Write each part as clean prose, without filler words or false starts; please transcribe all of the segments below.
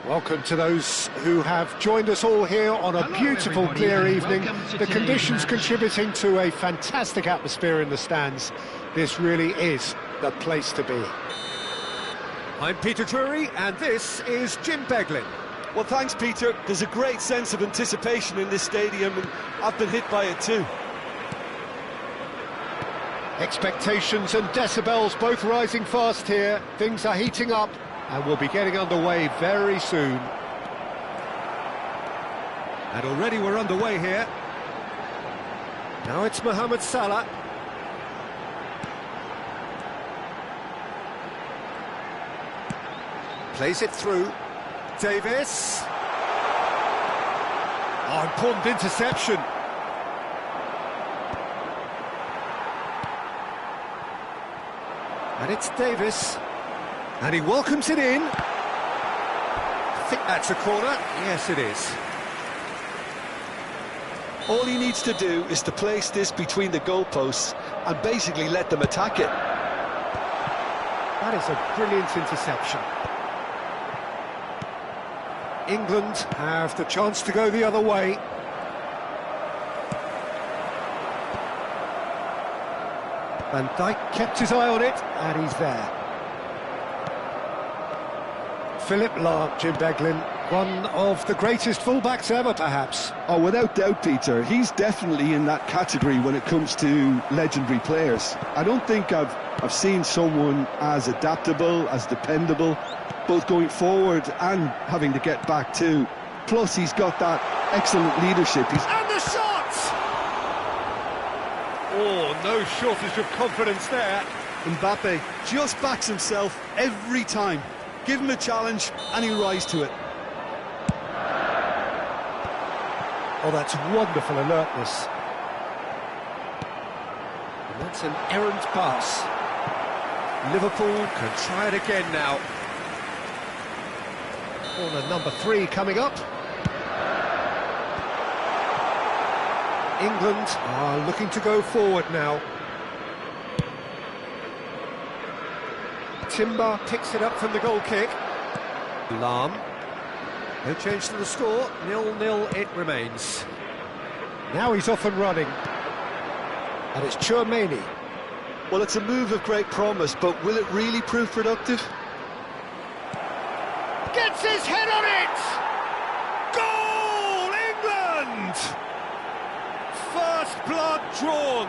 Welcome to those who have joined us all here on a beautiful, clear evening. The conditions contributing to a fantastic atmosphere in the stands. This really is the place to be. I'm Peter Drury, and this is Jim Beglin. Well, thanks, Peter. There's a great sense of anticipation in this stadium, and I've been hit by it too. Expectations and decibels both rising fast here. Things are heating up, and we'll be getting underway very soon. And already we're underway here. Now it's Mohamed Salah. Plays it through. Davis. Oh, important interception. And it's Davis. And he welcomes it in. I think that's a corner. Yes, it is. All he needs to do is to place this between the goalposts and basically let them attack it. That is a brilliant interception. England have the chance to go the other way. Van Dijk kept his eye on it, and he's there. Philip Lahm, Jim Beglin, one of the greatest fullbacks ever, perhaps. Oh, without doubt, Peter. He's definitely in that category when it comes to legendary players. I don't think I've seen someone as adaptable, as dependable, both going forward and having to get back too. Plus, he's got that excellent leadership. And the shot! Oh, no shortage of confidence there. Mbappe just backs himself every time. Give him a challenge and he'll rise to it. Oh, that's wonderful alertness. And that's an errant pass. Liverpool can try it again now. Corner number 3 coming up. England are looking to go forward now. Timber picks it up from the goal kick. Lahm. No change to the score. 0-0 it remains. Now he's off and running. And it's Chouameni. Well, it's a move of great promise, but will it really prove productive? Gets his head on it! Goal, England! First blood drawn.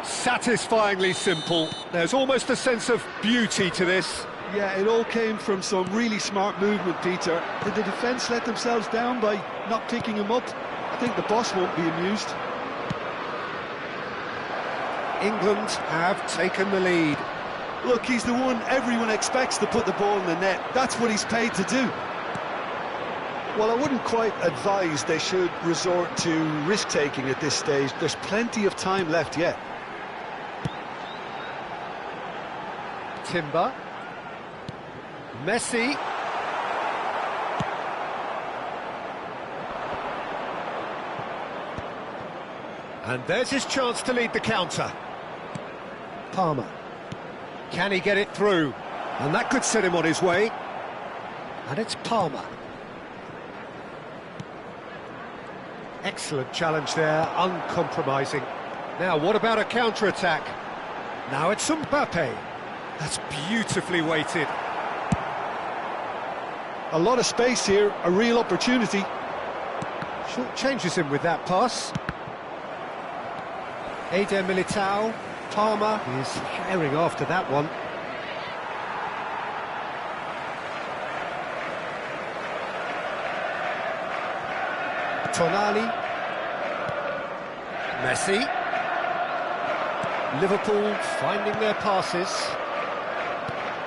Satisfyingly simple. There's almost a sense of beauty to this. Yeah, it all came from some really smart movement, Peter. Did the defence let themselves down by not picking him up? I think the boss won't be amused. England have taken the lead. Look, he's the one everyone expects to put the ball in the net. That's what he's paid to do. Well, I wouldn't quite advise they should resort to risk-taking at this stage. There's plenty of time left yet. Timber. Messi. And there's his chance to lead the counter. Palmer. Can he get it through? And that could set him on his way. And it's Palmer. Excellent challenge there, uncompromising. Now, what about a counter-attack? Now it's Mbappe. That's beautifully weighted. A lot of space here, a real opportunity. Short changes him with that pass. Eder Militao. Palmer is herring after that one. Tonali. Messi. Liverpool finding their passes.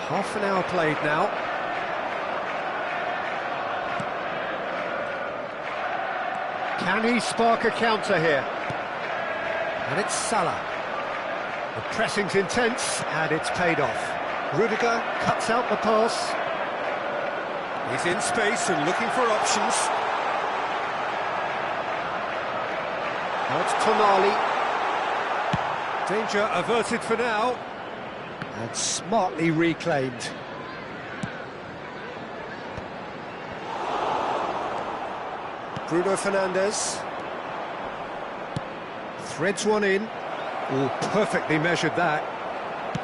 Half an hour played now. Can he spark a counter here? And it's Salah. The pressing's intense, and it's paid off. Rudiger cuts out the pass. He's in space and looking for options. Now it's Tonali. Danger averted for now. And smartly reclaimed. Bruno Fernandes. Threads one in. Oh, perfectly measured that.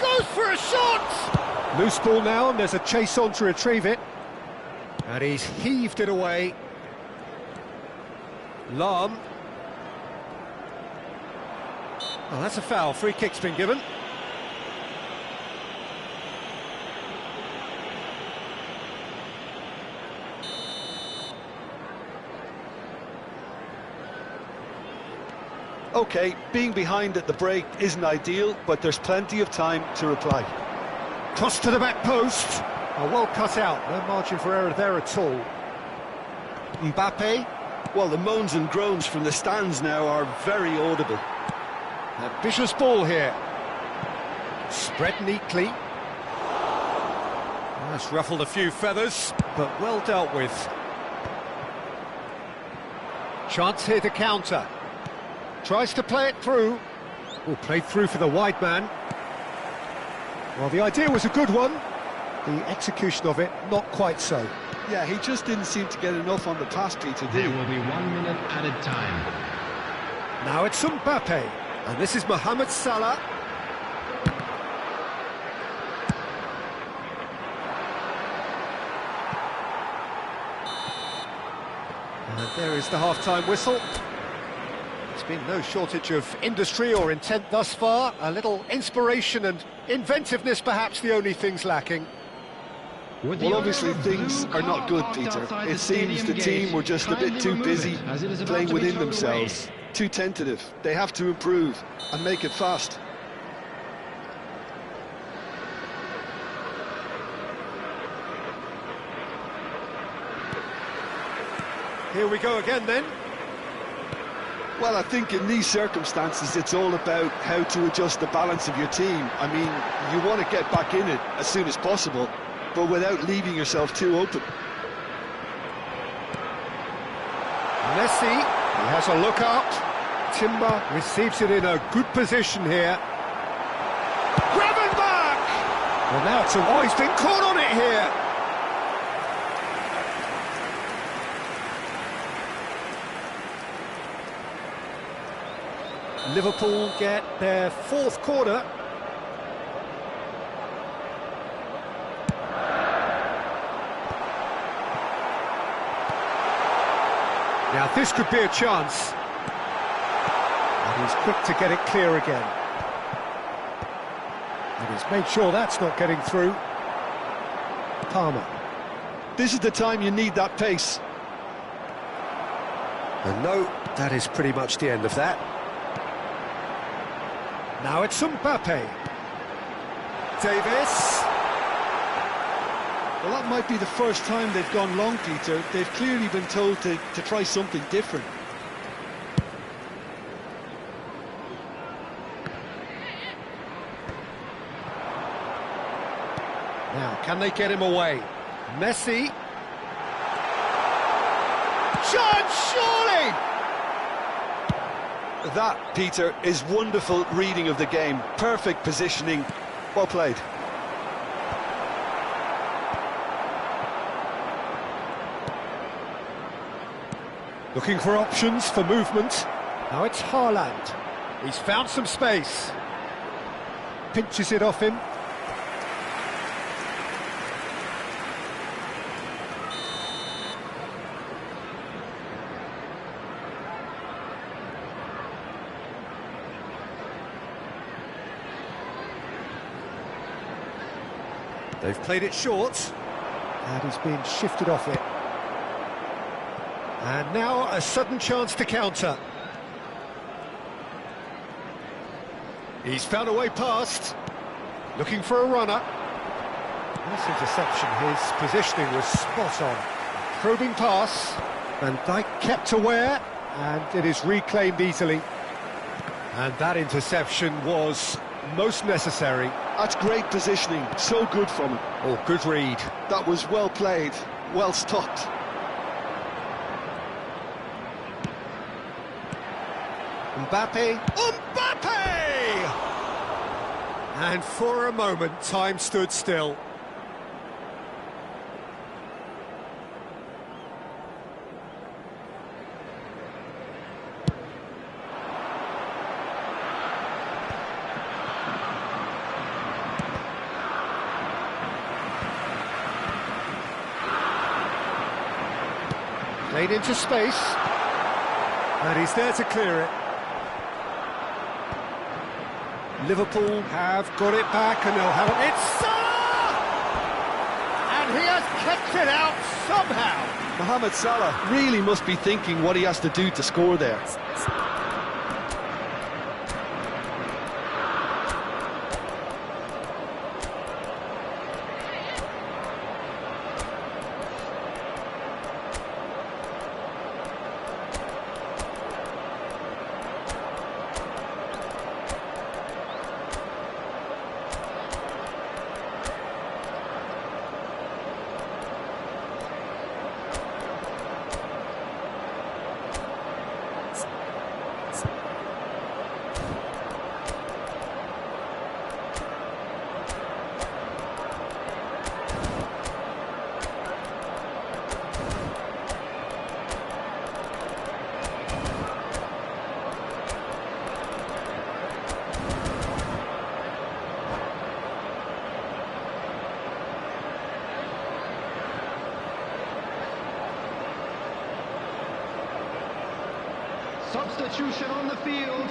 Goes for a shot! Loose ball now, and there's a chase on to retrieve it. And he's heaved it away. Lahm. Oh, that's a foul. Free kick's been given. OK, being behind at the break isn't ideal, but there's plenty of time to reply. Cross to the back post. Oh, well cut out. No margin for error there at all. Mbappe. Well, the moans and groans from the stands now are very audible. Ambitious ball here. Spread neatly. That's ruffled a few feathers, but well dealt with. Chance here to counter. Tries to play it through. Oh, played through for the wide man. Well, the idea was a good one. The execution of it, not quite so. Yeah, he just didn't seem to get enough on the pass, Peter, did he? There will be 1 minute added time. Now it's Mbappe. And this is Mohamed Salah. And there is the half-time whistle. There's been no shortage of industry or intent thus far. A little inspiration and inventiveness, perhaps the only things lacking. Well, obviously things are not good, Peter. It seems the team were just a bit too busy playing within themselves. Too tentative. They have to improve and make it fast. Here we go again then. Well, I think in these circumstances it's all about how to adjust the balance of your team. I mean, you want to get back in it as soon as possible, but without leaving yourself too open. Messi, he has a look up. Timber receives it in a good position here. Gravenberch! Well, now it's a... Oh, he's been caught on it here. Liverpool get their fourth corner. Now this could be a chance. And he's quick to get it clear again. And he's made sure that's not getting through. Palmer. This is the time you need that pace. And no, that is pretty much the end of that. Now it's Mbappe. Davis. Well, that might be the first time they've gone long, Peter. They've clearly been told to try something different. Now, can they get him away? Messi. Chance, surely! That, Peter, is wonderful reading of the game. Perfect positioning. Well played. Looking for options for movement. Now it's Haaland. He's found some space. Pinches it off him. They've played it short, and he's been shifted off it. And now a sudden chance to counter. He's found a way past, looking for a runner. Nice interception, his positioning was spot on. Probing pass, Van Dijk kept aware, and it is reclaimed easily. And that interception was most necessary. That's great positioning, so good from him. Oh, good read. That was well played, well stopped. Mbappe. Mbappe! And for a moment, time stood still. Played into space. And he's there to clear it. Liverpool have got it back and they'll have it. It's Salah! And he has kept it out somehow. Mohamed Salah really must be thinking what he has to do to score there. Substitution on the field.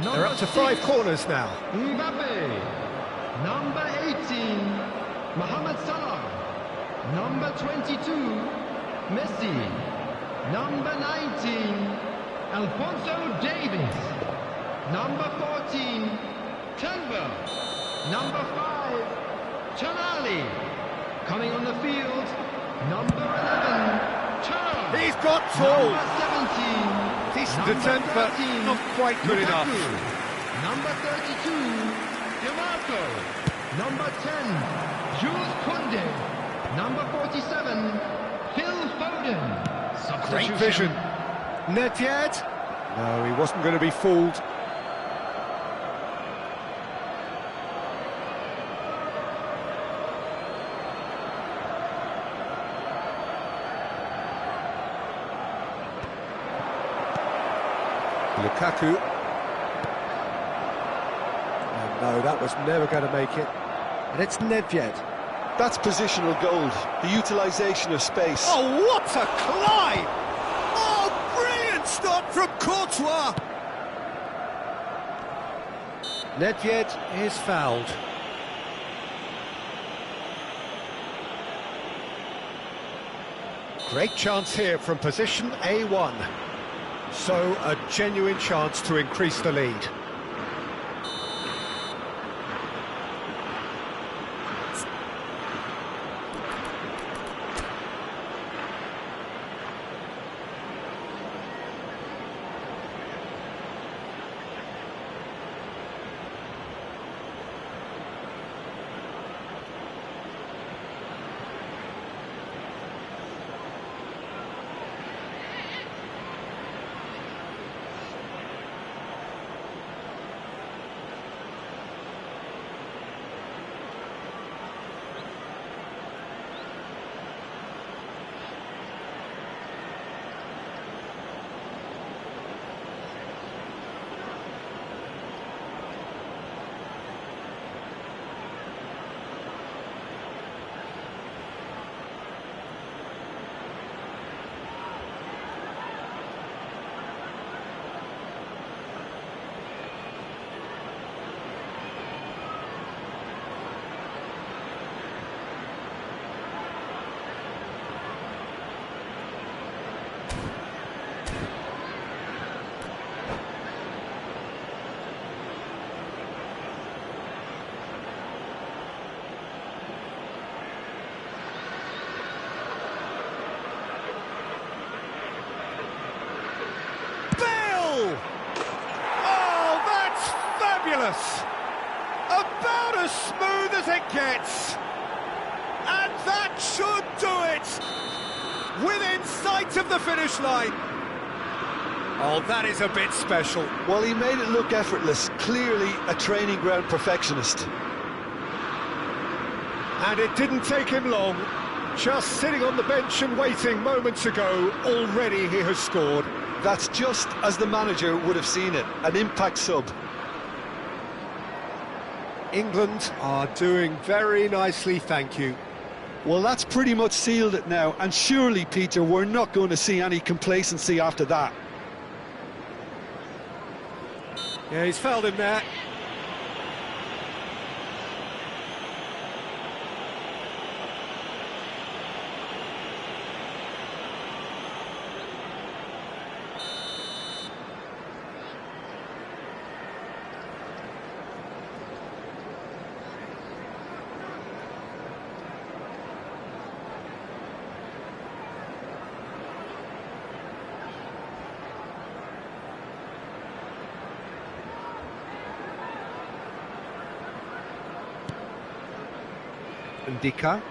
They're up to 5 corners now. Mbappe. Number 18, Mohamed Salah. Number 22, Messi. Number 19, Alphonso Davies. Number 14, Tenver. Number 5, Tonali. Coming on the field, number 11, Turner. He's got tall. Number 17. Decent Number attempt, but 13, not quite good enough. Number 32, DiMarco. Number 10, Jules Koundé. Number 47, Phil Foden. Great vision. Nedved? No, he wasn't going to be fooled. Lukaku. And no, that was never going to make it. And it's Nedved. That's positional gold, the utilisation of space. Oh, what a climb! Oh, brilliant stop from Courtois! Nedved is fouled. Great chance here from position A1. So, a genuine chance to increase the lead. About as smooth as it gets. And that should do it. Within sight of the finish line. Oh, that is a bit special. Well, he made it look effortless. Clearly a training ground perfectionist. And it didn't take him long. Just sitting on the bench and waiting moments ago, already he has scored. That's just as the manager would have seen it, an impact sub. England are doing very nicely, thank you. Well, that's pretty much sealed it now, and surely, Peter, we're not going to see any complacency after that. Yeah, he's fouled him there. Ndika.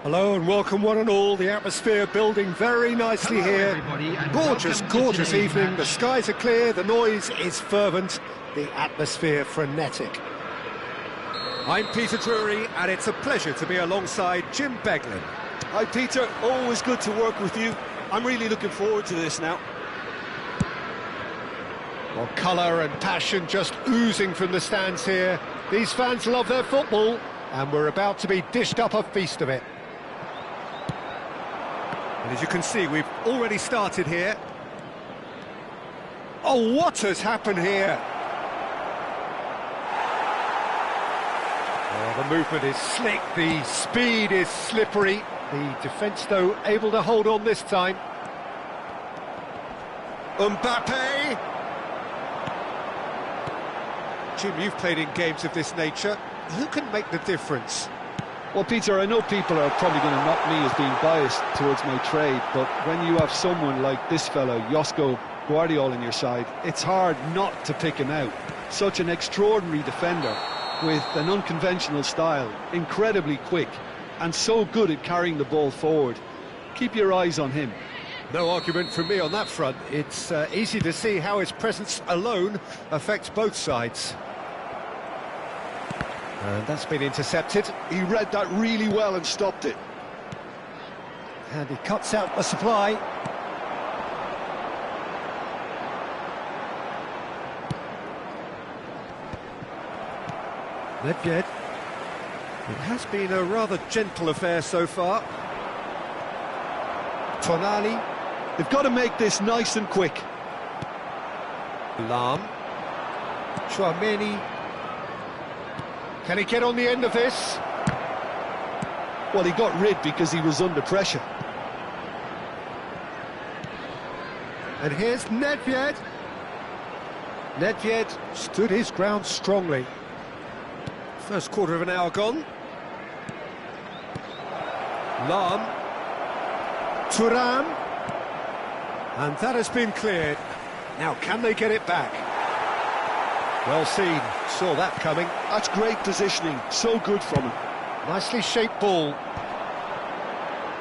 Hello and welcome one and all. The atmosphere building very nicely here. Gorgeous, gorgeous evening. The skies are clear, the noise is fervent, the atmosphere frenetic. I'm Peter Drury and it's a pleasure to be alongside Jim Beglin. Hi Peter, always good to work with you. I'm really looking forward to this now. Well, colour and passion just oozing from the stands here. These fans love their football and we're about to be dished up a feast of it. And as you can see, we've already started here. Oh, what has happened here? Oh, the movement is slick, the speed is slippery. The defence, though, able to hold on this time. Mbappe! Jim, you've played in games of this nature. Who can make the difference? Well, Peter, I know people are probably going to knock me as being biased towards my trade, but when you have someone like this fellow, Josko Guardiola, on your side, it's hard not to pick him out. Such an extraordinary defender with an unconventional style, incredibly quick, and so good at carrying the ball forward. Keep your eyes on him. No argument from me on that front. It's easy to see how his presence alone affects both sides. And that's been intercepted. He read that really well and stopped it. And he cuts out the supply. Nedved. It has been a rather gentle affair so far. Tonali. They've got to make this nice and quick. Lam. Chouameni. Can he get on the end of this? Well, he got rid because he was under pressure. And here's Nedved. Nedved stood his ground strongly. First quarter of an hour gone. Lam. Thuram. And that has been cleared. Now, can they get it back? Well seen, saw that coming. That's great positioning, so good from him. Nicely shaped ball.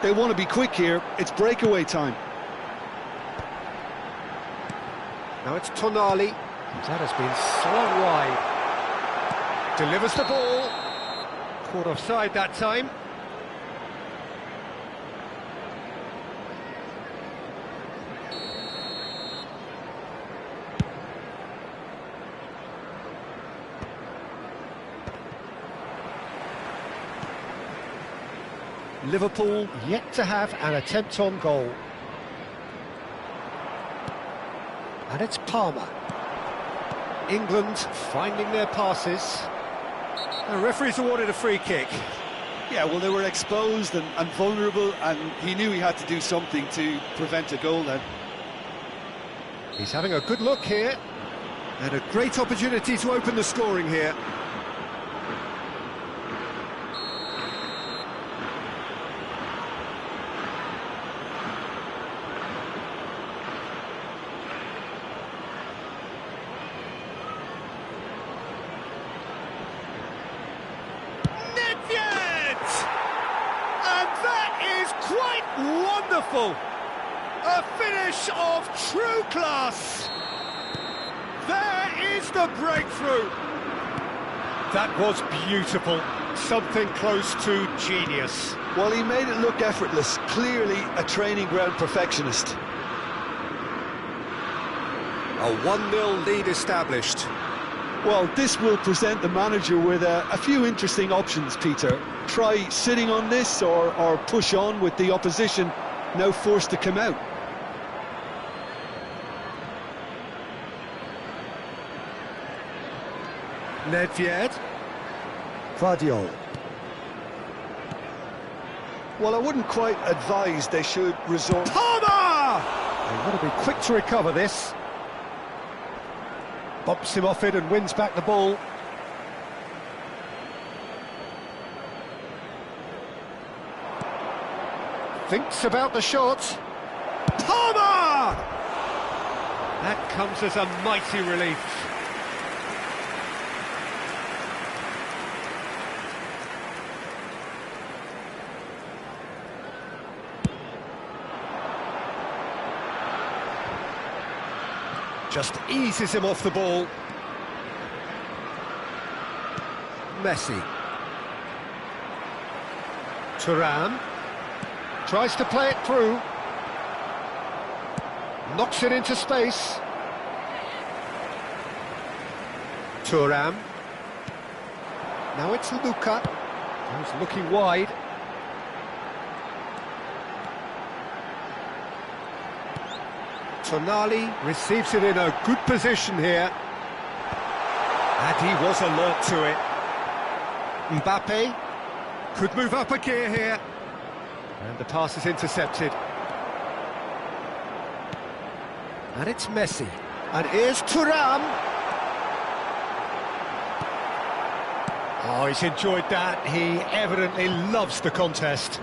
They want to be quick here, it's breakaway time. Now it's Tonali. That has been slung wide. Delivers the ball. Caught offside that time. Liverpool yet to have an attempt on goal. And it's Palmer. England finding their passes. The referee's awarded a free kick. Yeah, well, they were exposed and vulnerable, and he knew he had to do something to prevent a goal then. He's having a good look here. And a great opportunity to open the scoring here. Quite wonderful! A finish of true class! There is the breakthrough! That was beautiful, something close to genius. Well, he made it look effortless, clearly a training ground perfectionist. A 1-0 lead established. Well, this will present the manager with a few interesting options, Peter. Try sitting on this or push on with the opposition now forced to come out. Nedved. Guardiola. Well, I wouldn't quite advise they should resort... Palmer! They've got to be quick to recover this. Bumps him off it and wins back the ball. Thinks about the shot. Palmer! That comes as a mighty relief. Just eases him off the ball. Messi. Thuram. Tries to play it through. Knocks it into space. Thuram. Now it's Luka. He's looking wide. Tonali receives it in a good position here. And he was alert to it. Mbappe could move up a gear here. And the pass is intercepted. And it's Messi. And here's Thuram. Oh, he's enjoyed that. He evidently loves the contest.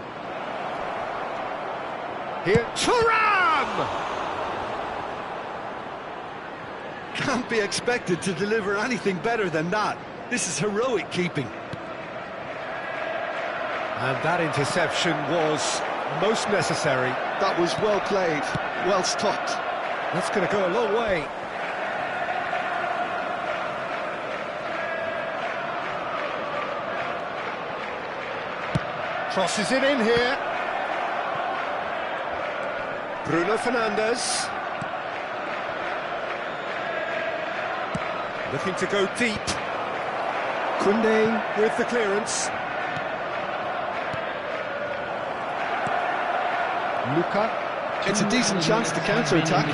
Here, Thuram! Can't be expected to deliver anything better than that. This is heroic keeping. And that interception was most necessary. That was well played, well stopped. That's going to go a long way. Crosses it in here. Bruno Fernandes. Looking to go deep. Koundé with the clearance. Luka. It's a decent chance to counter-attack.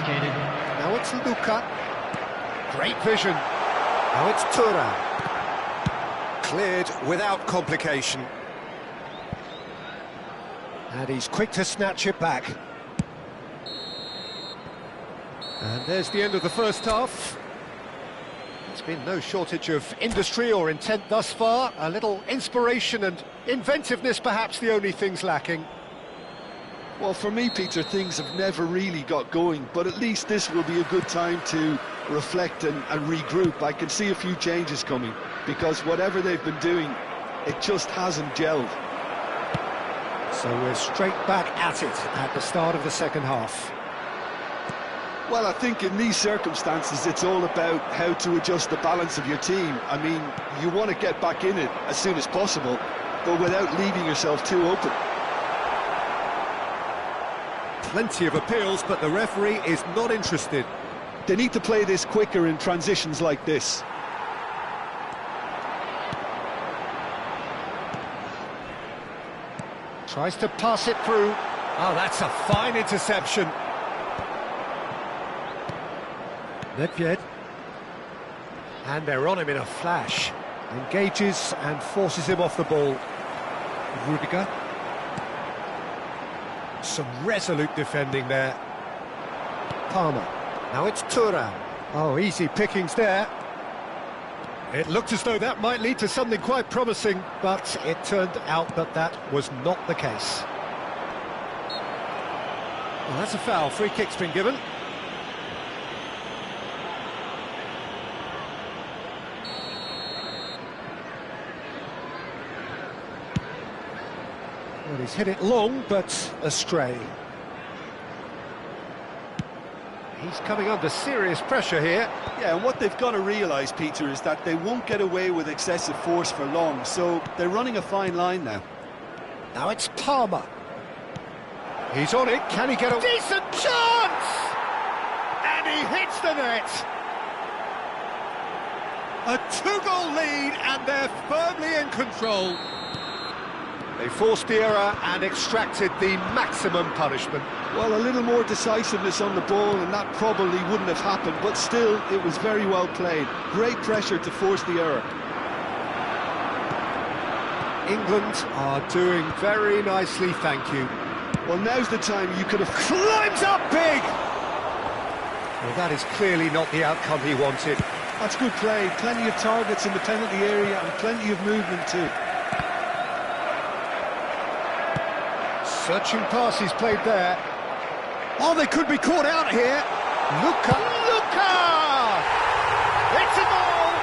Now it's Luka. Great vision. Now it's Thuram. Cleared without complication. And he's quick to snatch it back. And there's the end of the first half. There's been no shortage of industry or intent thus far. A little inspiration and inventiveness, perhaps the only things lacking. Well, for me, Peter, things have never really got going, but at least this will be a good time to reflect and regroup. I can see a few changes coming, because whatever they've been doing, it just hasn't gelled. So we're straight back at it at the start of the second half. Well, I think in these circumstances, it's all about how to adjust the balance of your team. I mean, you want to get back in it as soon as possible, but without leaving yourself too open. Plenty of appeals, but the referee is not interested. They need to play this quicker in transitions like this. Tries to pass it through. Oh, that's a fine interception. Nedved. And they're on him in a flash. Engages and forces him off the ball. Rudiger. Some resolute defending there. Palmer. Now it's Thuram. Oh, easy pickings there. It looked as though that might lead to something quite promising, but it turned out that that was not the case. Well, that's a foul. Free kick's been given. Well, he's hit it long, but astray. He's coming under serious pressure here. Yeah, and what they've got to realise, Peter, is that they won't get away with excessive force for long, so they're running a fine line now. Now it's Palmer. He's on it. Can he get a decent chance? And he hits the net. A two-goal lead, and they're firmly in control. They forced the error and extracted the maximum punishment. Well, a little more decisiveness on the ball and that probably wouldn't have happened, but still, it was very well played. Great pressure to force the error. England are doing very nicely, thank you. Well, now's the time you could have... Climbs up big! Well, that is clearly not the outcome he wanted. That's good play. Plenty of targets in the penalty area and plenty of movement too. Searching pass he's played there. Oh, they could be caught out here. Luka! It's a goal!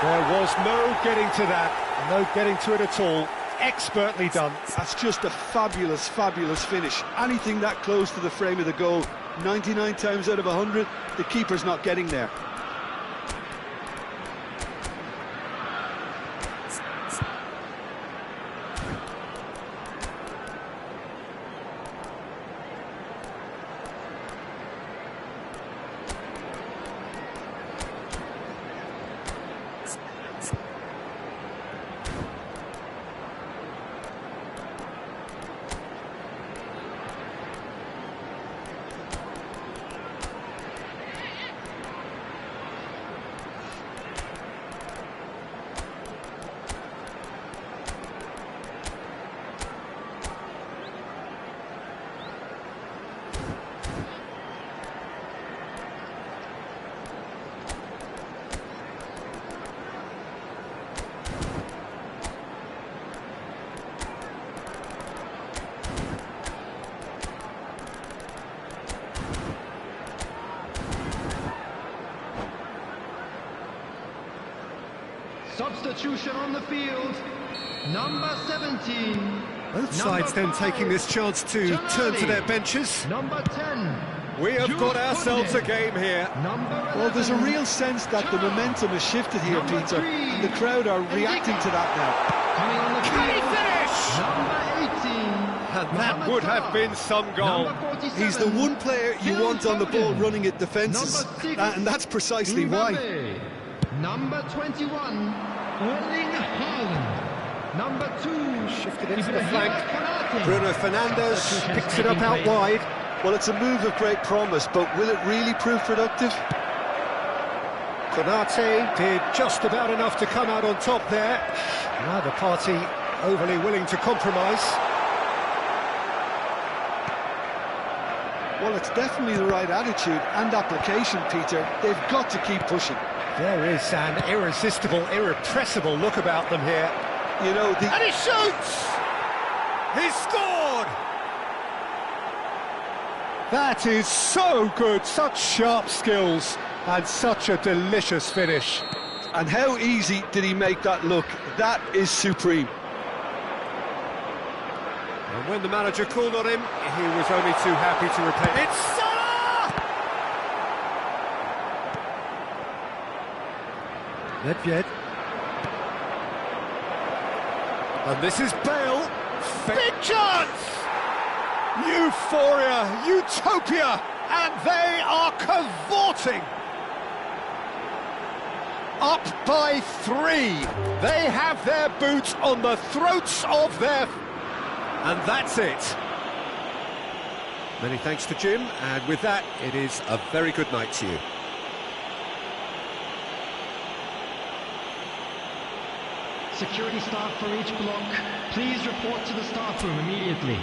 There was no getting to that. No getting to it at all. Expertly done. That's just a fabulous, fabulous finish. Anything that close to the frame of the goal, 99 times out of 100, the keeper's not getting there. Substitution on the field, number 17. Both sides then taking this chance to turn to their benches. Number 10. We have got ourselves a game here. Well, there's a real sense that the momentum has shifted here, Peter, and the crowd are reacting to that now. Coming on the Can he field, finish? number 18. And that would have been some goal. He's the one player you want on the ball running at defences, and that's precisely why. Number 21, Erling Haaland. Number 2, Shifted into the flank. Bruno Fernandes picks it up out wide. Well, it's a move of great promise, but will it really prove productive? Konate did just about enough to come out on top there. Neither party overly willing to compromise. Well, it's definitely the right attitude and application, Peter. They've got to keep pushing. There is an irresistible, irrepressible look about them here. You know, And he shoots! He scored! That is so good, such sharp skills, and such a delicious finish. And how easy did he make that look? That is supreme. And when the manager called on him, he was only too happy to replay. It's Salah! Nedved. And this is Bale. Big chance! Euphoria, utopia, and they are cavorting. Up by 3. They have their boots on the throats of their... And that's it. Many thanks to Jim, and with that, it is a very good night to you. Security staff for each block, please report to the staff room immediately.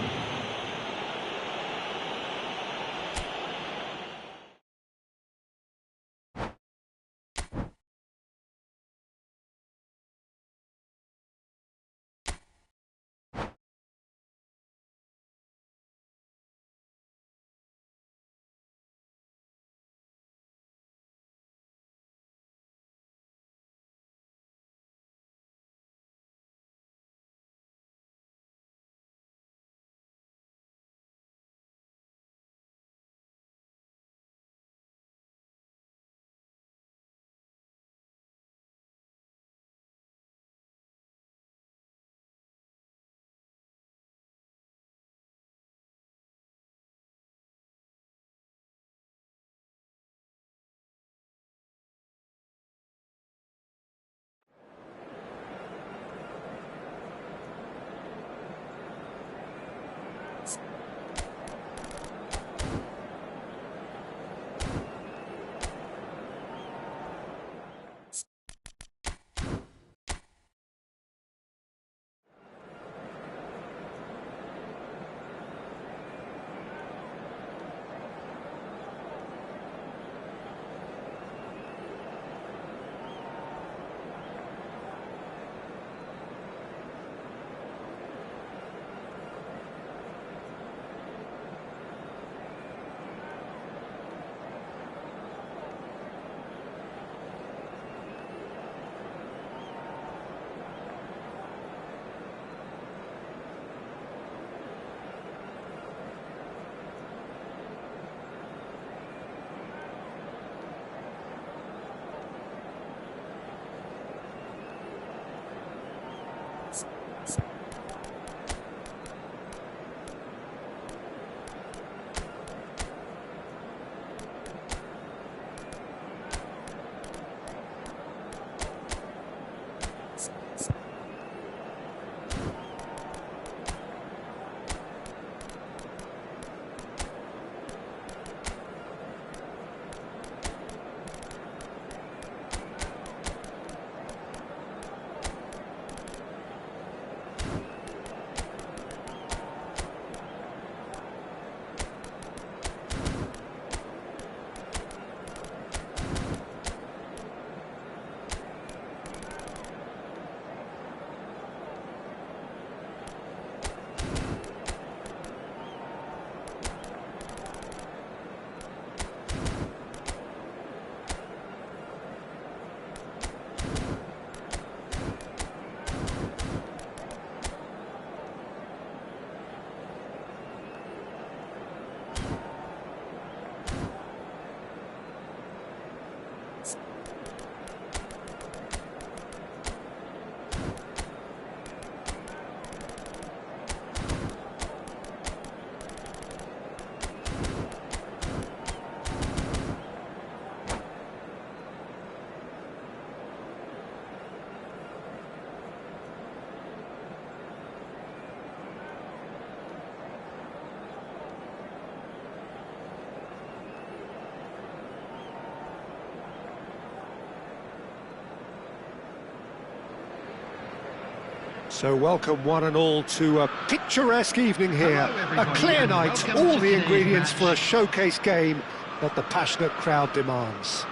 So welcome one and all to a picturesque evening here, a clear night, all the ingredients for a showcase game that the passionate crowd demands.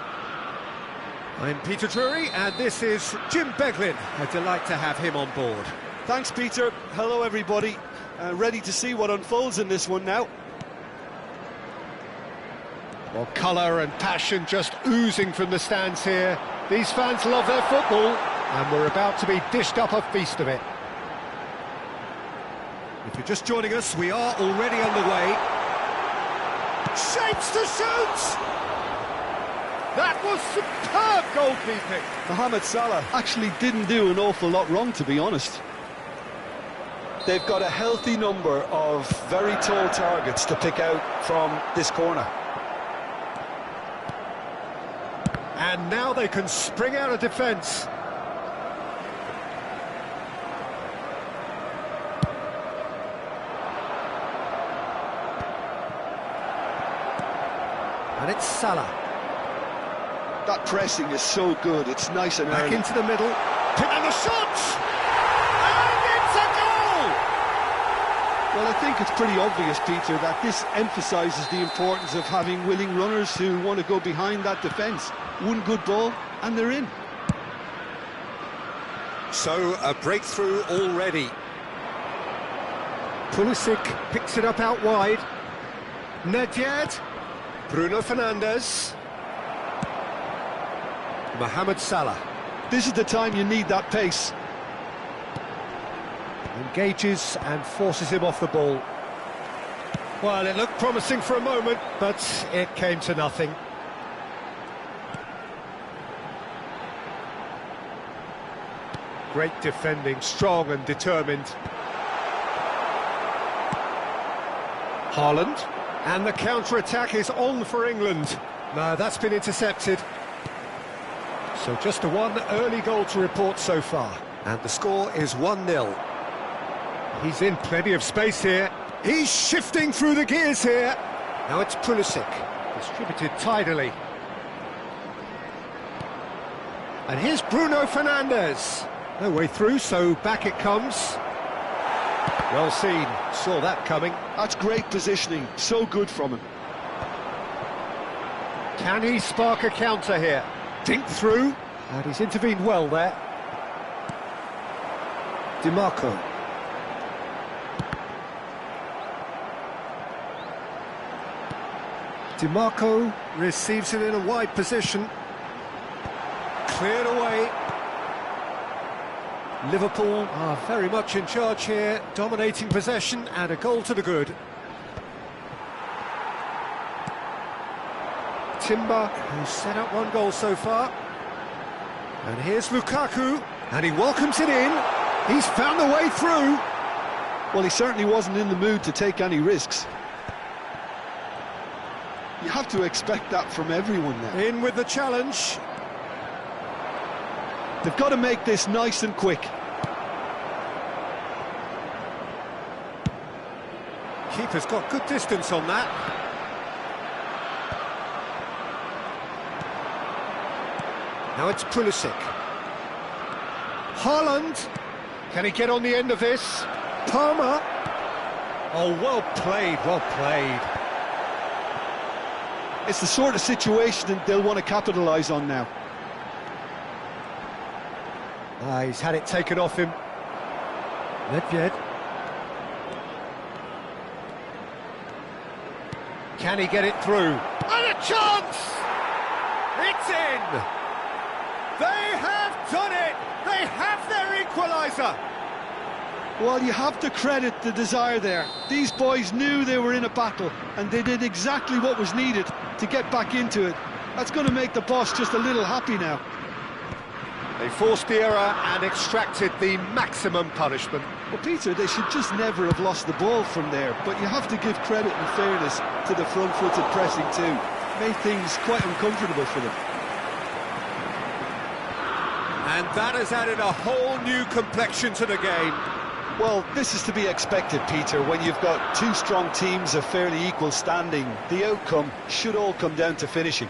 I'm Peter Drury and this is Jim Beglin. A delight to have him on board. Thanks, Peter. Hello, everybody. Ready to see what unfolds in this one now. Well, colour and passion just oozing from the stands here. These fans love their football and we're about to be dished up a feast of it. If you're just joining us, we are already underway. Shapes to shoot! That was superb goalkeeping. Mohamed Salah actually didn't do an awful lot wrong, to be honest. They've got a healthy number of very tall targets to pick out from this corner. And now they can spring out of defence. And it's Salah. That pressing is so good, it's nice and Back early. into the middle. And the shot! And it's a goal! Well, I think it's pretty obvious, Peter, that this emphasises the importance of having willing runners who want to go behind that defence. One good ball, and they're in. So, a breakthrough already. Pulisic picks it up out wide. Nedved. Bruno Fernandes. Mohamed Salah. This is the time you need that pace. Engages and forces him off the ball. Well, it looked promising for a moment, but it came to nothing. Great defending, strong and determined. Haaland. And the counter-attack is on for England. No, that's been intercepted. So just a one early goal to report so far. And the score is 1-0. He's in plenty of space here. He's shifting through the gears here. Now it's Pulisic, distributed tidily. And here's Bruno Fernandes. No way through, so back it comes. Well seen, saw that coming. That's great positioning, so good from him. Can he spark a counter here? Dink through, and he's intervened well there. DiMarco. DiMarco receives it in a wide position. Cleared away. Liverpool are very much in charge here, dominating possession and a goal to the good. Timber, who's set up one goal so far. And here's Lukaku, and he welcomes it in. He's found a way through. Well, he certainly wasn't in the mood to take any risks. You have to expect that from everyone now. In with the challenge. They've got to make this nice and quick. Keeper's got good distance on that. Now it's Pulisic. Haaland. Can he get on the end of this? Palmer. Oh, well played, well played. It's the sort of situation that they'll want to capitalise on now. He's had it taken off him. Nedved. Can he get it through? And a chance! It's in! They have done it! They have their equaliser! Well, you have to credit the desire there. These boys knew they were in a battle, and they did exactly what was needed to get back into it. That's going to make the boss just a little happy now. They forced the error and extracted the maximum punishment. Well, Peter, they should just never have lost the ball from there, but you have to give credit and fairness to the front-footed pressing too. Made things quite uncomfortable for them. And that has added a whole new complexion to the game. Well, this is to be expected, Peter, when you've got two strong teams of fairly equal standing. The outcome should all come down to finishing.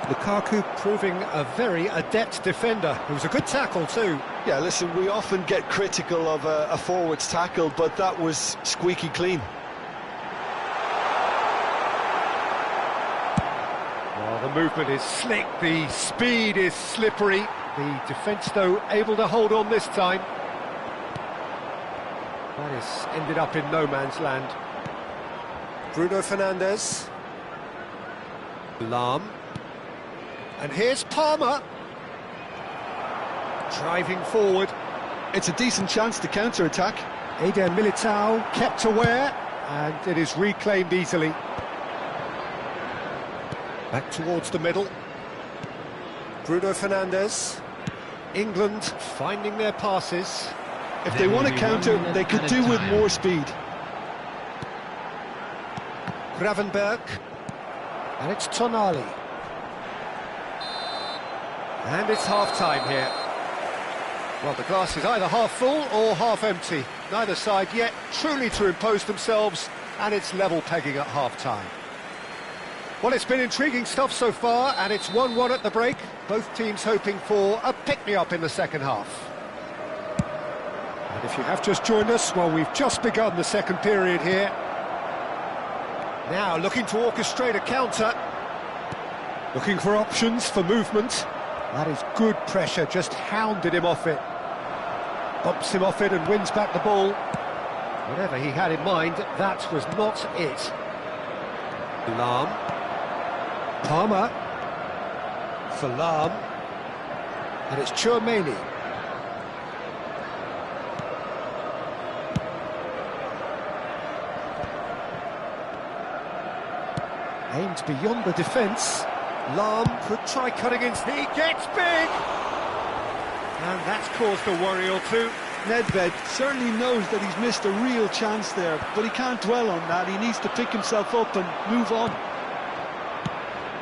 Lukaku proving a very adept defender. It was a good tackle too. Yeah, listen, we often get critical of a forward's tackle, but that was squeaky clean. Well, the movement is slick, the speed is slippery. The defence, though, able to hold on this time. That has ended up in no man's land. Bruno Fernandes. Lahm. And here's Palmer. Driving forward. It's a decent chance to counter-attack. Eder Militao kept aware, and it is reclaimed easily. Back towards the middle. Bruno Fernandes. England finding their passes. If they want to counter, they could do with more speed. Gravenberg. And it's Tonali. And it's half-time here. Well, the glass is either half full or half empty. Neither side yet truly to impose themselves, and it's level pegging at half-time. Well, it's been intriguing stuff so far, and it's 1-1 at the break. Both teams hoping for a pick-me-up in the second half. And if you have just joined us, well, we've just begun the second period here. Now looking to orchestrate a counter. Looking for options for movement. That is good pressure, just hounded him off it. Bumps him off it and wins back the ball. Whatever he had in mind, that was not it. Lahm. Palmer. For Lahm. And it's Tchouaméni. Aimed beyond the defence. Lahm could try cutting in. He gets big! And that's caused a worry or two. Nedved certainly knows that he's missed a real chance there, but he can't dwell on that. He needs to pick himself up and move on.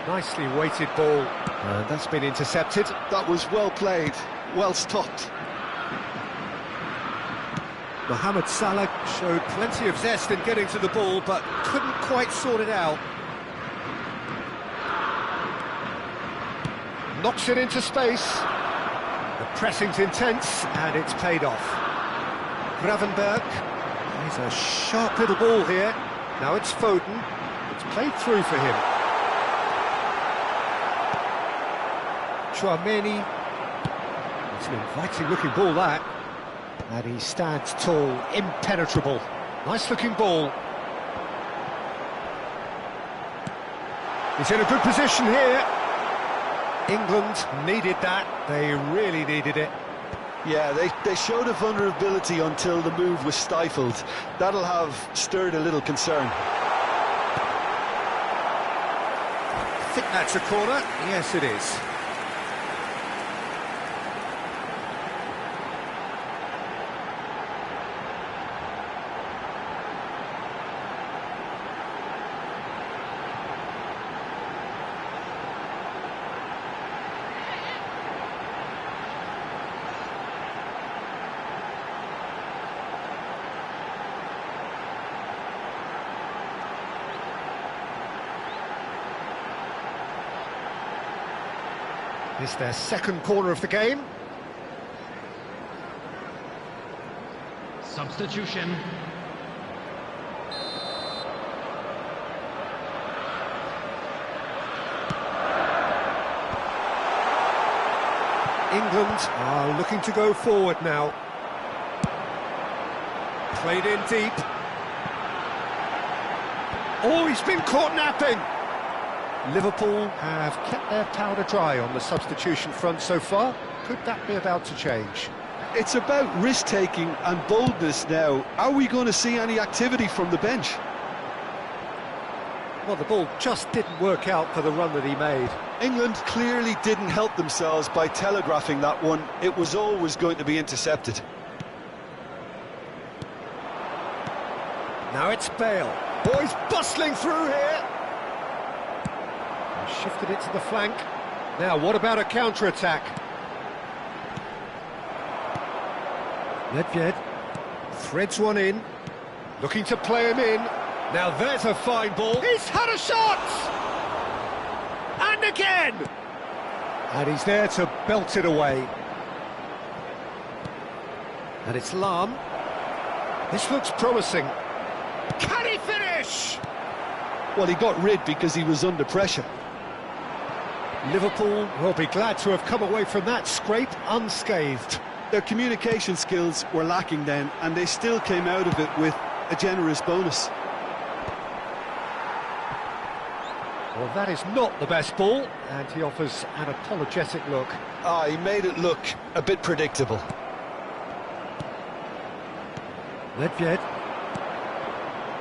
Nicely weighted ball. And that's been intercepted. That was well played, well stopped. Mohamed Salah showed plenty of zest in getting to the ball, but couldn't quite sort it out. Knocks it into space. The pressing's intense, and it's paid off. Gravenberg. He's a sharp little ball here. Now it's Foden. It's played through for him. Tchouaméni. It's an inviting-looking ball, that. And he stands tall, impenetrable. Nice-looking ball. He's in a good position here. England needed that. They really needed it. Yeah, they showed a vulnerability until the move was stifled. That'll have stirred a little concern. I think that's a corner. Yes, it is. It's their second corner of the game. Substitution. England are looking to go forward now. Played in deep. Oh, he's been caught napping! Liverpool have kept their powder dry on the substitution front so far. Could that be about to change? It's about risk-taking and boldness now. Are we going to see any activity from the bench? Well, the ball just didn't work out for the run that he made. England clearly didn't help themselves by telegraphing that one. It was always going to be intercepted. Now it's Bale. Oh, he's bustling through here. And shifted it to the flank. Now, what about a counter-attack? Nedved threads one in, looking to play him in. Now there's a fine ball. He's had a shot! And again! And he's there to belt it away. And it's Lahm. This looks promising. Can he finish? Well, he got rid because he was under pressure. Liverpool will be glad to have come away from that scrape unscathed. Their communication skills were lacking then, and they still came out of it with a generous bonus. Well, that is not the best ball, and he offers an apologetic look. He made it look a bit predictable. Nedved.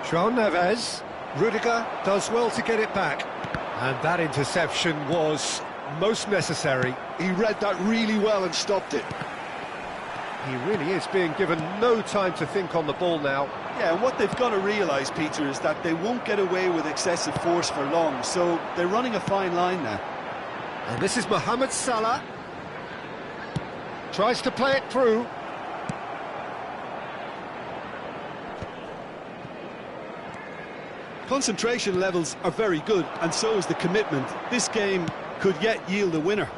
João Neves. Rudiger does well to get it back. And that interception was most necessary. He read that really well and stopped it. He really is being given no time to think on the ball now. Yeah, and what they've got to realise, Peter, is that they won't get away with excessive force for long, so they're running a fine line now. And this is Mohamed Salah. Tries to play it through. Concentration levels are very good, and so is the commitment. This game could yet yield a winner.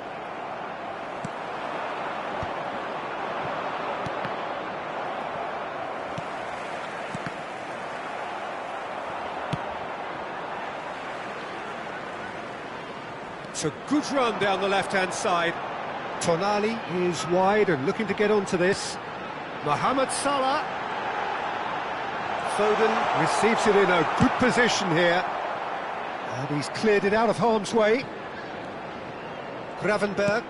It's a good run down the left-hand side. Tonali is wide and looking to get onto this. Mohamed Salah. Foden receives it in a good position here. And he's cleared it out of harm's way. Gravenberg.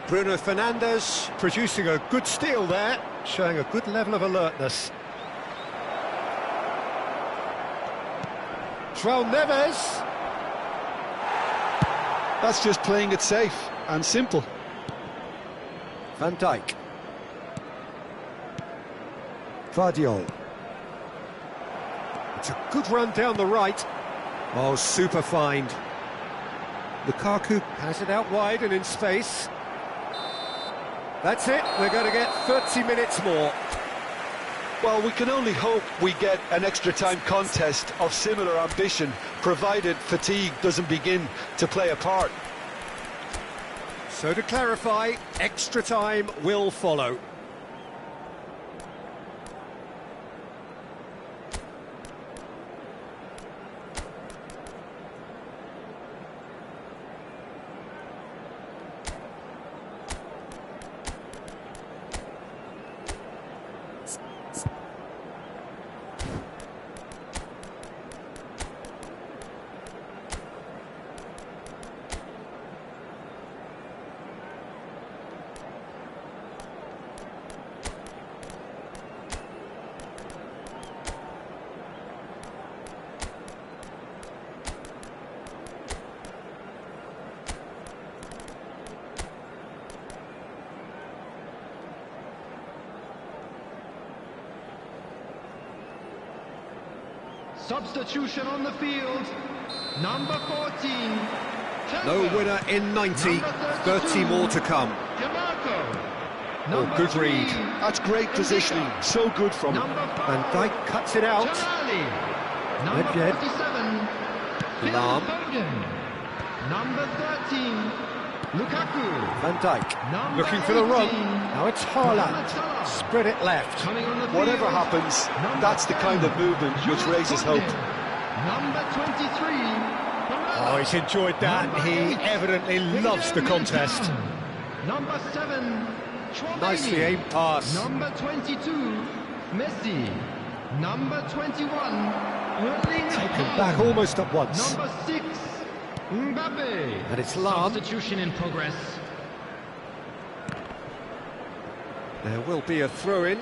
Bruno Fernandes producing a good steal there, showing a good level of alertness. João Neves. That's just playing it safe and simple. Van Dijk. Vardiol. It's a good run down the right. Oh, super find. Lukaku has it out wide and in space. That's it, we're going to get 30 minutes more. Well, we can only hope we get an extra-time contest of similar ambition, provided fatigue doesn't begin to play a part. So to clarify, extra time will follow. Substitution on the field. Number 14. No winner in 90, 30 more to come. Oh, good read. That's great positioning, so good from him. Van Dijk cuts it out. Nedved. Lahm. Number 13. Lukaku. Van Dijk Number looking for the run. 18. Now it's Haaland. Mohamed Salah. Spread it left. Coming on the Whatever field. happens, Number that's the kind of 10. movement which Jules raises Koundé. hope. Number 23. Oh, he's enjoyed that. Number He 8. evidently loves the contest. Number 7. Chouameni. Nicely aimed pass. Number 22. Messi. Number 21. Erling Taken Haaland. back almost at once. Number 6. Mbappe. And it's Lahm. Substitution in progress. There will be a throw-in.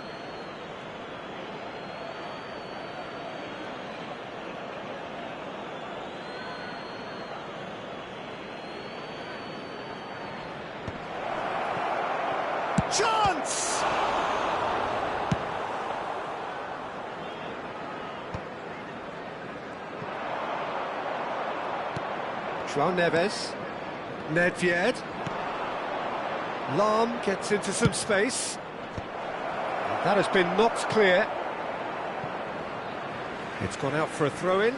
Chance! João Neves. Nedved. Lahm gets into some space. That has been knocked clear. It's gone out for a throw-in.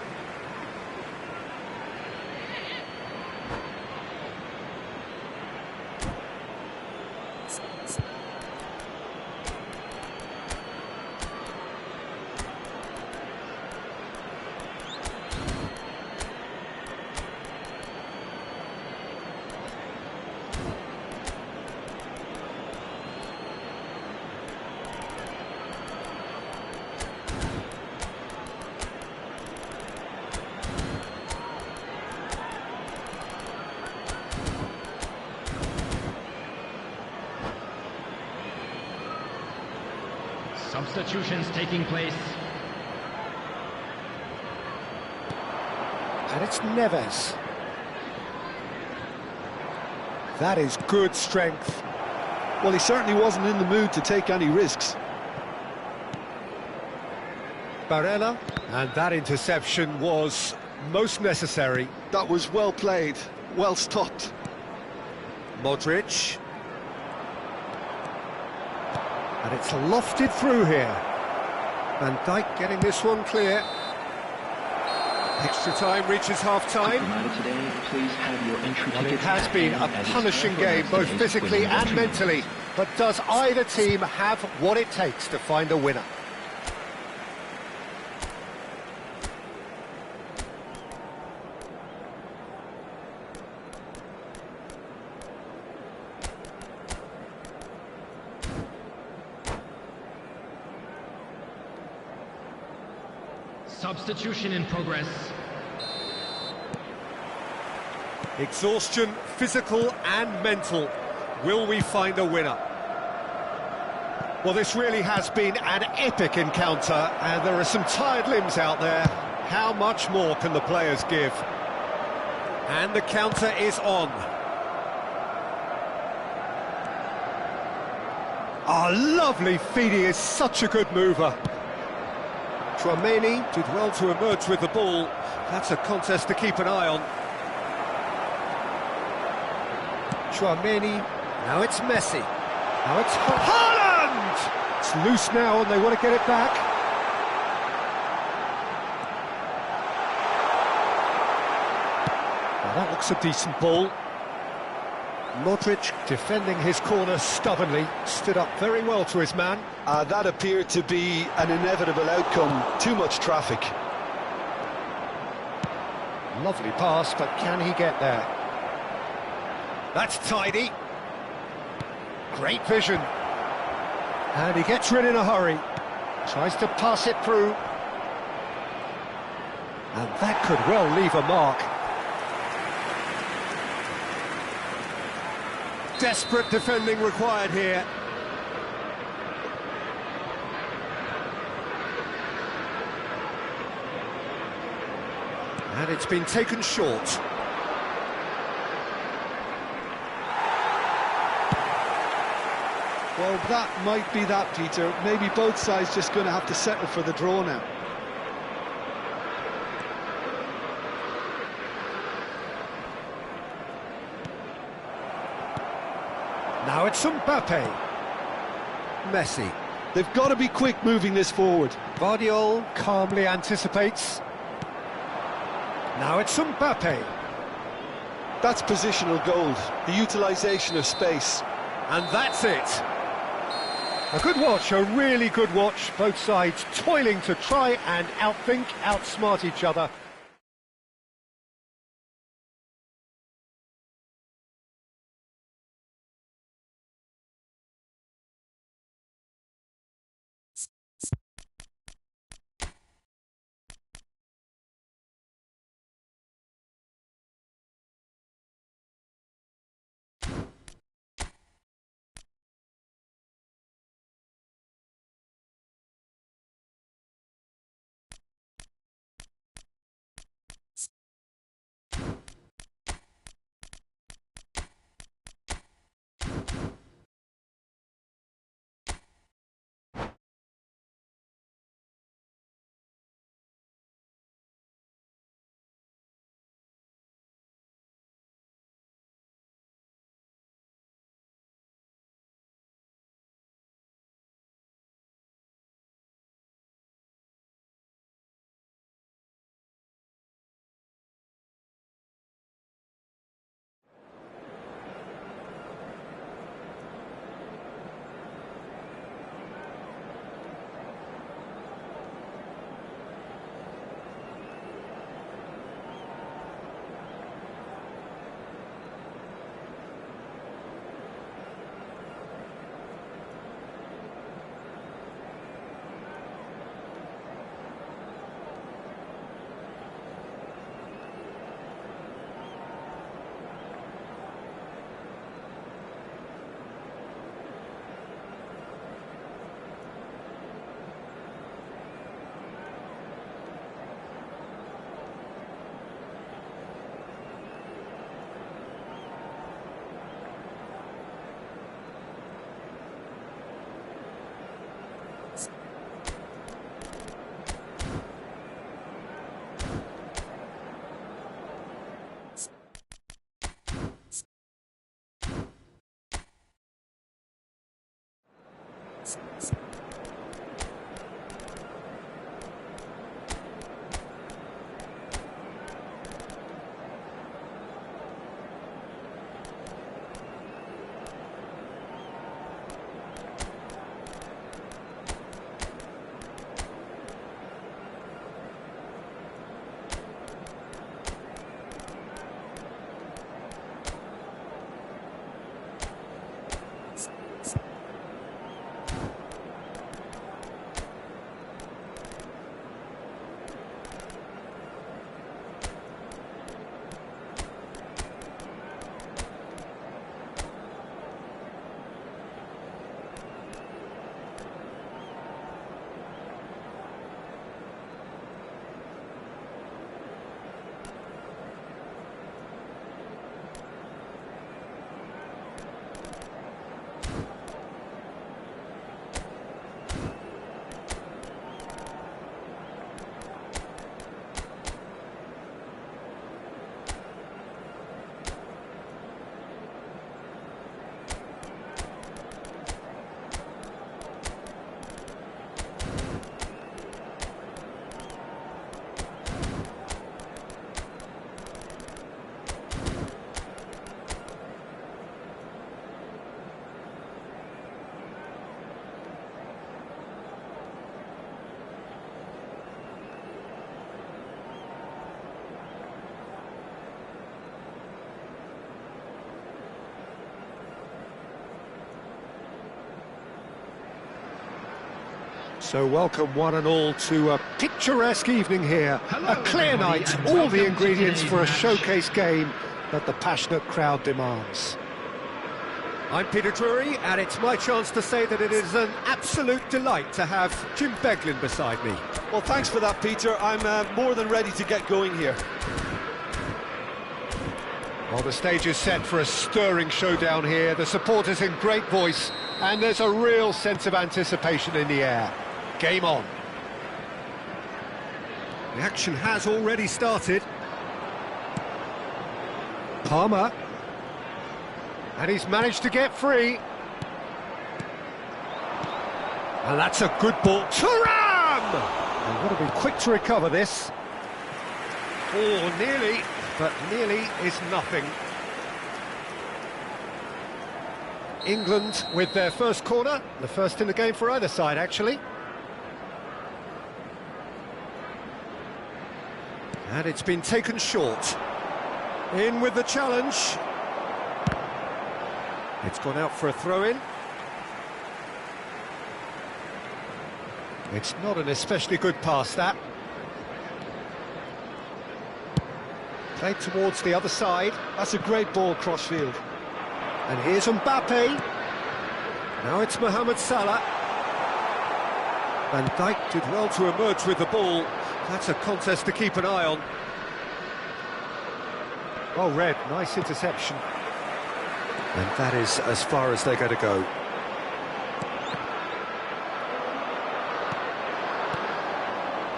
Substitutions taking place. And it's Neves. That is good strength. Well, he certainly wasn't in the mood to take any risks. Barella. And that interception was most necessary. That was well played, well stopped. Modric. And it's lofted through here. Van Dijk getting this one clear. Extra time reaches half-time. Well, it has been a punishing game, both physically and mentally. But does either team have what it takes to find a winner? Substitution in progress. Exhaustion, physical and mental. Will we find a winner? Well, this really has been an epic encounter, and there are some tired limbs out there. How much more can the players give? And the counter is on. Oh, lovely feed. He is such a good mover. Chouameni did well to emerge with the ball. That's a contest to keep an eye on. Chouameni. Now it's Messi. Now it's Haaland! It's loose now and they want to get it back. Now that looks a decent ball. Modric defending his corner stubbornly, stood up very well to his man. That appeared to be an inevitable outcome. Too much traffic. Lovely pass, but can he get there? That's tidy. Great vision. And he gets rid in a hurry. Tries to pass it through. And that could well leave a mark. Desperate defending required here. And it's been taken short. Well, that might be that, Peter. Maybe both sides just going to have to settle for the draw now. Now it's Mbappe. Messi. They've got to be quick moving this forward. Guardiola calmly anticipates. Now it's Mbappe. That's positional gold, the utilisation of space. And that's it. A good watch, a really good watch. Both sides toiling to try and outthink, outsmart each other. So welcome one and all to a picturesque evening here. A clear night, all the ingredients for a showcase game that the passionate crowd demands. I'm Peter Drury, and it's my chance to say that it is an absolute delight to have Jim Beglin beside me. Well, thanks for that, Peter. I'm more than ready to get going here. Well, the stage is set for a stirring showdown here. The supporters in great voice, and there's a real sense of anticipation in the air. Game on. The action has already started. Palmer. And he's managed to get free. And that's a good ball. Thuram! They've got to be quick to recover this. Oh, nearly, but nearly is nothing. England with their first corner, the first in the game for either side, actually. And it's been taken short. In with the challenge. It's gone out for a throw-in. It's not an especially good pass, that. Played towards the other side. That's a great ball cross-field. And here's Mbappe. Now it's Mohamed Salah. Van Dijk did well to emerge with the ball. That's a contest to keep an eye on. Well read, nice interception. And that is as far as they're going to go.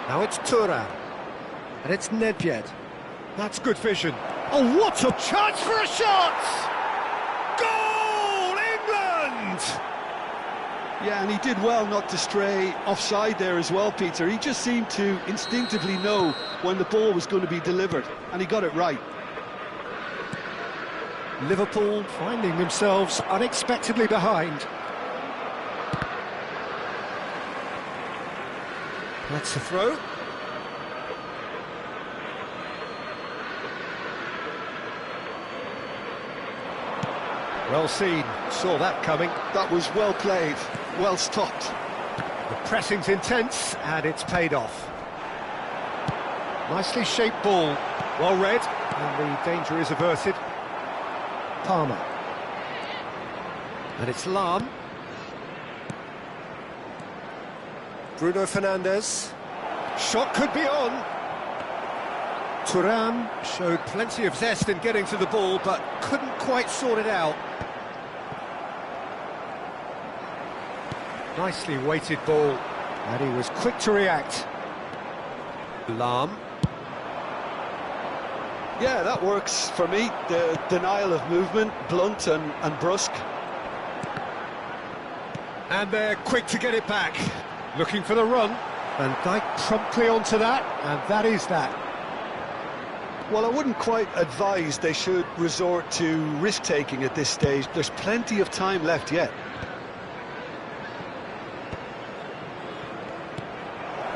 Now it's Thuram. And it's Nedved. That's good vision. Oh, what a chance for a shot! Goal, England! Yeah, and he did well not to stray offside there as well, Peter. He just seemed to instinctively know when the ball was going to be delivered, and he got it right. Liverpool finding themselves unexpectedly behind. That's the throw. Well seen, saw that coming. That was well played, well stopped. The pressing's intense, and it's paid off. Nicely shaped ball, well read, and the danger is averted. Palmer. And it's Lahm. Bruno Fernandes. Shot could be on. Thuram showed plenty of zest in getting to the ball, but couldn't quite sort it out. Nicely weighted ball, and he was quick to react. Lahm. Yeah, that works for me. The denial of movement, blunt and brusque. And they're quick to get it back. Looking for the run. Van Dijk promptly onto that, and that is that. Well, I wouldn't quite advise they should resort to risk-taking at this stage. There's plenty of time left yet.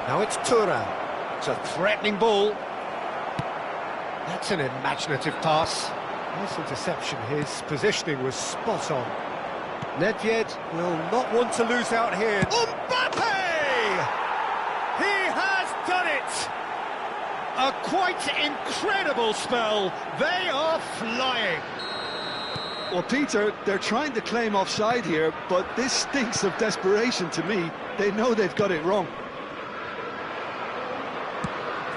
Now it's Thuram. It's a threatening ball. That's an imaginative pass. Nice interception. His positioning was spot on. Nedved will not want to lose out here. Mbappe! He has done it! A quite incredible spell. They are flying. Well, Peter, they're trying to claim offside here, but this stinks of desperation to me. They know they've got it wrong.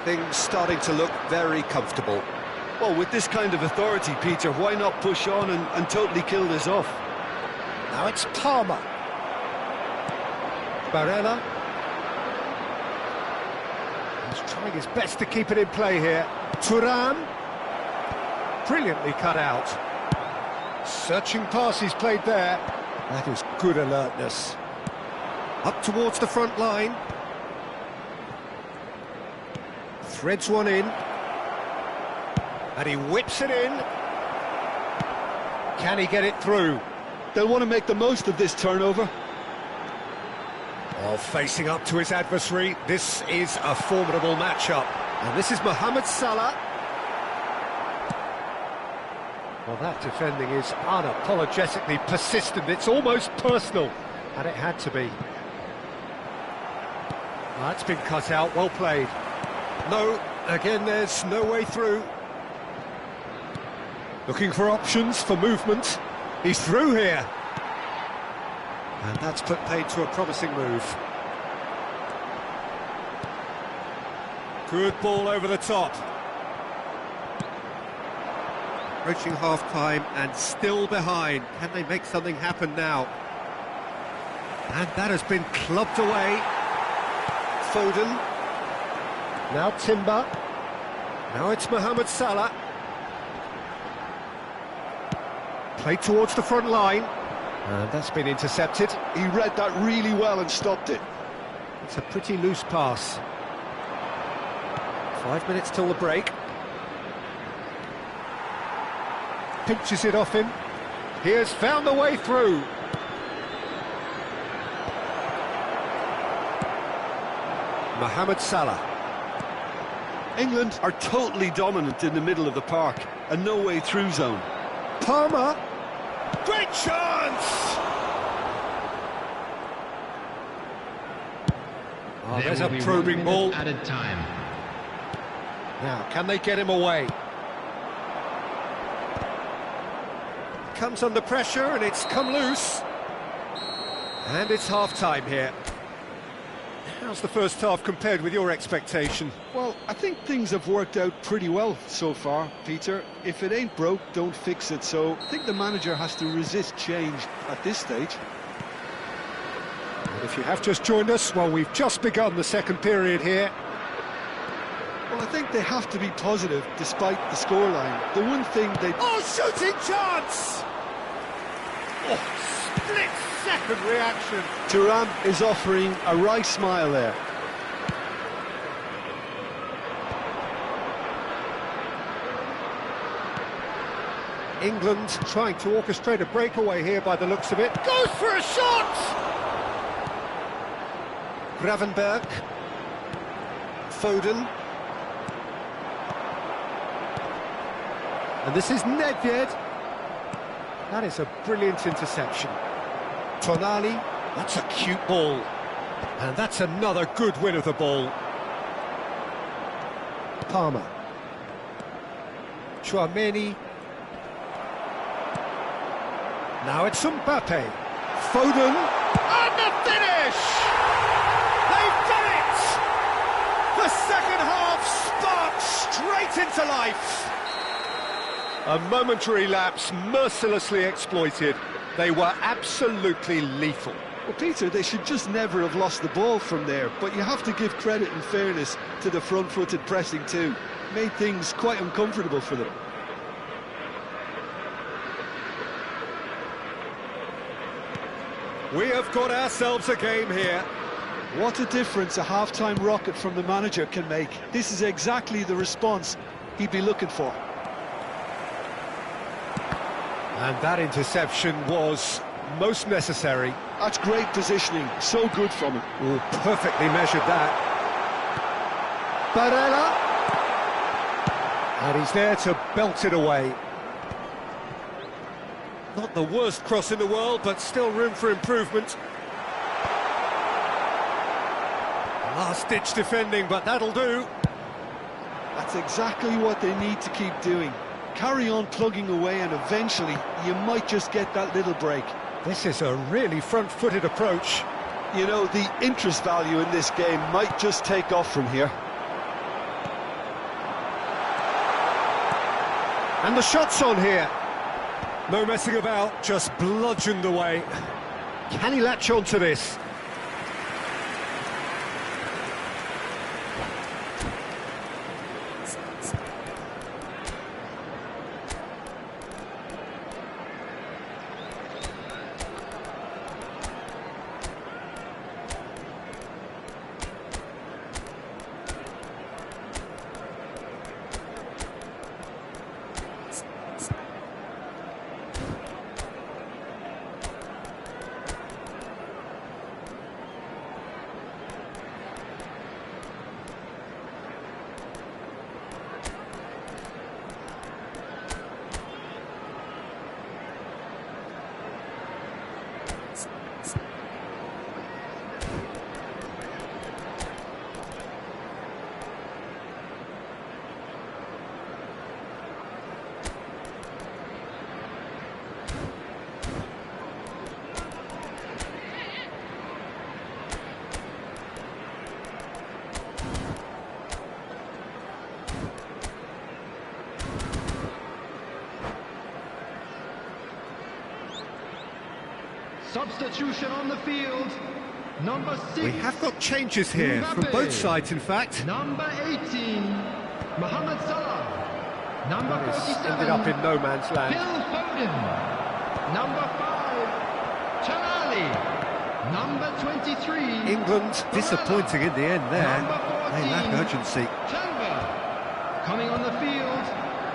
Things starting to look very comfortable. Well, with this kind of authority, Peter, why not push on and totally kill this off? Now it's Palmer. Barella. He's trying his best to keep it in play here. Thuram. Brilliantly cut out. Searching pass he's played there. That is good alertness. Up towards the front line. Threads one in. And he whips it in. Can he get it through? They'll want to make the most of this turnover. Oh, facing up to his adversary, this is a formidable matchup. And this is Mohamed Salah. Well, that defending is unapologetically persistent. It's almost personal, and it had to be. Well, that's been cut out, well played. No, again, there's no way through. Looking for options for movement. He's through here. And that's put paid to a promising move. Good ball over the top. Approaching half-time and still behind. Can they make something happen now? And that has been clubbed away. Foden. Now Timber. Now it's Mohamed Salah. Played towards the front line. And that's been intercepted. He read that really well and stopped it. It's a pretty loose pass. 5 minutes till the break. Pinches it off him. He has found the way through. Mohamed Salah. England are totally dominant in the middle of the park, a no-way through zone. Palmer. Great chance! Oh, there's a probing ball. Added time. Now, can they get him away? Comes under pressure and it's come loose. And it's half-time here. How's the first half compared with your expectation? Well, I think things have worked out pretty well so far, Peter. If it ain't broke, don't fix it. So I think the manager has to resist change at this stage. And if you have just joined us, well, we've just begun the second period here. Well, I think they have to be positive despite the scoreline. The one thing they... Oh, shooting chance! Oh, split-second reaction. Thuram is offering a wry smile there. England trying to orchestrate a breakaway here by the looks of it. Goes for a shot! Gravenberg. Foden. And this is Nedved. That is a brilliant interception. Tonali, that's a cute ball. And that's another good win of the ball. Palmer. Chouameni. Now it's Mbappe. Foden. And the finish! They've done it! The second half sparked straight into life. A momentary lapse mercilessly exploited. They were absolutely lethal. Well, Peter, they should just never have lost the ball from there, but you have to give credit and fairness to the front-footed pressing too. Made things quite uncomfortable for them. We have got ourselves a game here. What a difference a half-time rocket from the manager can make. This is exactly the response he'd be looking for. And that interception was most necessary. That's great positioning, so good from him. Oh, perfectly measured that. Barella. And he's there to belt it away. Not the worst cross in the world, but still room for improvement. Last-ditch defending, but that'll do. That's exactly what they need to keep doing. Carry on plugging away and eventually you might just get that little break. This is a really front-footed approach. You know, the interest value in this game might just take off from here. And the shot's on here. No messing about, just bludgeoned away. Can he latch on to this? Substitution on the field. Number 6. We have got changes here Mbappe. from both sides, in fact. Number 18, Mohamed Salah. Number That has 47, ended up in no man's land. Phil Foden. Number 5, Tonali. Number 23, England disappointing in the end there. Number 14, They lack urgency. Chamber. Coming on the field,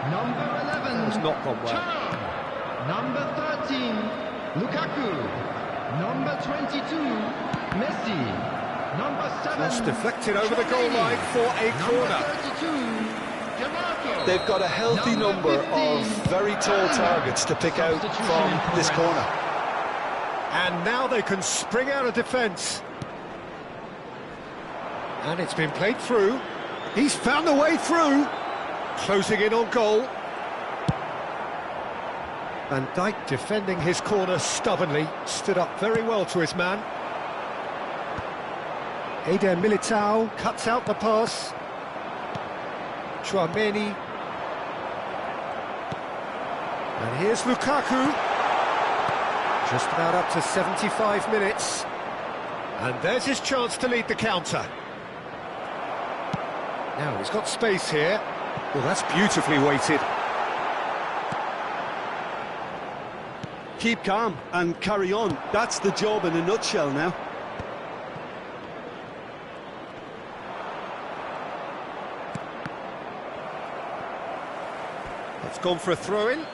number 11, Has not gone well. Thuram. Number 13, Lukaku. Number 22, Messi. Number 7, Just deflected over the goal line for a corner. They've got a healthy number of very tall targets to pick out from this corner. And now they can spring out of defence. And it's been played through. He's found the way through. Closing in on goal. Van Dijk defending his corner stubbornly. Stood up very well to his man. Eder Militao cuts out the pass. Chouameni. And here's Lukaku. Just about up to 75 minutes. And there's his chance to lead the counter. Now he's got space here. Well, that's beautifully weighted. Keep calm and carry on. That's the job in a nutshell now. It's gone for a throw-in.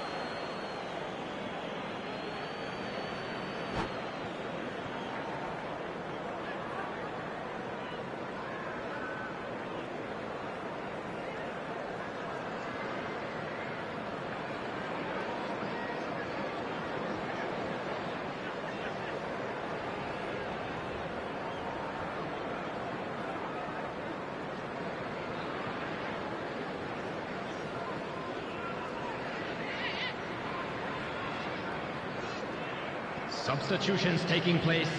Substitutions taking place.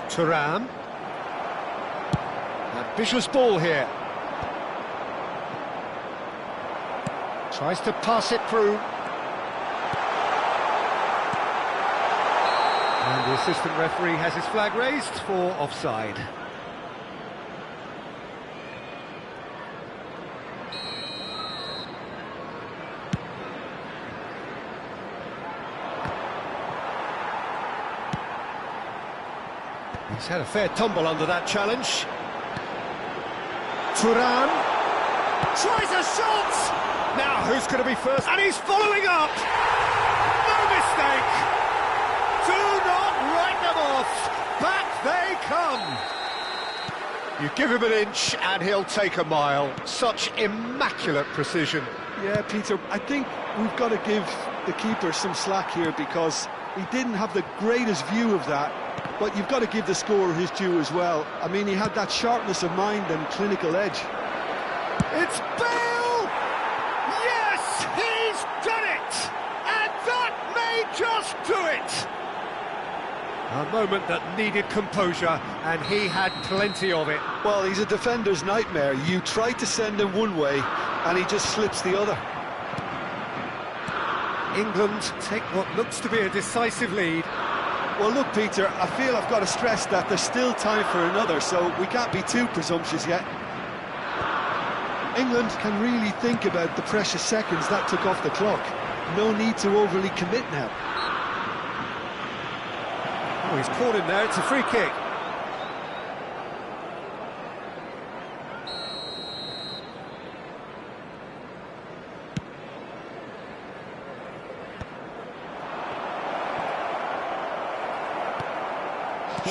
Thuram. Ambitious ball here. Tries to pass it through. And the assistant referee has his flag raised for offside. He's had a fair tumble under that challenge. Thuram tries a shot! Now who's going to be first? And he's following up! No mistake! Do not write them off! Back they come! You give him an inch and he'll take a mile. Such immaculate precision. Yeah, Peter, I think we've got to give the keeper some slack here because he didn't have the greatest view of that. But you've got to give the scorer his due as well. I mean, he had that sharpness of mind and clinical edge. It's Bale! Yes, he's done it! And that may just do it! A moment that needed composure, and he had plenty of it. Well, he's a defender's nightmare. You try to send him one way, and he just slips the other. England take what looks to be a decisive lead. Well, look, Peter, I feel I've got to stress that there's still time for another, so we can't be too presumptuous yet. England can really think about the precious seconds that took off the clock. No need to overly commit now. Oh, he's caught him there, it's a free kick.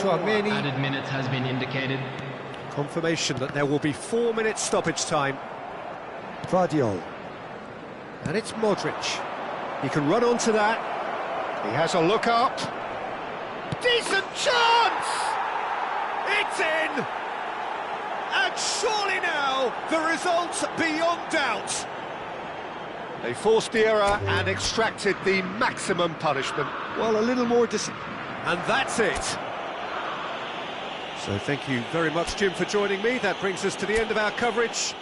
Chouameni. Added minutes has been indicated. Confirmation that there will be 4 minutes stoppage time. Vardiol. And it's Modric. He can run onto that. He has a look up. Decent chance! It's in! And surely now, the result's beyond doubt. They forced the error and extracted the maximum punishment. Well, a little more And that's it. So thank you very much, Jim, for joining me. That brings us to the end of our coverage.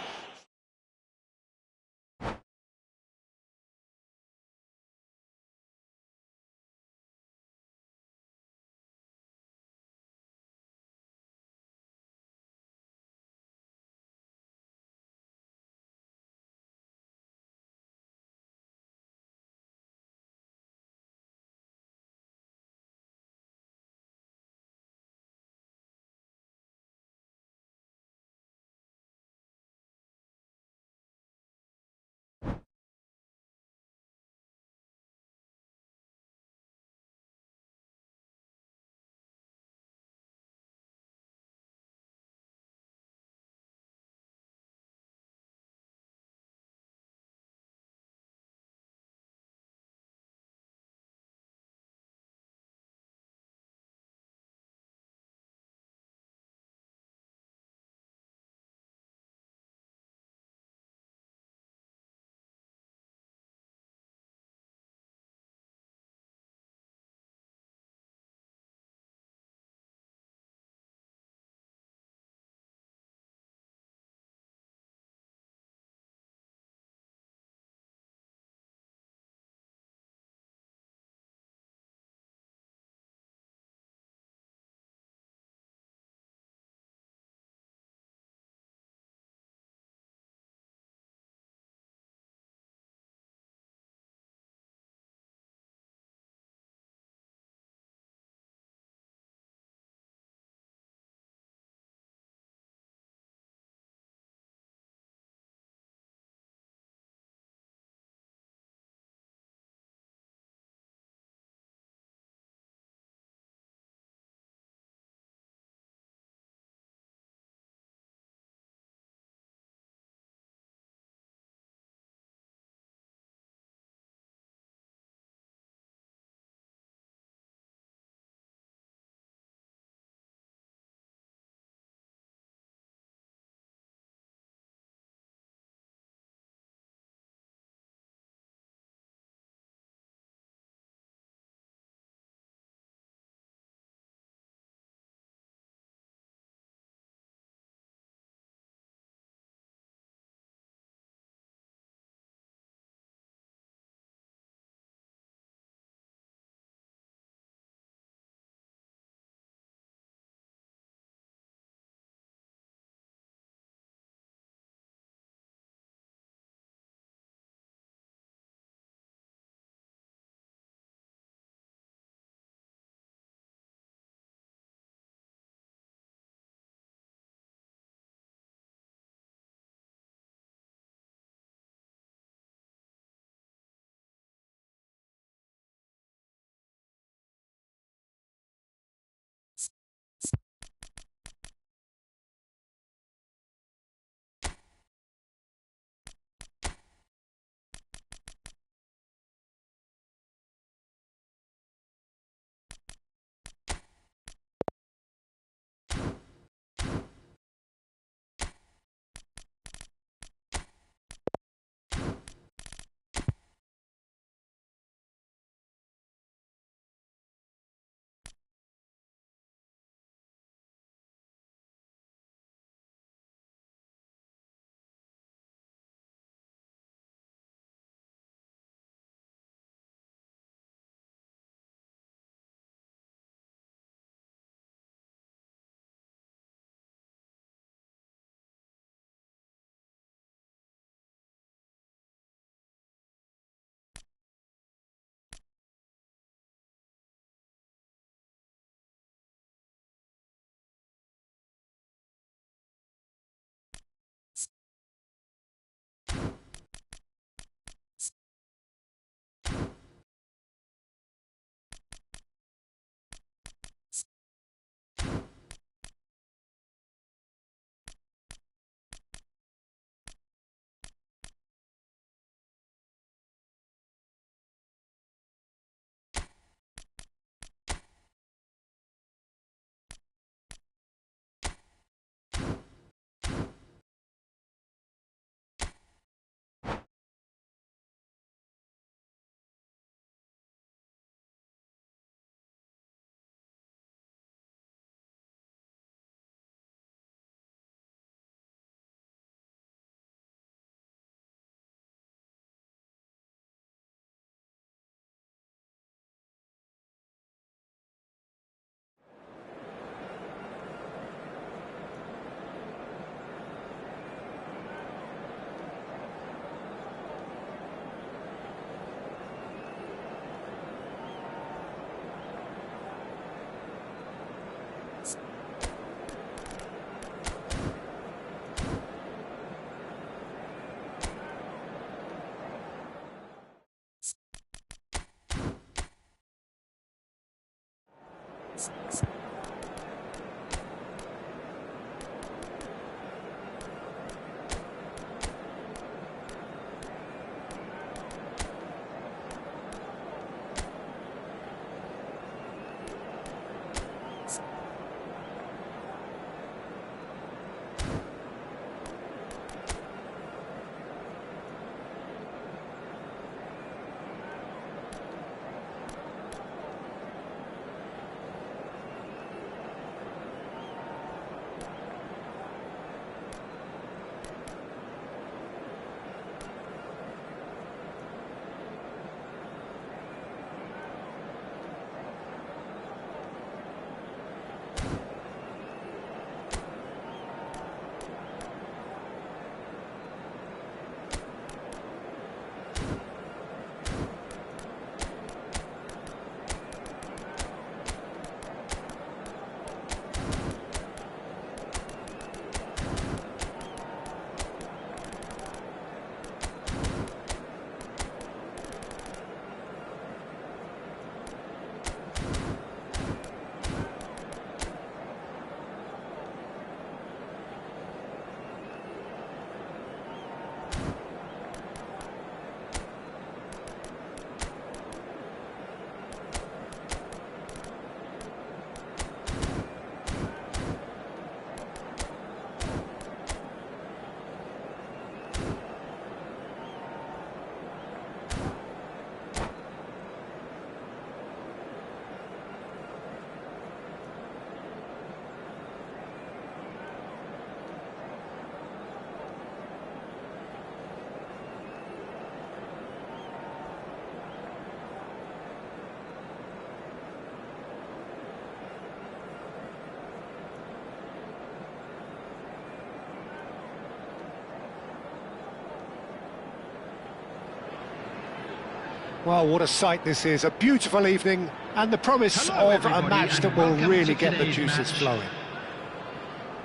Well, what a sight this is. A beautiful evening and the promise of a match that will really get the juices flowing.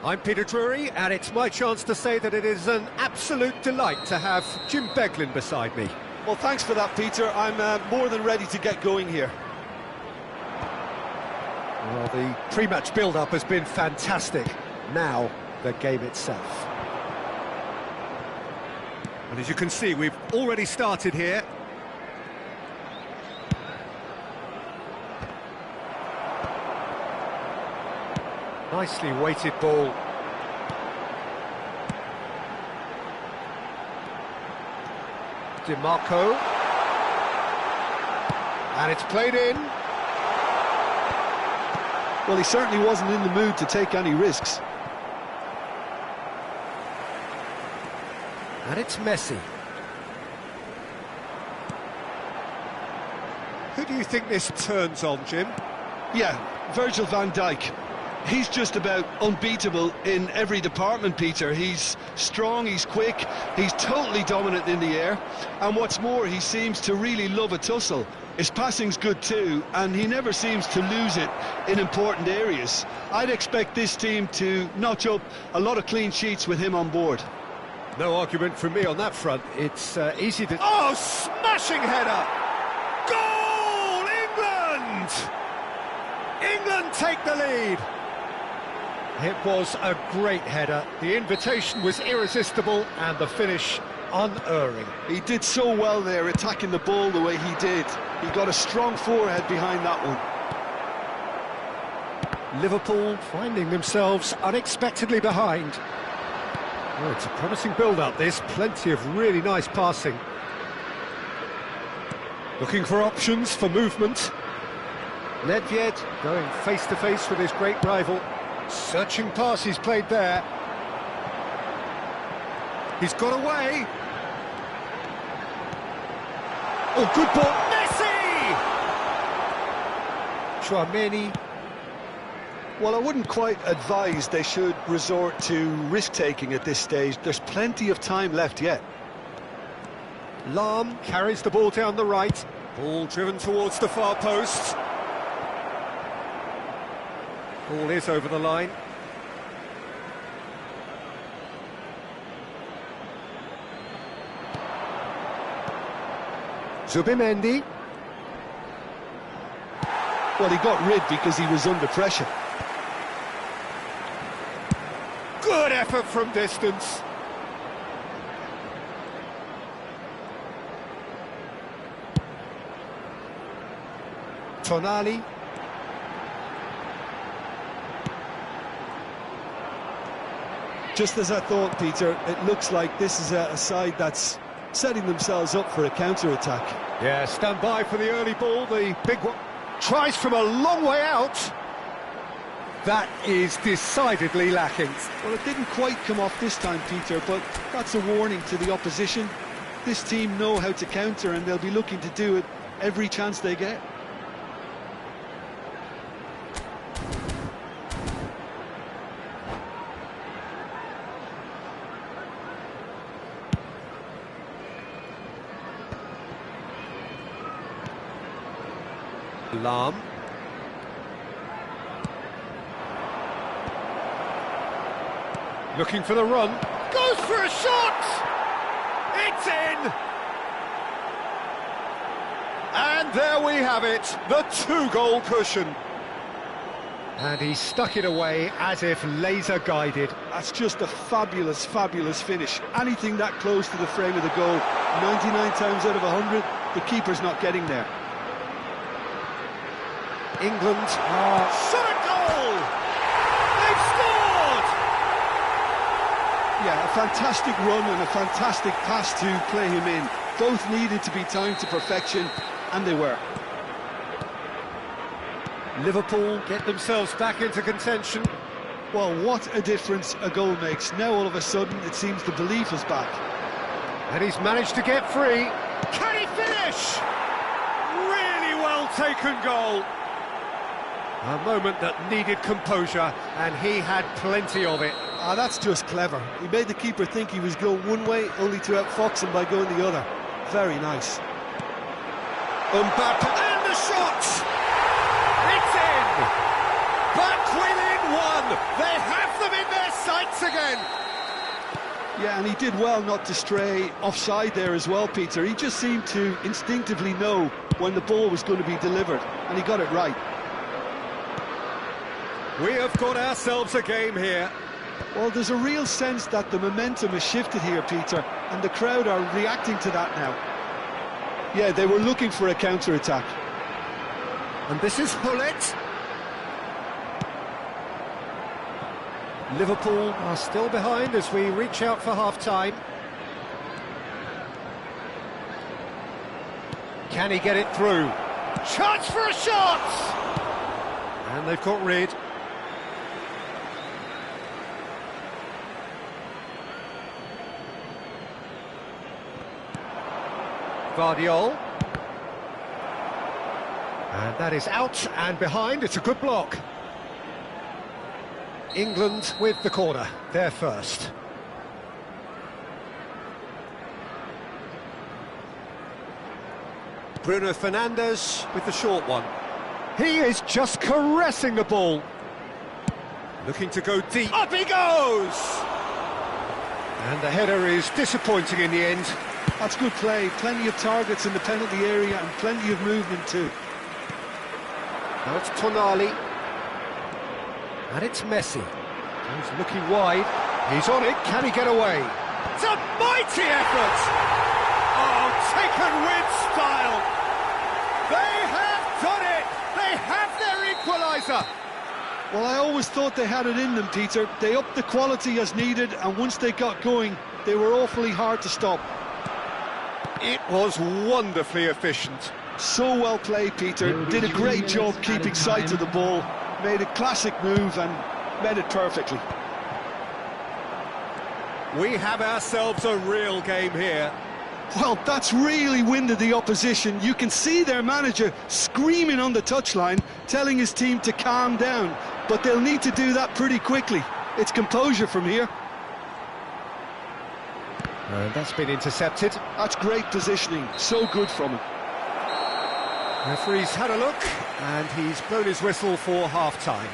I'm Peter Drury, and it's my chance to say that it is an absolute delight to have Jim Beglin beside me. Well, thanks for that, Peter. I'm more than ready to get going here. Well, the pre-match build-up has been fantastic. Now, the game itself. And as you can see, we've already started here. Nicely weighted ball. DiMarco. And it's played in. Well, he certainly wasn't in the mood to take any risks. And it's Messi. Who do you think this turns on, Jim? Yeah, Virgil van Dijk. He's just about unbeatable in every department, Peter. He's strong, he's quick, he's totally dominant in the air, and what's more, he seems to really love a tussle. His passing's good too, and he never seems to lose it in important areas. I'd expect this team to notch up a lot of clean sheets with him on board. No argument from me on that front. It's easy to... Oh, smashing header! Goal, England! England take the lead. It was a great header. The invitation was irresistible and the finish unerring. He did so well there, attacking the ball the way he did. He got a strong forehead behind that one. Liverpool finding themselves unexpectedly behind. Well, it's a promising build-up, this. Plenty of really nice passing. Looking for options for movement. Nedved going face-to-face with his great rival. Searching pass he's played there. He's got away. Oh, good ball. Messi! Chouameni. Well, I wouldn't quite advise they should resort to risk-taking at this stage. There's plenty of time left yet. Lahm carries the ball down the right. Ball driven towards the far post. Ball is over the line. Zubimendi. Well, he got rid because he was under pressure. Good effort from distance. Tonali. Just as I thought, Peter, it looks like this is a side that's setting themselves up for a counter-attack. Yeah, stand by for the early ball, the big one. Tries from a long way out. That is decidedly lacking. Well, it didn't quite come off this time, Peter, but that's a warning to the opposition. This team know how to counter, and they'll be looking to do it every chance they get. Lam. Looking for the run. Goes for a shot! It's in! And there we have it, the two-goal cushion. And he stuck it away as if laser-guided. That's just a fabulous, fabulous finish. Anything that close to the frame of the goal, 99 times out of 100, the keeper's not getting there. England shot a goal! They've scored! Yeah, a fantastic run and a fantastic pass to play him in. Both needed to be timed to perfection, and they were. Liverpool get themselves back into contention. Well, what a difference a goal makes. Now all of a sudden it seems the belief is back. And he's managed to get free. Can he finish? Really well taken goal. A moment that needed composure, and he had plenty of it. Ah, that's just clever. He made the keeper think he was going one way, only to outfox him by going the other. Very nice. Mbappe, and the shot! It's in! Back within one! They have them in their sights again! Yeah, and he did well not to stray offside there as well, Peter. He just seemed to instinctively know when the ball was going to be delivered, and he got it right. We have got ourselves a game here. Well, there's a real sense that the momentum has shifted here, Peter, and the crowd are reacting to that now. Yeah, they were looking for a counter-attack. And this is Hullet. Liverpool are still behind as we reach out for half-time. Can he get it through? Chance for a shot! And they've got rid. Guardiola. And that is out and behind. It's a good block. England with the corner. They're first. Bruno Fernandes with the short one. He is just caressing the ball. Looking to go deep. Up he goes! And the header is disappointing in the end. That's good play. Plenty of targets in the penalty area and plenty of movement too. Now it's Tonali. And it's Messi. He's looking wide. He's on it. Can he get away? It's a mighty effort! Oh, taken with style! They have done it! They have their equaliser! Well, I always thought they had it in them, Peter. They upped the quality as needed, and once they got going, they were awfully hard to stop. It was wonderfully efficient. So well played, Peter. Did a great job keeping sight of the ball. Made a classic move and made it perfectly. We have ourselves a real game here. Well, that's really winded the opposition. You can see their manager screaming on the touchline, telling his team to calm down. But they'll need to do that pretty quickly. It's composure from here. And that's been intercepted. That's great positioning. So good from him. Referee's had a look, and he's blown his whistle for half-time.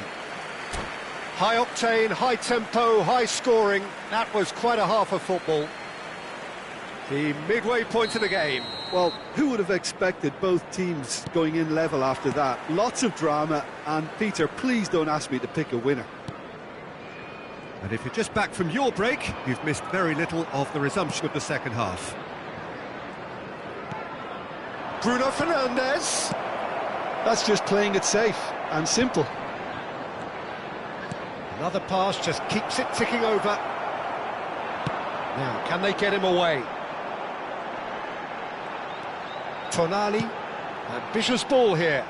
High octane, high tempo, high scoring. That was quite a half of football. The midway point of the game. Well, who would have expected both teams going in level after that? Lots of drama, and Peter, please don't ask me to pick a winner. And if you're just back from your break, you've missed very little of the resumption of the second half. Bruno Fernandes. That's just playing it safe and simple. Another pass just keeps it ticking over. Now, can they get him away? Tonali, ambitious ball here.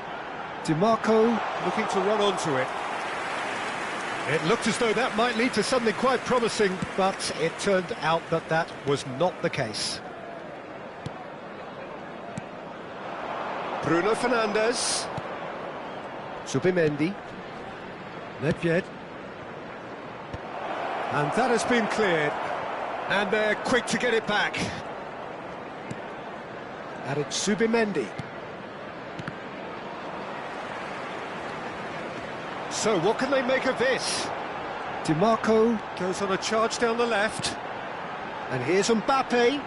DiMarco looking to run onto it. It looked as though that might lead to something quite promising, but it turned out that that was not the case. Bruno Fernandes. Zubimendi. Nedved. And that has been cleared. And they're quick to get it back. And it's Zubimendi. So what can they make of this? DiMarco goes on a charge down the left. And here's Mbappe.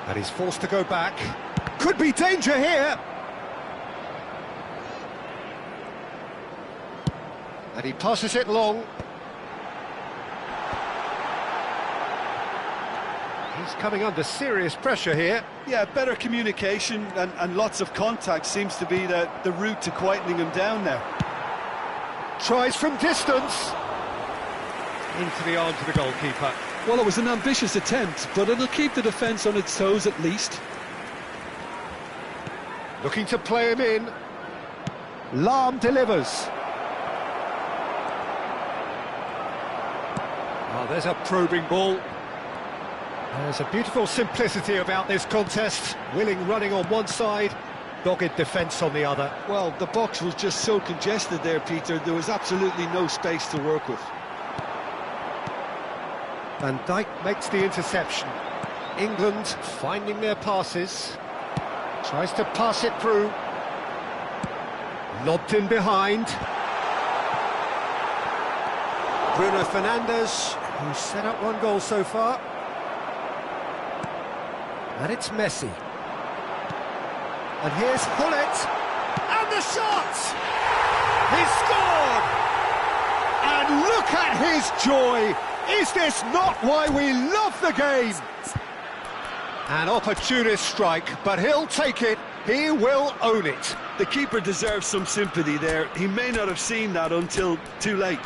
And he's forced to go back. Could be danger here. And he passes it long. He's coming under serious pressure here. Yeah, better communication and lots of contact seems to be the route to quietening him down now. Tries from distance. Into the arms of the goalkeeper. Well, it was an ambitious attempt, but it'll keep the defence on its toes at least. Looking to play him in. Lahm delivers. Oh, there's a probing ball. There's a beautiful simplicity about this contest. Willing running on one side, dogged defence on the other. Well, the box was just so congested there, Peter. There was absolutely no space to work with. Van Dijk makes the interception. England finding their passes. Tries to pass it through. Lobbed in behind. Bruno Fernandes, who's set up one goal so far. And it's Messi. And here's Hullet. And the shot! He's scored! And look at his joy! Is this not why we love the game? An opportunist strike, but he'll take it. He will own it. The keeper deserves some sympathy there. He may not have seen that until too late.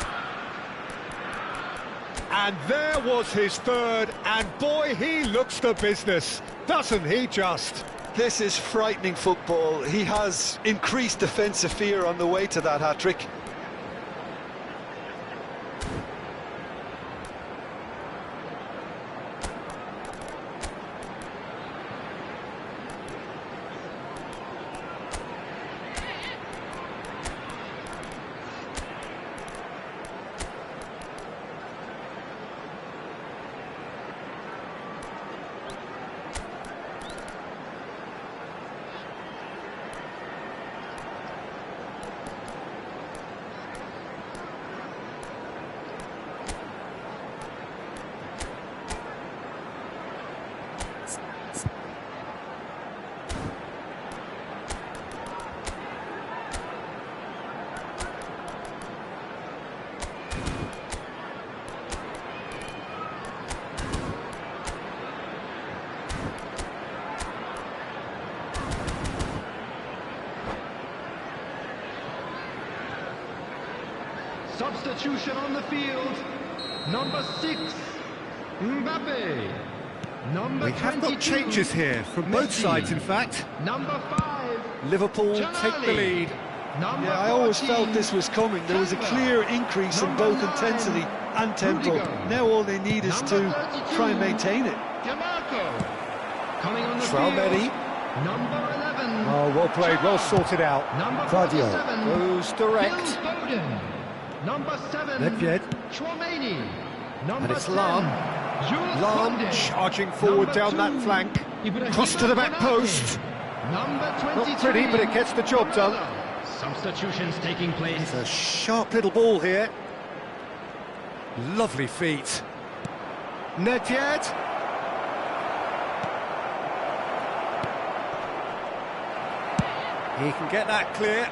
And there was his third, and boy, he looks the business, doesn't he just? This is frightening football. He has increased defensive fear on the way to that hat-trick. Substitution on the field. Number 6, Mbappe. Number We have got 22, changes here from both Messi. sides, in fact. Number 5, Liverpool Tonali. take the lead. Number Yeah, I always 14, felt this was coming. There was a clear increase in Number both 9, intensity and tempo. Rudiger. Now all they need is to Number 32, try and maintain it. DiMarco. Coming on the Traoré. field. Number 11. Oh, well played, well sorted out. Number Vardio 47, goes direct. Phil Foden. Number 7, Nedved. Chouameni. Number And it's 10, Lahm. Jules Lahm Koundé. charging forward Number down 2, that flank. Ibrahima Cross to the back Konate. post. Number 23, Not pretty, but it gets the job done. Substitutions taking place. It's a sharp little ball here. Lovely feet. Nedved. He can get that clear.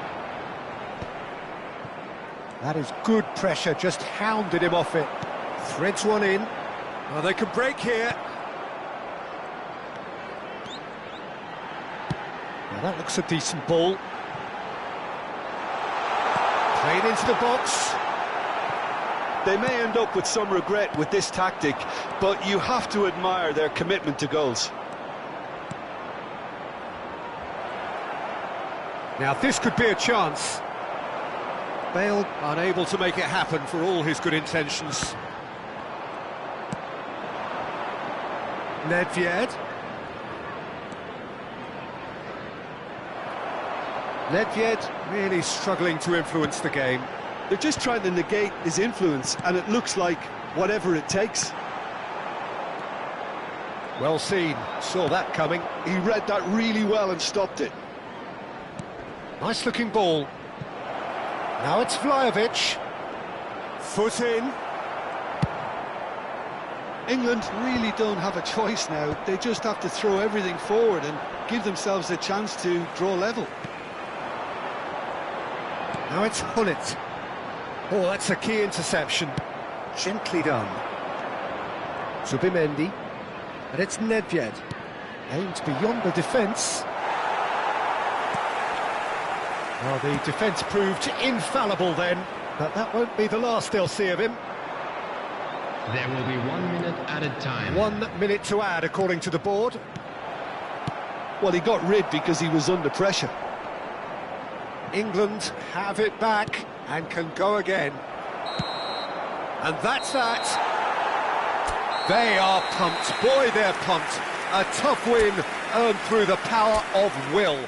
That is good pressure, just hounded him off it. Threads one in. Oh, they can break here. Now that looks a decent ball. Played into the box. They may end up with some regret with this tactic, but you have to admire their commitment to goals. Now this could be a chance. Bale unable to make it happen for all his good intentions. Nedved. Nedved really struggling to influence the game. They're just trying to negate his influence, and it looks like whatever it takes. Well seen, saw that coming. He read that really well and stopped it. Nice looking ball. Now it's Vlahovic. Foot in. England really don't have a choice now. They just have to throw everything forward and give themselves a chance to draw level. Now it's Hullet. Oh, that's a key interception. Gently done. Zubimendi. And it's Nedved. Aimed beyond the defence. Well, the defence proved infallible then, but that won't be the last they'll see of him. There will be 1 minute added time. 1 minute to add, according to the board. Well, he got rid because he was under pressure. England have it back and can go again. And that's that. They are pumped. Boy, they're pumped. A tough win earned through the power of will.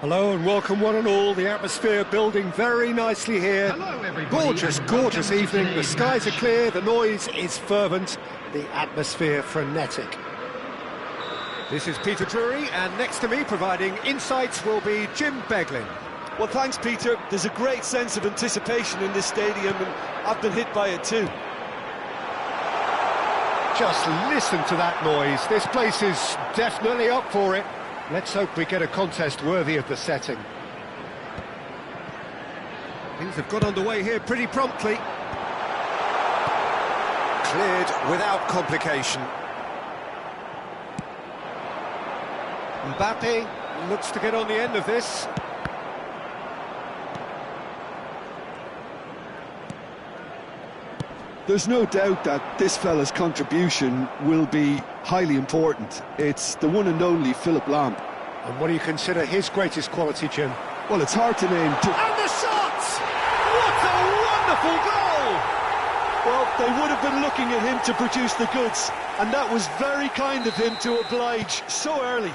Hello and welcome one and all. The atmosphere building very nicely here. Hello, everybody. Gorgeous, gorgeous Welcome to evening. The today's skies are match. clear, the noise is fervent, the atmosphere frenetic. This is Peter Drury, and next to me providing insights will be Jim Beglin. Well, thanks, Peter. There's a great sense of anticipation in this stadium, and I've been hit by it too. Just listen to that noise. This place is definitely up for it. Let's hope we get a contest worthy of the setting. Things have got underway here pretty promptly. Cleared without complication. Mbappe looks to get on the end of this. There's no doubt that this fella's contribution will be highly important. It's the one and only Philipp Lahm. And what do you consider his greatest quality, Jim? Well, it's hard to name two. And the shot! What a wonderful goal! Well, they would have been looking at him to produce the goods, and that was very kind of him to oblige so early.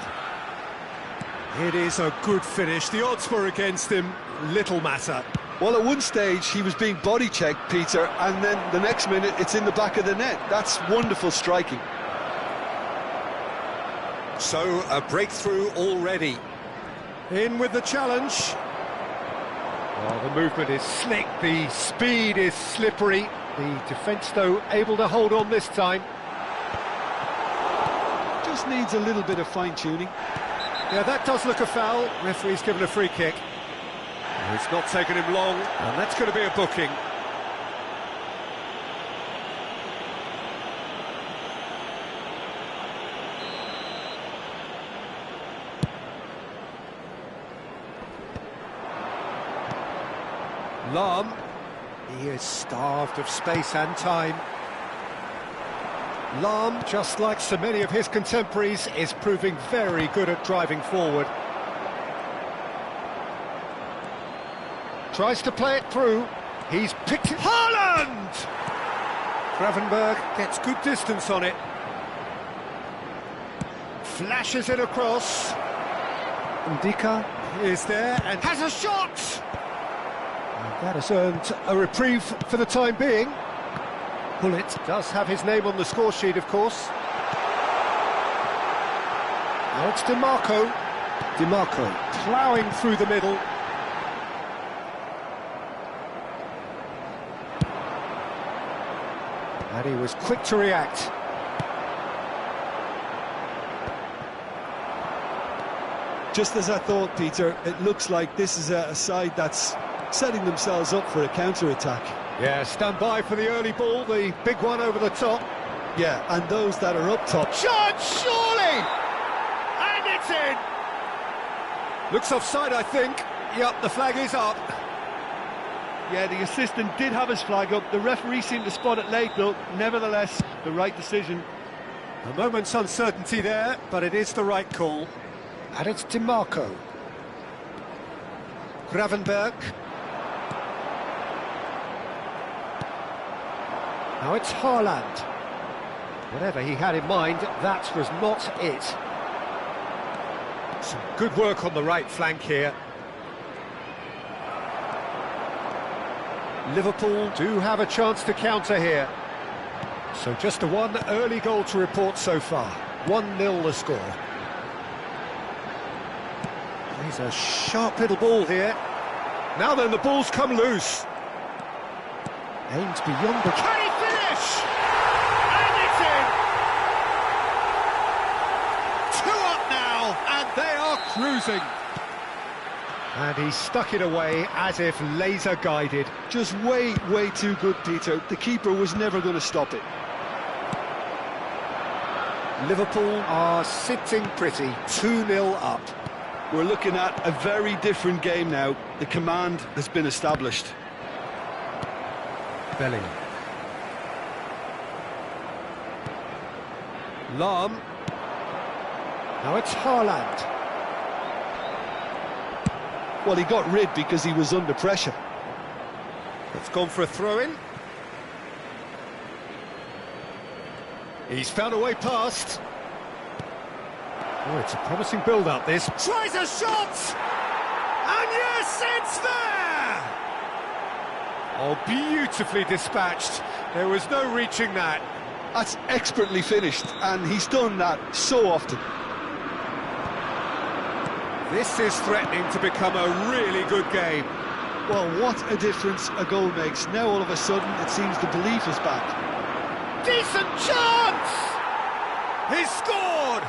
It is a good finish. The odds were against him. Little matter. Well, at one stage he was being body checked, Peter, and then the next minute it's in the back of the net. That's wonderful striking. So, a breakthrough already. In with the challenge. Oh, the movement is slick, the speed is slippery. The defence, though, able to hold on this time. Just needs a little bit of fine-tuning. Yeah, that does look a foul. Referee's given a free kick. It's not taken him long, and that's going to be a booking. Lahm, he is starved of space and time. Lahm, just like so many of his contemporaries, is proving very good at driving forward. Tries to play it through. He's picked it. Haaland! Gravenberg gets good distance on it. Flashes it across. Ndika is there and has a shot! And that has earned a reprieve for the time being. Pullet does have his name on the score sheet, of course. Now it's DiMarco. DiMarco ploughing through the middle. And he was quick to react. Just as I thought, Peter, it looks like this is a side that's setting themselves up for a counter-attack. Yeah, stand by for the early ball, the big one over the top. Yeah, and those that are up top. Shot, surely! And it's in! Looks offside, I think. Yep, the flag is up. Yeah, the assistant did have his flag up. The referee seemed to spot it late, though. Nevertheless, the right decision. A moment's uncertainty there, but it is the right call. And it's DiMarco. Gravenberg. Now it's Haaland. Whatever he had in mind, that was not it. Some good work on the right flank here. Liverpool do have a chance to counter here. So just a one early goal to report so far. 1-0 the score. He's a sharp little ball here. Now then, the ball's come loose. Aims beyond the... Can he finish? And it's in! 2 up now, and they are cruising. And he stuck it away as if laser guided. Just way too good, Peter. The keeper was never going to stop it. Liverpool are sitting pretty, 2-0 up. We're looking at a very different game now. The command has been established. Bellingham. Lahm. Now it's Haaland. Well, he got rid because he was under pressure. It's gone for a throw-in. He's found a way past. Oh, it's a promising build-up, this. Tries a shot! And yes, it's there! Oh, beautifully dispatched. There was no reaching that. That's expertly finished, and he's done that so often. This is threatening to become a really good game. Well, what a difference a goal makes. Now all of a sudden it seems the belief is back. Decent chance! He's scored!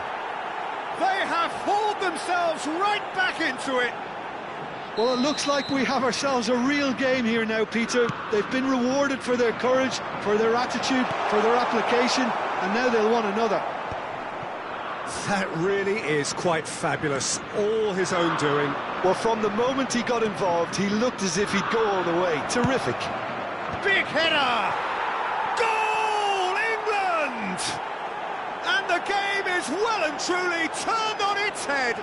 They have hauled themselves right back into it. Well, it looks like we have ourselves a real game here now, Peter. They've been rewarded for their courage, for their attitude, for their application, and now they'll want another. That really is quite fabulous. All his own doing. Well, from the moment he got involved, he looked as if he'd go all the way. Terrific. Big header! Goal, England! And the game is well and truly turned on its head.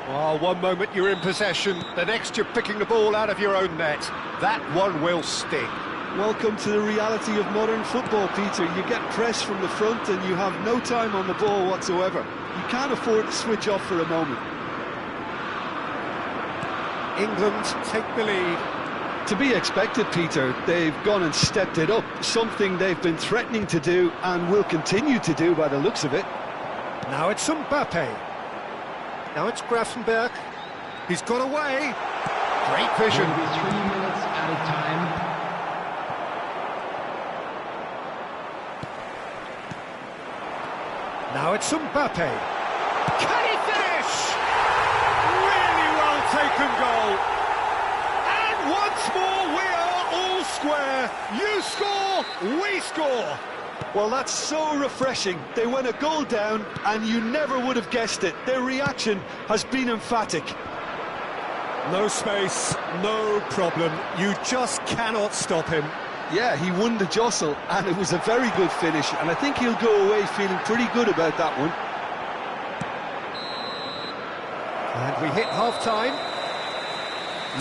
Well, one moment you're in possession, the next you're picking the ball out of your own net. That one will sting. Welcome to the reality of modern football, Peter. You get pressed from the front and you have no time on the ball whatsoever. You can't afford to switch off for a moment. England take the lead. To be expected, Peter. They've gone and stepped it up, something they've been threatening to do and will continue to do by the looks of it. Now it's Mbappe. Now it's Grafenberg. He's got away. Great vision. Will be 3 minutes added time. Now it's Mbappe. Can he finish? Really well taken goal. And once more we are all square. You score, we score. Well, that's so refreshing. They went a goal down, and you never would have guessed it. Their reaction has been emphatic. No space, no problem. You just cannot stop him. Yeah, he won the jostle, and it was a very good finish, and I think he'll go away feeling pretty good about that one. And we hit half-time.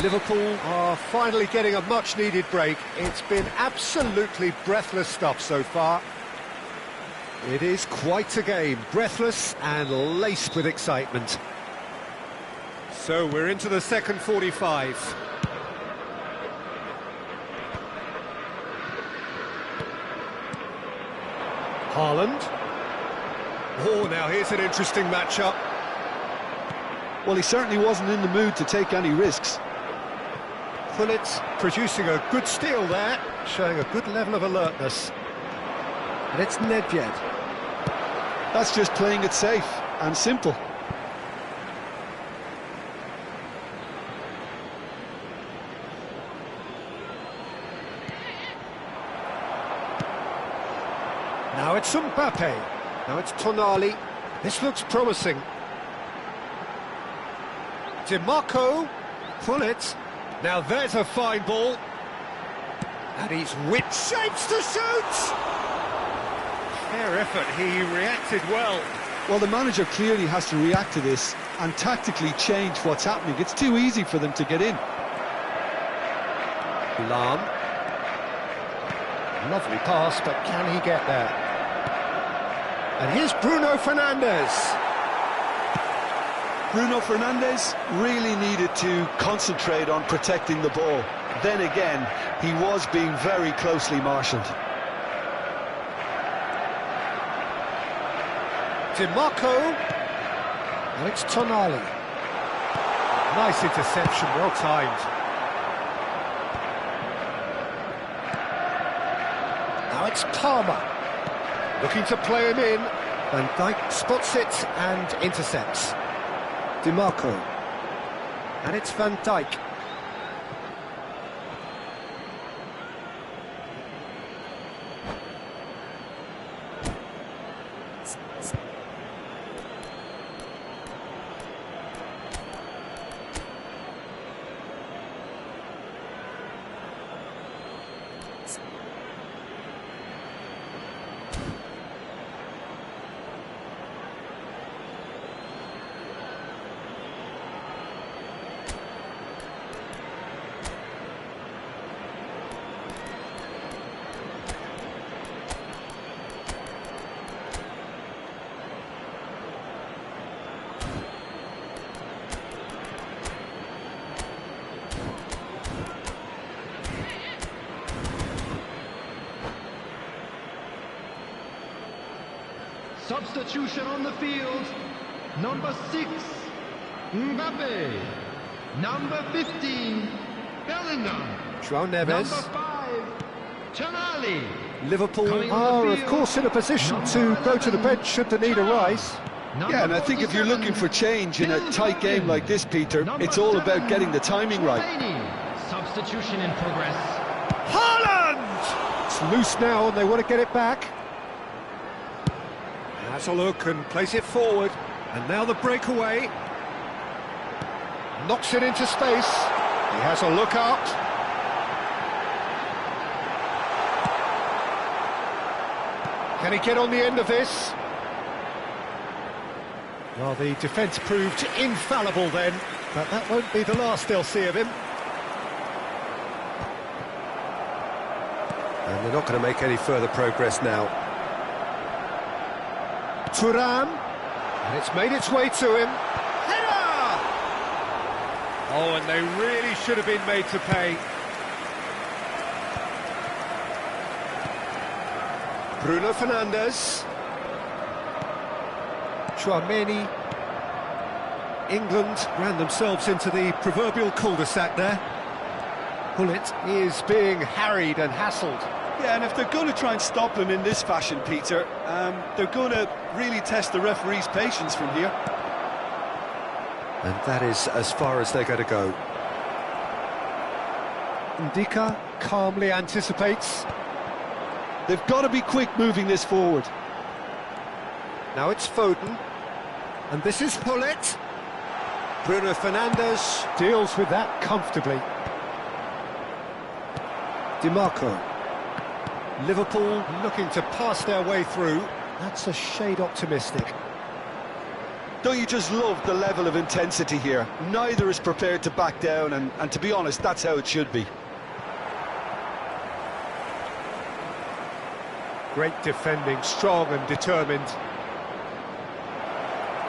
Liverpool are finally getting a much-needed break. It's been absolutely breathless stuff so far. It is quite a game, breathless and laced with excitement. So we're into the second 45. Haaland. Oh, now here's an interesting matchup. Well, he certainly wasn't in the mood to take any risks. Gullit producing a good steal there, showing a good level of alertness. And it's Nedved. That's just playing it safe and simple. Now it's Mbappe. Now it's Tonali. This looks promising. DiMarco. Gullit. Now there's a fine ball. And he's whipped shapes to shoot! Fair effort, he reacted well. Well, the manager clearly has to react to this and tactically change what's happening. It's too easy for them to get in. Lahm. Lovely pass, but can he get there? And here's Bruno Fernandes. Bruno Fernandes really needed to concentrate on protecting the ball. Then again, he was being very closely marshalled. DiMarco. And it's Tonali. Nice interception, well timed. Now it's Palmer. Looking to play him in. Van Dijk spots it and intercepts. DiMarco. And it's Van Dijk. Substitution on the field. Number 6, Mbappe. Number 15, Bellingham. João Neves. Number 5, Tonali. Liverpool Coming on the are, of field, course, in a position to go to the bench should the need arise. Yeah, and I think if you're looking for change in a tight game like this, Peter, it's all about getting the timing right. Substitution in progress. Haaland! It's loose now and they want to get it back. Has a look and plays it forward. And now the breakaway. Knocks it into space. He has a look up. Can he get on the end of this? Well, the defence proved infallible then, but that won't be the last they'll see of him. And they're not going to make any further progress now. Thuram, and it's made its way to him. Header! Oh, and they really should have been made to pay. Bruno Fernandes. Chouameni. England ran themselves into the proverbial cul-de-sac there. Gullit is being harried and hassled. Yeah, and if they're going to try and stop him in this fashion, Peter, they're going to really test the referee's patience from here. And that is as far as they're going to go. Ndika calmly anticipates. They've got to be quick moving this forward. Now it's Foden. And this is Gullit. Bruno Fernandes deals with that comfortably. Di Marco. Liverpool looking to pass their way through. That's a shade optimistic. Don't you just love the level of intensity here? Neither is prepared to back down, and to be honest, that's how it should be. Great defending, strong and determined.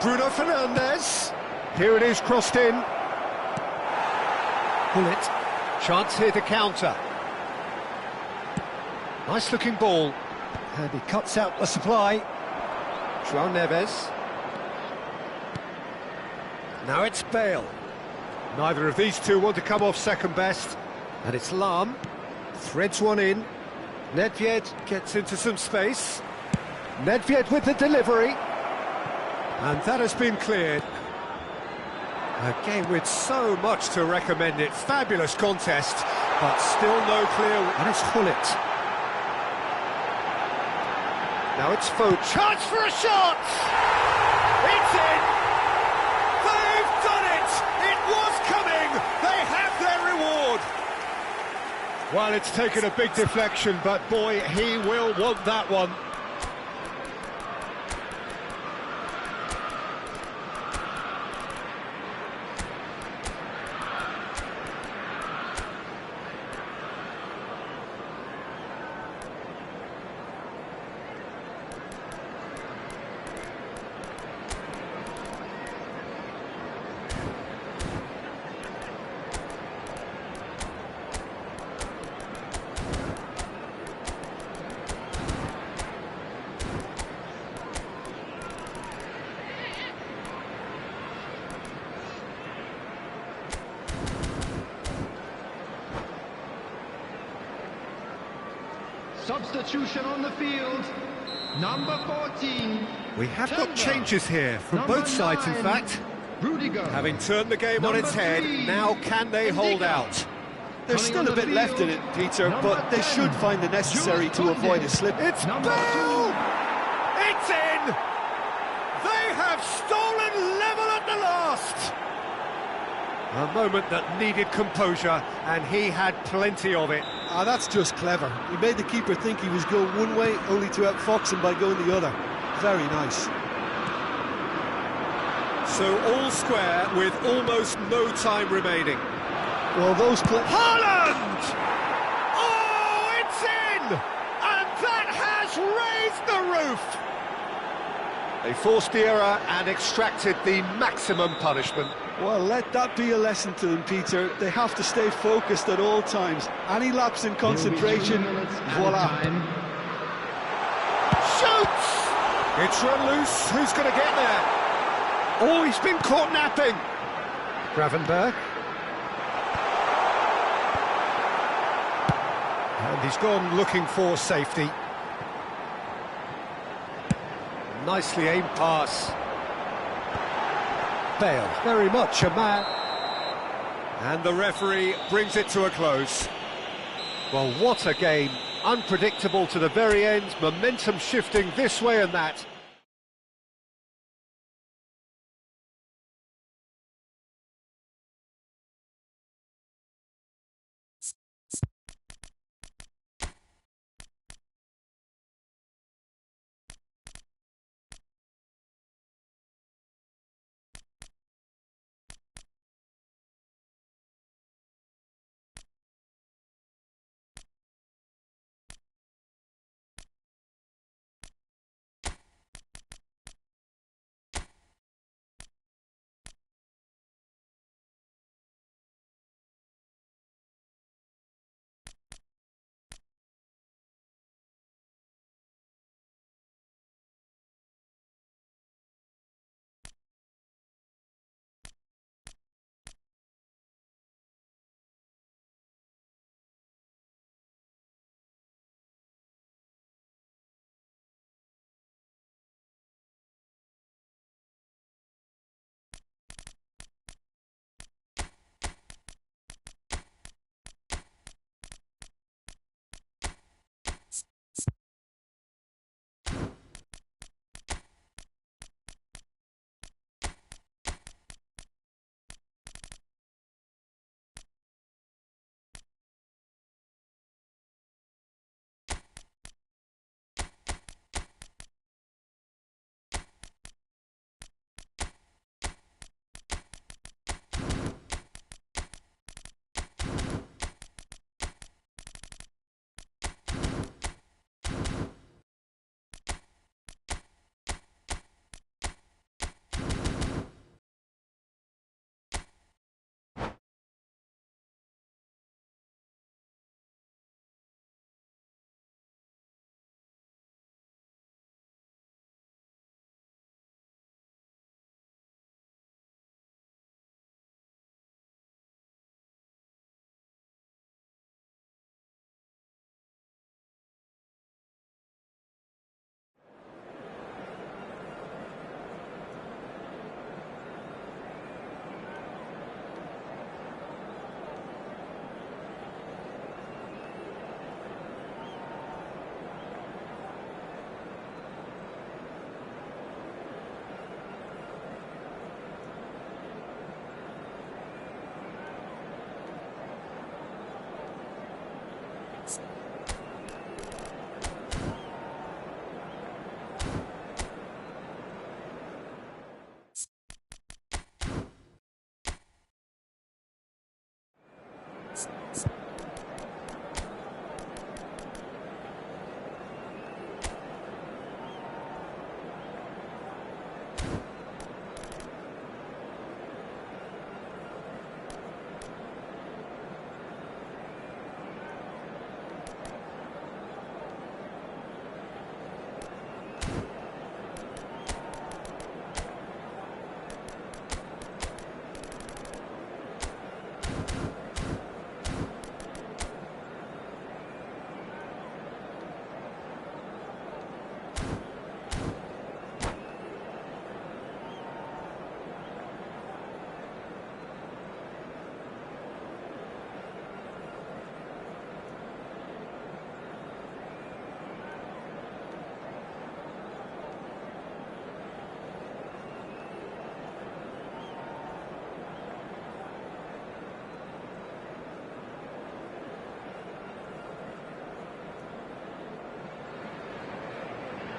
Bruno Fernandes. Here it is, crossed in. Gullit. Chance here to counter. Nice looking ball. And he cuts out the supply. João Neves. Now it's Bale. Neither of these two want to come off second best. And it's Lahm. Threads one in. Nedved gets into some space. Nedved with the delivery. And that has been cleared. A game with so much to recommend it. Fabulous contest, but still no clear... And it's Gullit. Now it's Foden. Chance for a shot! It's in! They've done it! It was coming! They have their reward! Well, it's taken a big deflection, but boy, he will want that one. Substitution on the field. Number 14. We have got changes here from Number both sides, in 9, fact. Rudiger. Having turned the game on its head, 3, now can they hold out? There's still a bit left in it, Peter, but they should find the necessary to avoid a slip. It's Number Bale! 2. It's in! They have stolen level at the last! A moment that needed composure, and he had plenty of it. Ah, that's just clever. He made the keeper think he was going one way, only to outfox him by going the other. Very nice. So all square with almost no time remaining. Well, those Haaland! Oh, it's in! And that has raised the roof! They forced the error and extracted the maximum punishment. Well, let that be a lesson to them, Peter. They have to stay focused at all times. Any lapse in concentration, voila. Shoots! It's run loose. Who's going to get there? Oh, he's been caught napping. Gravenberg. And he's gone looking for safety. Nicely aimed pass. Bale, very much a man. And the referee brings it to a close. Well, what a game. Unpredictable to the very end, momentum shifting this way and that.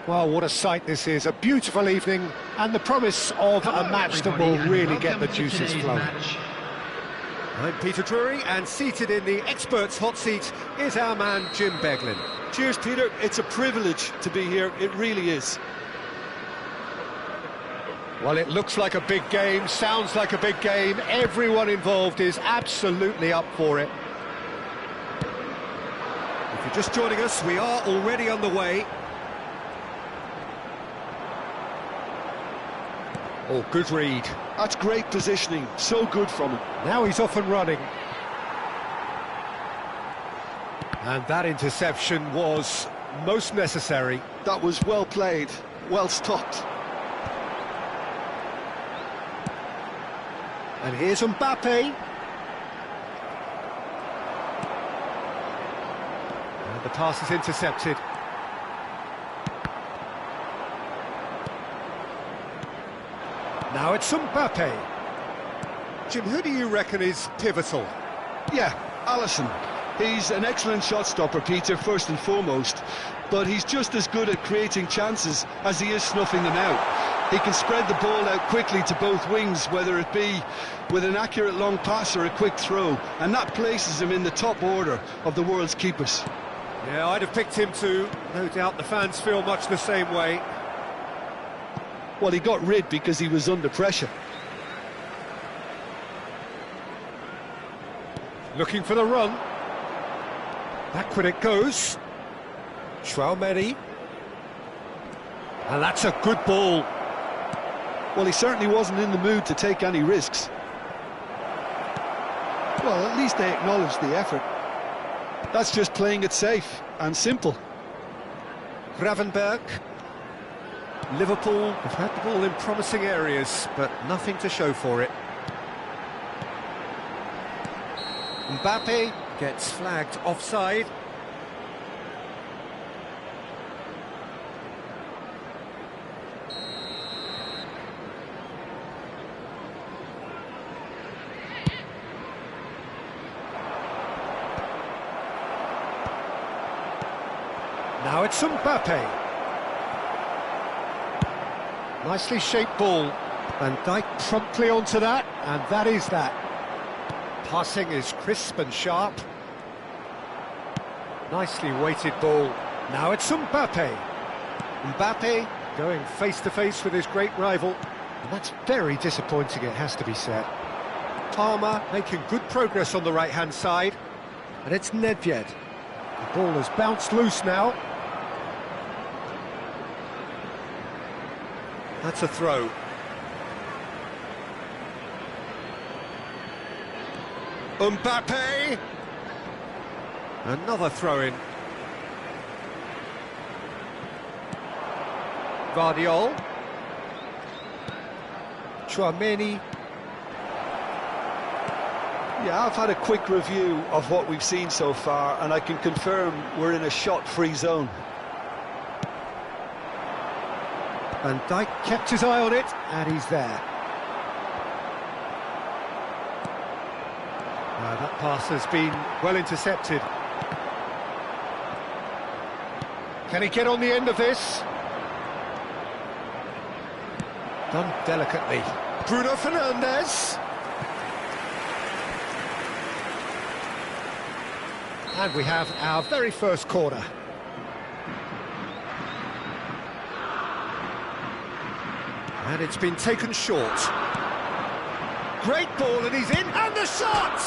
Well, what a sight this is. A beautiful evening and the promise of a match that will really get the juices flowing. I'm Peter Drury, and seated in the experts' hot seat is our man Jim Beglin. Cheers, Peter. It's a privilege to be here. It really is. Well, it looks like a big game, sounds like a big game. Everyone involved is absolutely up for it. If you're just joining us, we are already underway. Oh, good read. That's great positioning, so good from him. Now he's off and running. And that interception was most necessary. That was well played, well stopped. And here's Mbappe. And the pass is intercepted. Now it's Mbappe. Jim, who do you reckon is pivotal? Yeah, Alisson. He's an excellent shot stopper, Peter, first and foremost, but he's just as good at creating chances as he is snuffing them out. He can spread the ball out quickly to both wings, whether it be with an accurate long pass or a quick throw, and that places him in the top order of the world's keepers. Yeah, I'd have picked him too. No doubt the fans feel much the same way. Well, he got rid because he was under pressure. Looking for the run. Backward it goes. Tchouaméni. And that's a good ball. Well, he certainly wasn't in the mood to take any risks. Well, at least they acknowledged the effort. That's just playing it safe and simple. Gravenberg. Liverpool have had the ball in promising areas, but nothing to show for it. Mbappe gets flagged offside. Now it's Mbappe. Nicely shaped ball. Van Dijk promptly onto that, and that is that. Passing is crisp and sharp. Nicely weighted ball. Now it's Mbappe. Mbappe going face-to-face with his great rival. And that's very disappointing, it has to be said. Palmer making good progress on the right-hand side. And it's Nedved. The ball has bounced loose now. That's a throw. Mbappe! Another throw-in. Vardiol. Tchouaméni. Yeah, I've had a quick review of what we've seen so far, and I can confirm we're in a shot-free zone. Van Dijk kept his eye on it, and he's there. That pass has been well intercepted. Can he get on the end of this? Done delicately. Bruno Fernandes. And we have our very first corner. And it's been taken short. Great ball, and he's in, and the shot!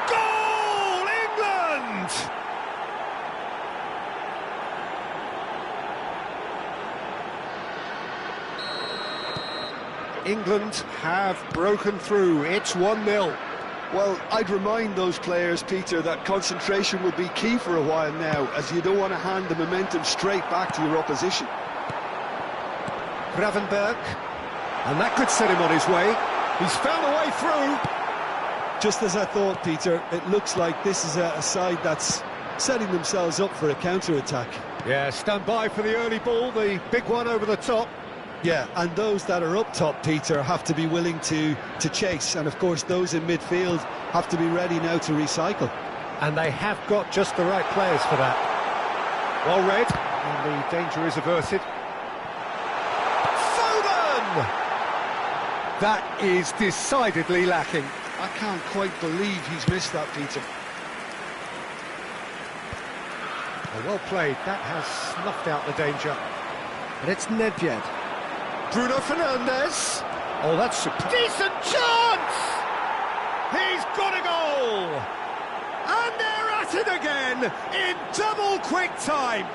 Goal, England! England have broken through. It's 1-0. Well, I'd remind those players, Peter, that concentration will be key for a while now, as you don't want to hand the momentum straight back to your opposition. Gravenberg, and that could set him on his way. He's found a way through. Just as I thought, Peter, it looks like this is a side that's setting themselves up for a counter-attack. Yeah, stand by for the early ball, the big one over the top. Yeah, and those that are up top, Peter, have to be willing to chase, and of course those in midfield have to be ready now to recycle. And they have got just the right players for that. Well read, and the danger is averted. That is decidedly lacking. I can't quite believe he's missed that, Peter. Well played, that has snuffed out the danger. And it's Nedved. Bruno Fernandes. Oh, that's a decent chance! He's got a goal! And they're at it again in double quick time.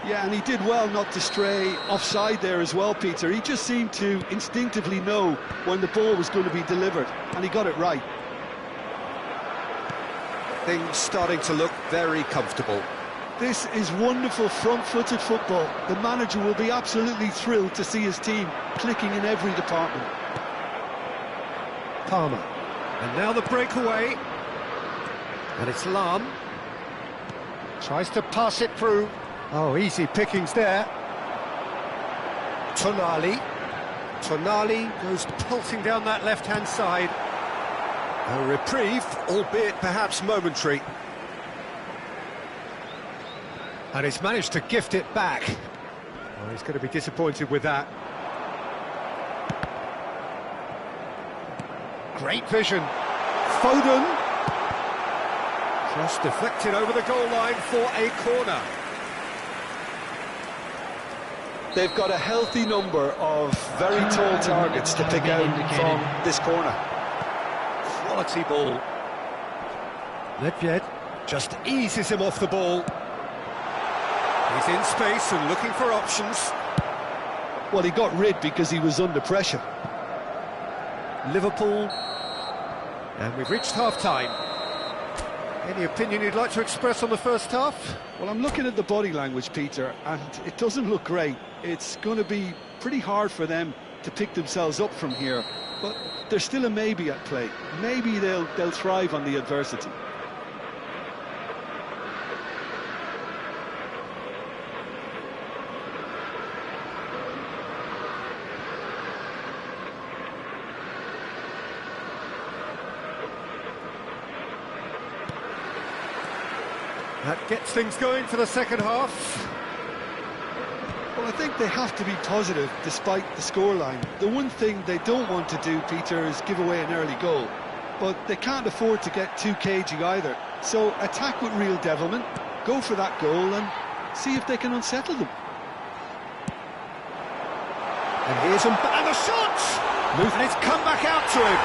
Yeah, and he did well not to stray offside there as well, Peter. He just seemed to instinctively know when the ball was going to be delivered, and he got it right. Things starting to look very comfortable. This is wonderful front-footed football. The manager will be absolutely thrilled to see his team clicking in every department. Palmer. And now the breakaway. And it's Lam. Tries to pass it through. Oh, easy pickings there. Tonali. Tonali goes pelting down that left-hand side. A reprieve, albeit perhaps momentary. And he's managed to gift it back. Oh, he's going to be disappointed with that. Great vision. Foden. Cross deflected over the goal line for a corner. They've got a healthy number of very tall targets to pick out from this corner. Quality ball. Nedved just eases him off the ball. He's in space and looking for options. Well, he got rid because he was under pressure. Liverpool. And we've reached half-time. Any opinion you'd like to express on the first half? Well, I'm looking at the body language, Peter, and it doesn't look great. It's going to be pretty hard for them to pick themselves up from here, but there's still a maybe at play. Maybe they'll thrive on the adversity. That gets things going for the second half. Well, I think they have to be positive despite the scoreline. The one thing they don't want to do, Peter, is give away an early goal. But they can't afford to get too cagey either. So attack with real devilment, go for that goal and see if they can unsettle them. And here's and the shot! And it's come back out to him.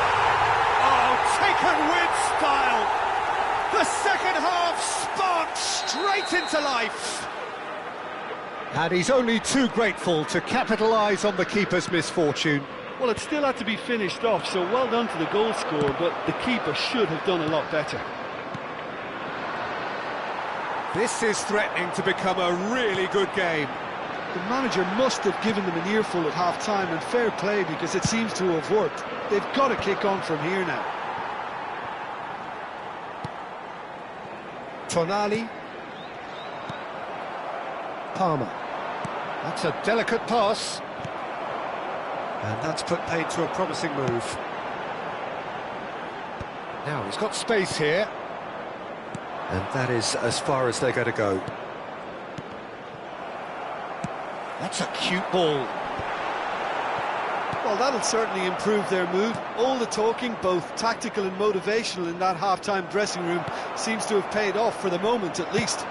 Oh, taken with style. The second half sparked straight into life. And he's only too grateful to capitalise on the keeper's misfortune. Well, it still had to be finished off, so well done to the goal scorer, but the keeper should have done a lot better. This is threatening to become a really good game. The manager must have given them an earful at half-time, and fair play because it seems to have worked. They've got to kick on from here now. Tonali. Palmer. That's a delicate pass. And that's put paid to a promising move. Now he's got space here. And that is as far as they're going to go. That's a cute ball. Well, that'll certainly improve their mood. All the talking, both tactical and motivational, in that half-time dressing room seems to have paid off for the moment, at least.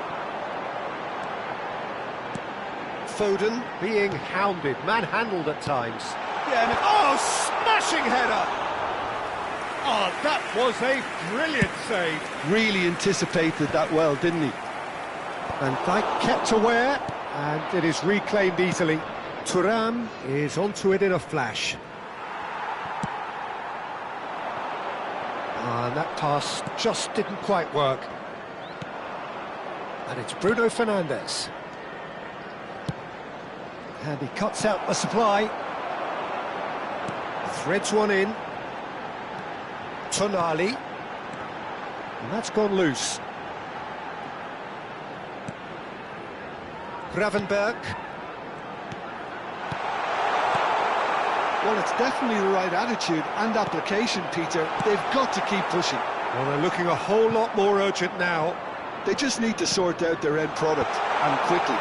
Foden being hounded, manhandled at times. Yeah, oh, smashing header! Oh, that was a brilliant save. Really anticipated that well, didn't he? And Dijk kept aware, and it is reclaimed easily. Thuram is onto it in a flash. And that pass just didn't quite work. And it's Bruno Fernandes. And he cuts out the supply. Threads one in. Tonali. And that's gone loose. Gravenberg. Well, it's definitely the right attitude and application, Peter. They've got to keep pushing. Well, they're looking a whole lot more urgent now. They just need to sort out their end product, and quickly.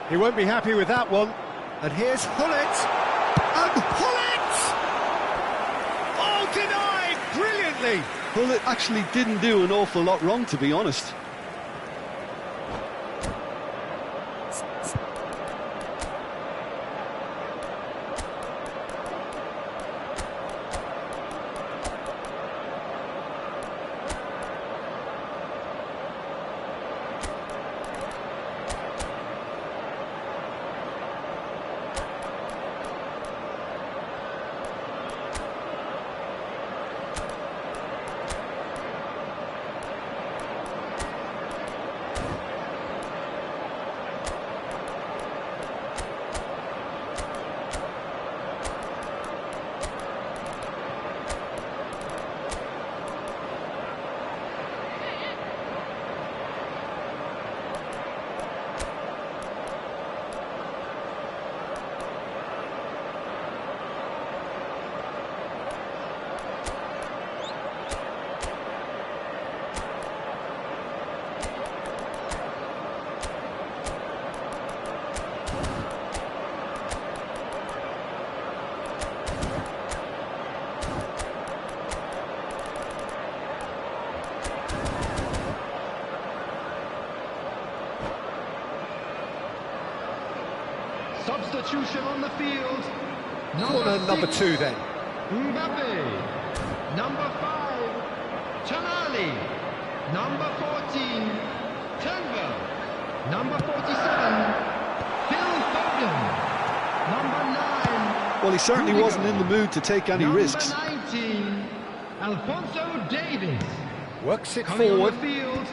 He won't be happy with that one. And here's Hullet. And Hullet! Oh, denied brilliantly. Hullet actually didn't do an awful lot wrong, to be honest. Substitution on the field. Corner number 2 then. Mbappe. Number 5. Tonali. Number 14. Tenver. Number 47. Phil Foden. Number 9. Well, he certainly wasn't in the mood to take any risks. Number 19. Alphonso Davies. Works it Coming forward. on the field.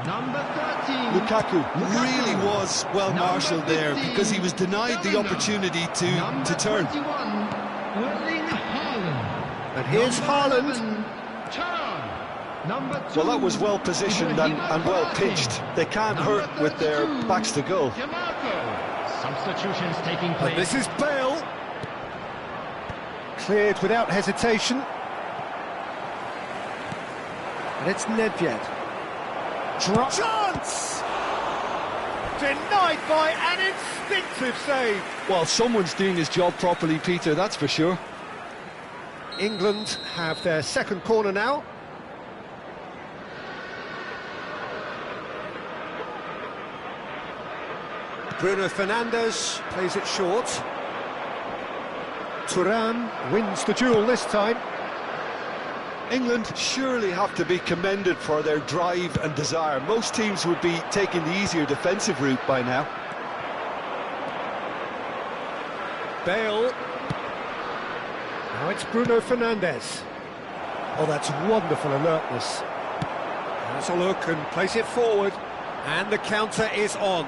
Number 13. Lukaku really was well marshalled there because he was denied the opportunity to turn. 21, Erling Haaland. And here's Haaland. Number 2. Well, that was well positioned and well pitched. They can't hurt with their backs to goal. Substitutions taking And place. this is Bale. Cleared without hesitation. And it's Nedved. Chance! Denied by an instinctive save. Well, someone's doing his job properly, Peter, that's for sure. England have their second corner now. Bruno Fernandes plays it short. Thuram wins the duel this time. England surely have to be commended for their drive and desire. Most teams would be taking the easier defensive route by now. Bale. Now it's Bruno Fernandes. Oh, that's wonderful alertness. Has a look and plays it forward. And the counter is on.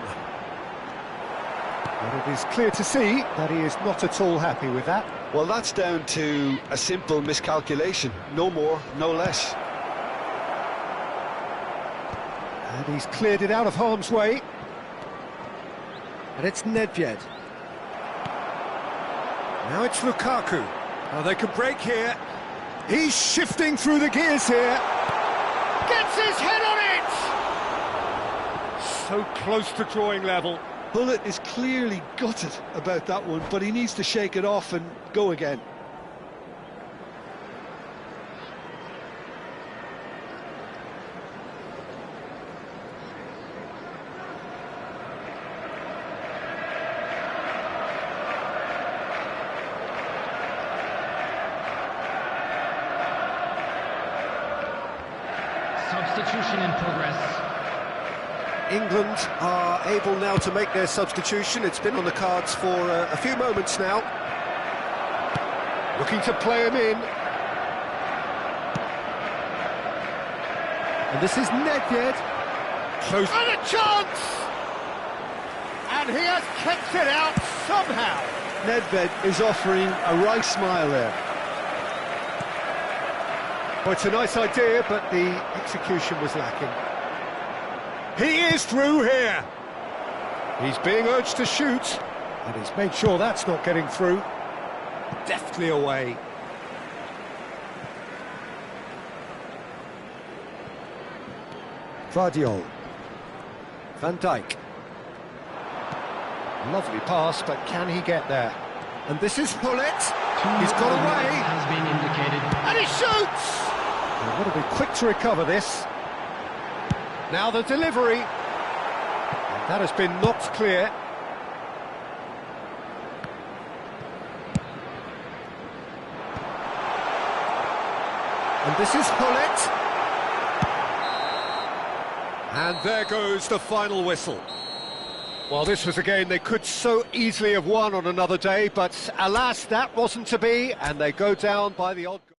But it is clear to see that he is not at all happy with that. Well, that's down to a simple miscalculation. No more, no less. And he's cleared it out of harm's way. And it's Nedved. Now it's Lukaku. Oh, they could break here. He's shifting through the gears here. Gets his head on it! So close to drawing level. Bullet is clearly gutted about that one, but he needs to shake it off and go again. Substitution in progress. England are able now to make their substitution. It's been on the cards for a few moments now. Looking to play him in. And this is Nedved. Close. And a chance! And he has kept it out somehow. Nedved is offering a right smile there. Well, it's a nice idea, but the execution was lacking. He is through here. He's being urged to shoot, and he's made sure that's not getting through. Deftly away. Vardiol. Van Dijk. Lovely pass, but can he get there? And this is Hullet. He's got away. Has been indicated. And he shoots! They've got to be quick to recover this. Now the delivery. And that has been knocked clear. And this is Hullet. And there goes the final whistle. Well, this was a game they could so easily have won on another day, but alas, that wasn't to be, and they go down by the odd goal.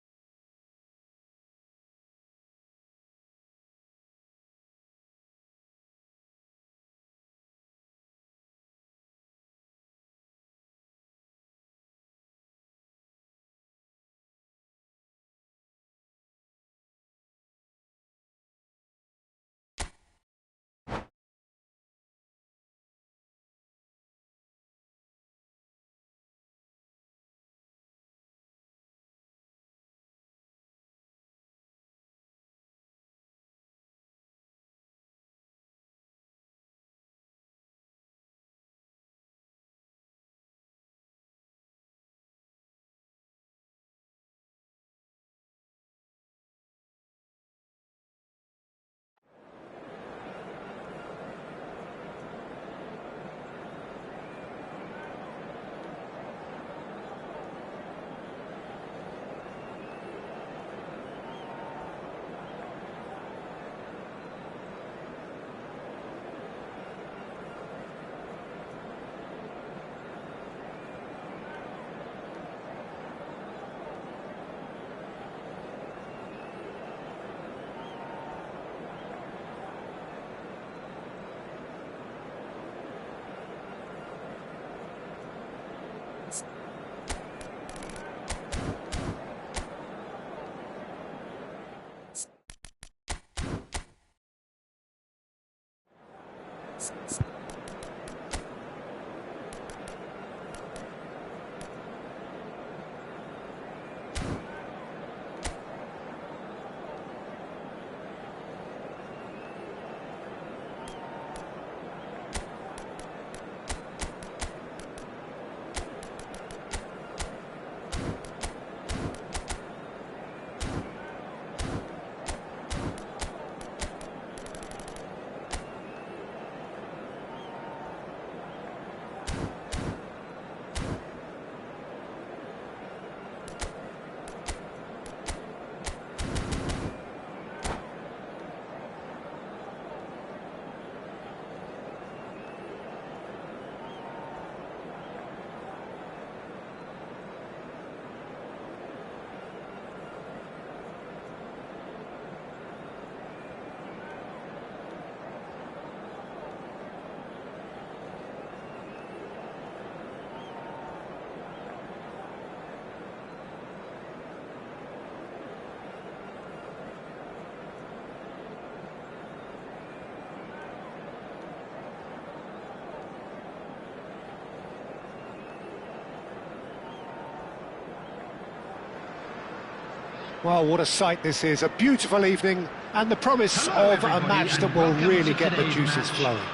Well, what a sight this is, a beautiful evening, and the promise of a match that will really get the juices flowing.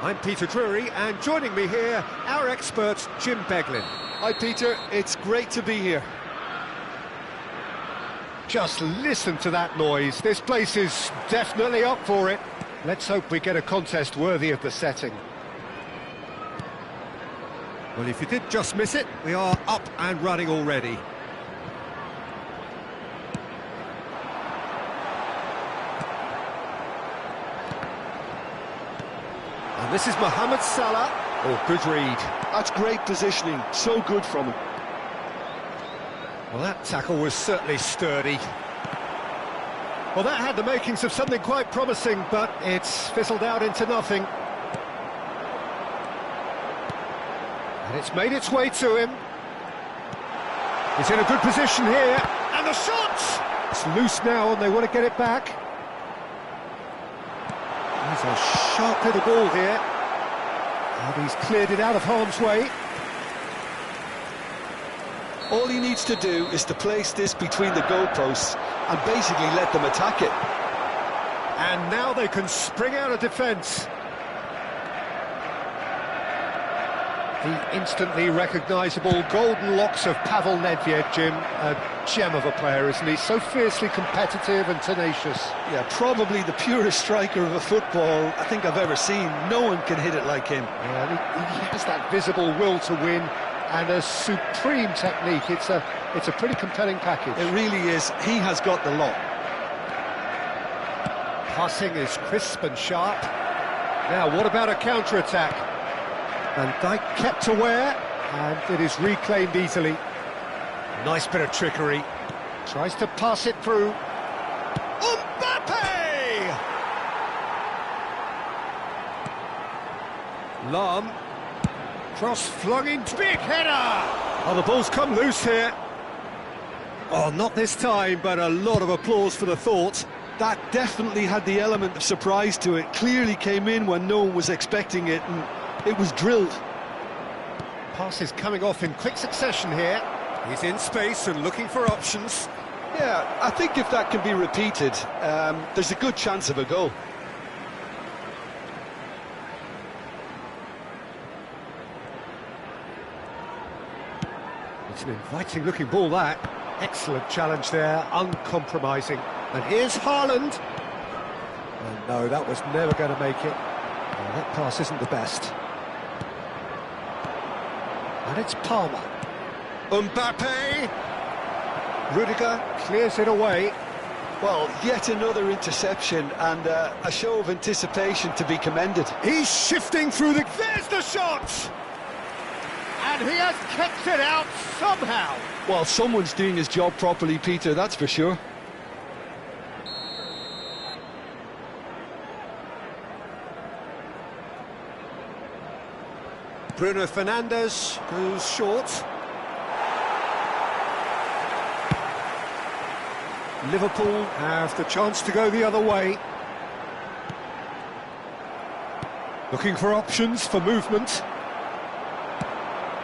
I'm Peter Drury, and joining me here, our expert, Jim Beglin. Hi Peter, it's great to be here. Just listen to that noise, this place is definitely up for it. Let's hope we get a contest worthy of the setting. Well, if you did just miss it, we are up and running already. And this is Mohamed Salah. Oh, good read. That's great positioning, so good from him. Well, that tackle was certainly sturdy. Well, that had the makings of something quite promising, but it's fizzled out into nothing. And it's made its way to him. He's in a good position here. And the shot! It's loose now, and they want to get it back. There's a sharp little ball here. And he's cleared it out of harm's way. All he needs to do is to place this between the goalposts and basically let them attack it. And now they can spring out of defence. The instantly recognisable golden locks of Pavel Nedved, Jim. A gem of a player, isn't he? So fiercely competitive and tenacious. Yeah, probably the purest striker of a football I think I've ever seen. No one can hit it like him. Yeah, he has that visible will to win and a supreme technique. It's a pretty compelling package. It really is. He has got the lot. Passing is crisp and sharp. Now, what about a counter-attack? Van Dijk kept aware, and it is reclaimed easily. Nice bit of trickery. Tries to pass it through. Mbappe! Lam. Cross flung in. Big header! Oh, the ball's come loose here. Oh, not this time, but a lot of applause for the thought. That definitely had the element of surprise to it. Clearly came in when no one was expecting it, and it was drilled. Pass is coming off in quick succession here. He's in space and looking for options. Yeah, I think if that can be repeated, there's a good chance of a goal. It's an inviting looking ball, that. Excellent challenge there, uncompromising. And here's Haaland. Oh, no, that was never going to make it. Oh, that pass isn't the best. And it's Palmer. Mbappe! Rudiger clears it away. Well, yet another interception and a show of anticipation to be commended. He's shifting through the... There's the shot! And he has kept it out somehow. Well, someone's doing his job properly, Peter, that's for sure. Bruno Fernandes goes short. Liverpool have the chance to go the other way. Looking for options for movement.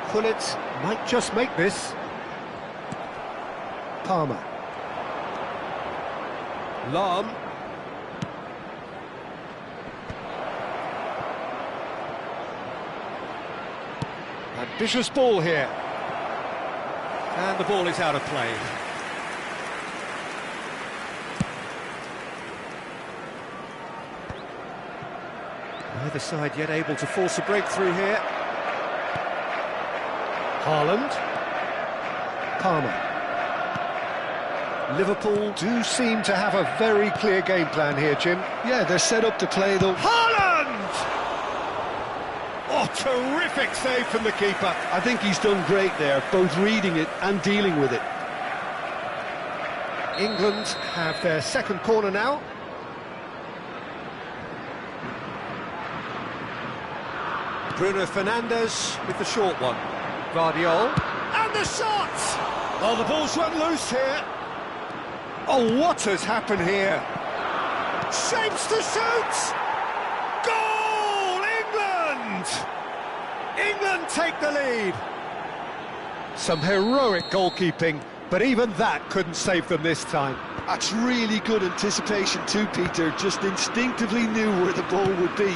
Pullet might just make this. Palmer. Lahm. Ambitious ball here. And the ball is out of play. Neither side yet able to force a breakthrough here. Haaland. Palmer. Liverpool do seem to have a very clear game plan here, Jim. Yeah, they're set up to play though. Haaland! Oh, terrific save from the keeper. I think he's done great there, both reading it and dealing with it. England have their second corner now. Bruno Fernandes with the short one. Guardiola. And the shot! Oh, the ball's run loose here. Oh, what has happened here? Shapes to shoot! Goal, England! England take the lead. Some heroic goalkeeping, but even that couldn't save them this time. That's really good anticipation too, Peter. Just instinctively knew where the ball would be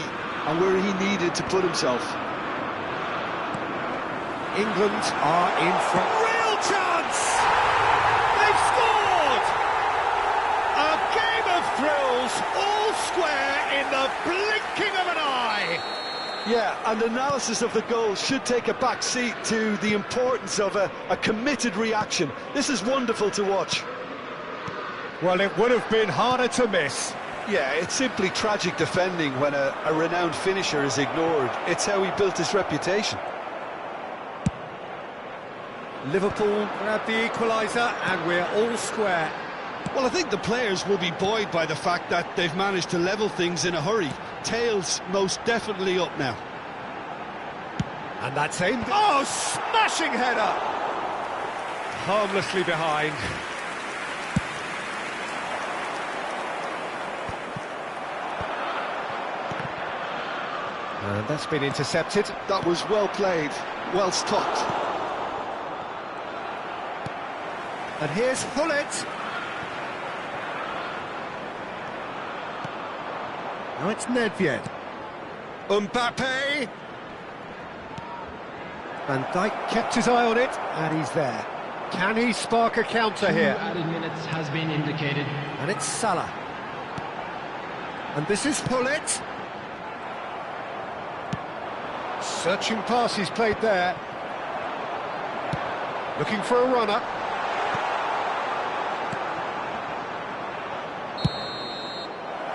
and where he needed to put himself. England are in front. Real chance! They've scored! A game of thrills, all square in the blinking of an eye. Yeah, and analysis of the goal should take a back seat to the importance of a committed reaction. This is wonderful to watch. Well, it would have been harder to miss. Yeah, it's simply tragic defending when a renowned finisher is ignored. It's how he built his reputation. Liverpool grab the equaliser and we're all square. Well, I think the players will be buoyed by the fact that they've managed to level things in a hurry. Tails most definitely up now. And that's aimed. Oh, smashing header! Harmlessly behind. And that's been intercepted. That was well played, well stopped. And here's Pullet. Now it's Nedved. Mbappe. Van Dijk kept his eye on it, and he's there. Can he spark a counter here? 2 added minutes has been indicated. And it's Salah. And this is Pullet. Searching pass he's played there. Looking for a runner.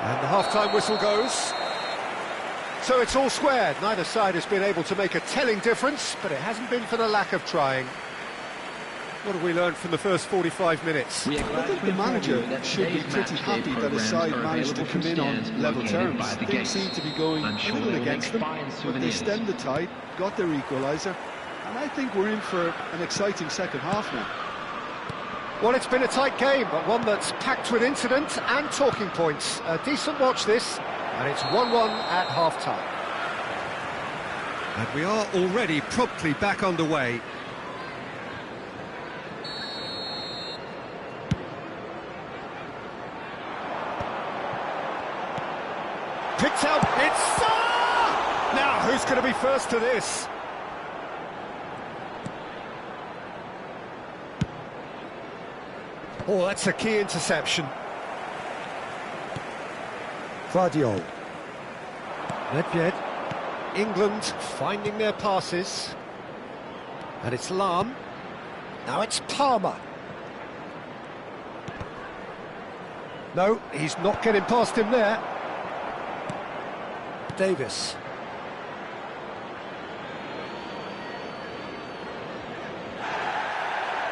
And the half-time whistle goes. So it's all square. Neither side has been able to make a telling difference, but it hasn't been for the lack of trying. What have we learned from the first 45 minutes? I think the manager should be pretty happy that his side managed to come in on level terms. Things seem to be going a little against them, but they stemmed the tide, got their equaliser, and I think we're in for an exciting second half now. Well, it's been a tight game, but one that's packed with incident and talking points. A decent watch this, and it's 1-1 at half-time. And we are already promptly back underway. Picked out, it's Salah! Now, who's going to be first to this? Oh, that's a key interception. Guardiola. Nedved. England finding their passes. And it's Lahm. Now it's Palmer. No, he's not getting past him there. Davis.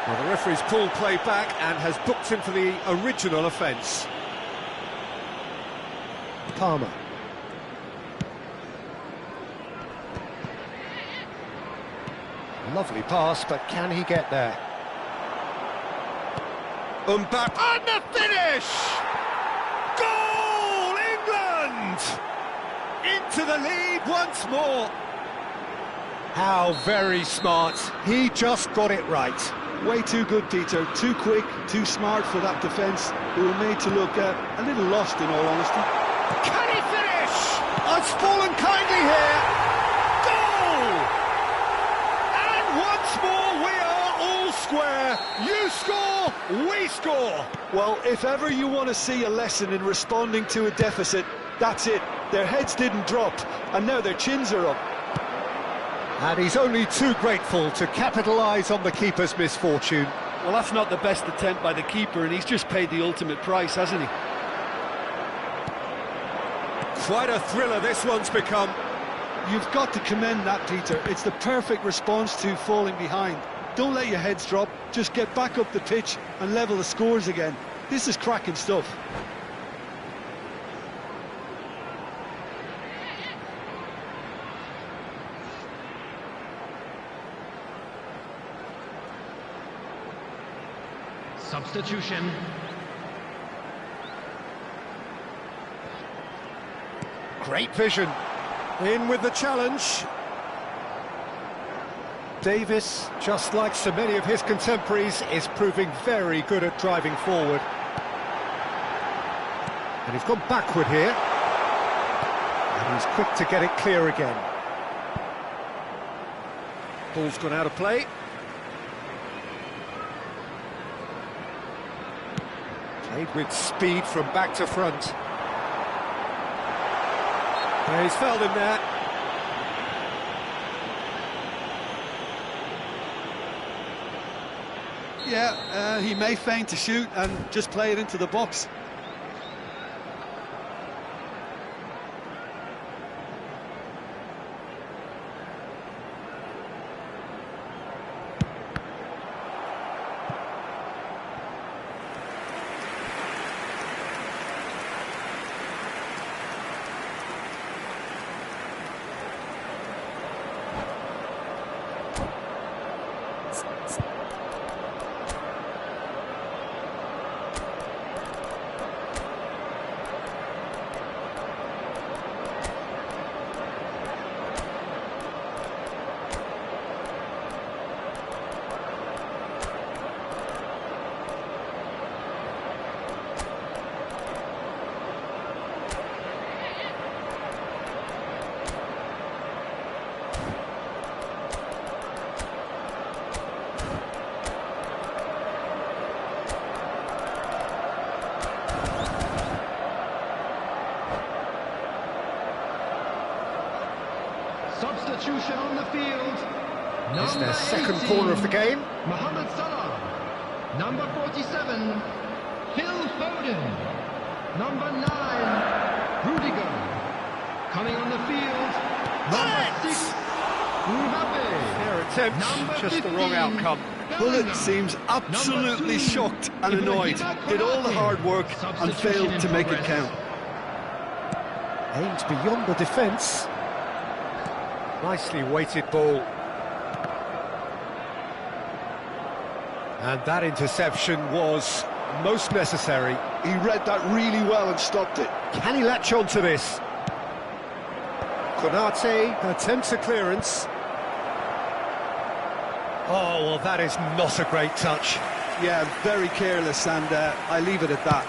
Well, the referee's pulled play back and has booked him for the original offence. Palmer. Lovely pass, but can he get there? Mbappe, and the finish! Goal, England! to the lead once more. How very smart. He just got it right. Way too good, Peter. Too quick, too smart for that defence, who were made to look a little lost, in all honesty. Can he finish? It's fallen kindly here. Goal! And once more we are all square. You score, we score. Well, if ever you want to see a lesson in responding to a deficit, that's it. Their heads didn't drop, and now their chins are up. And he's only too grateful to capitalise on the keeper's misfortune. Well, that's not the best attempt by the keeper, and he's just paid the ultimate price, hasn't he? Quite a thriller this one's become. You've got to commend that, Peter. It's the perfect response to falling behind. Don't let your heads drop, just get back up the pitch and level the scores again. This is cracking stuff. Substitution. Great vision. In with the challenge. Davis, just like so many of his contemporaries, is proving very good at driving forward. And he's gone backward here. And he's quick to get it clear again. Ball's gone out of play. Played with speed from back to front. Yeah, he's felled him there. Yeah, he may feign to shoot and just play it into the box. Substitution on the field. It's their second 18, corner of the game. Mohamed Salah. Number 47, Phil Foden. Number 9, Rudiger. Coming on the field, number 6, Mbappe. Their attempt, Number just the 15, wrong outcome. Bullet seems absolutely shocked and annoyed. Did all the hard work and failed to make it count. Aimed beyond the defence. Nicely weighted ball. And that interception was most necessary. He read that really well and stopped it. Can he latch on to this? Konate attempts a clearance. Oh, well, that is not a great touch. Yeah, very careless, and I leave it at that.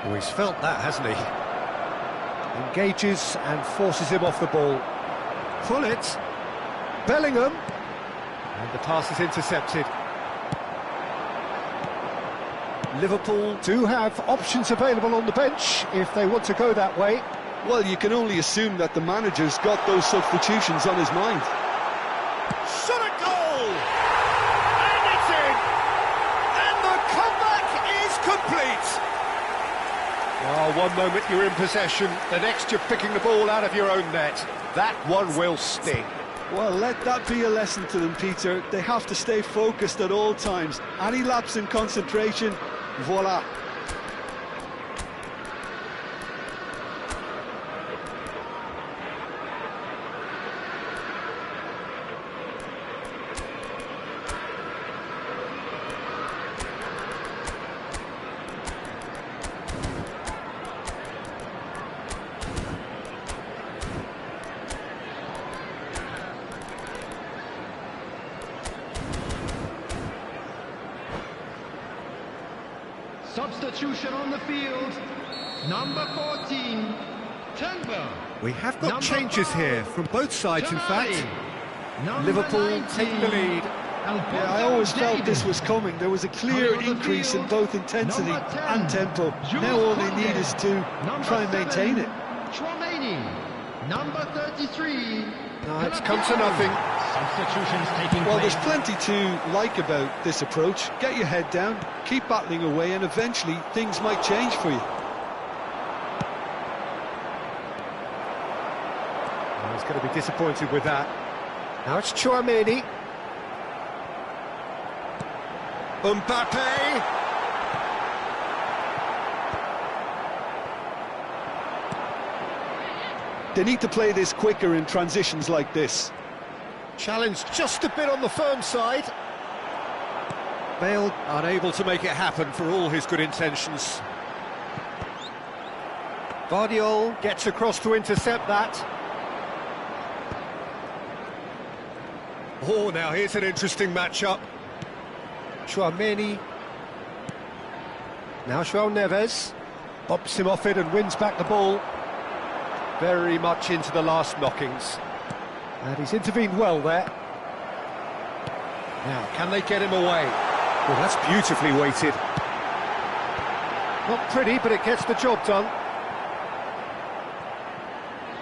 Oh, he's felt that, hasn't he? Engages and forces him off the ball. Pull it. Bellingham. And the pass is intercepted. Liverpool do have options available on the bench if they want to go that way. Well, you can only assume that the manager's got those substitutions on his mind. Shot a goal! And it's in! And the comeback is complete! Oh, one moment you're in possession, the next you're picking the ball out of your own net. That one will sting. Well, let that be a lesson to them, Peter. They have to stay focused at all times. Any lapse in concentration, voila. Substitution on the field. Number 14, Tenber. We have got Number changes 5, here from both sides, in fact. Number Liverpool 19, take the lead. Yeah, I always felt this was coming. There was a clear increase in both intensity and tempo. Now all they need is to try and maintain it. Chouameni. Number 33. No, it's come to nothing. Substitutions taking Well, place. there's plenty to like about this approach. Get your head down, keep battling away, and eventually things might change for you. Oh, he's going to be disappointed with that. Now it's Chouameni. Mbappe. They need to play this quicker in transitions like this. Challenge just a bit on the firm side. Bale unable to make it happen for all his good intentions. Guardiola gets across to intercept that. Oh, now here's an interesting matchup. Chouameni. Now João Neves bops him off it and wins back the ball. Very much into the last knockings. And he's intervened well there. Now, can they get him away? Well, that's beautifully weighted. Not pretty, but it gets the job done.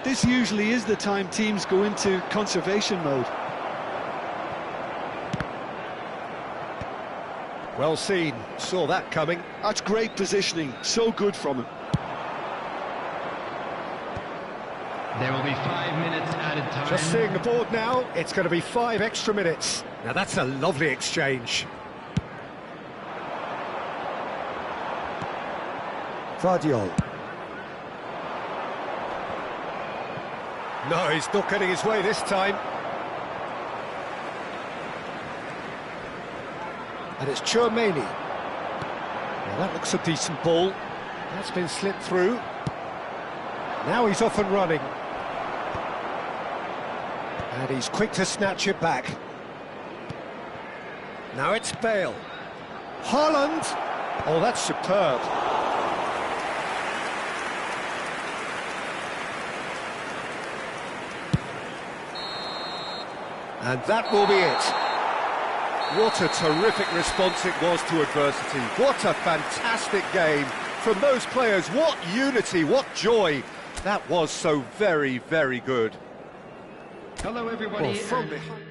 This usually is the time teams go into conservation mode. Well seen, saw that coming. That's great positioning, so good from him. There will be 5 minutes added time. Just seeing the board now, it's going to be 5 extra minutes. Now that's a lovely exchange. Guardiola. No, he's not getting his way this time. And it's Chouameni. Now that looks a decent ball. That's been slipped through. Now he's off and running. And he's quick to snatch it back. Now it's Bale. Haaland! Oh, that's superb. And that will be it. What a terrific response it was to adversity. What a fantastic game from those players. What unity, what joy. That was so very, very good. Hello, everybody. Well, from behind.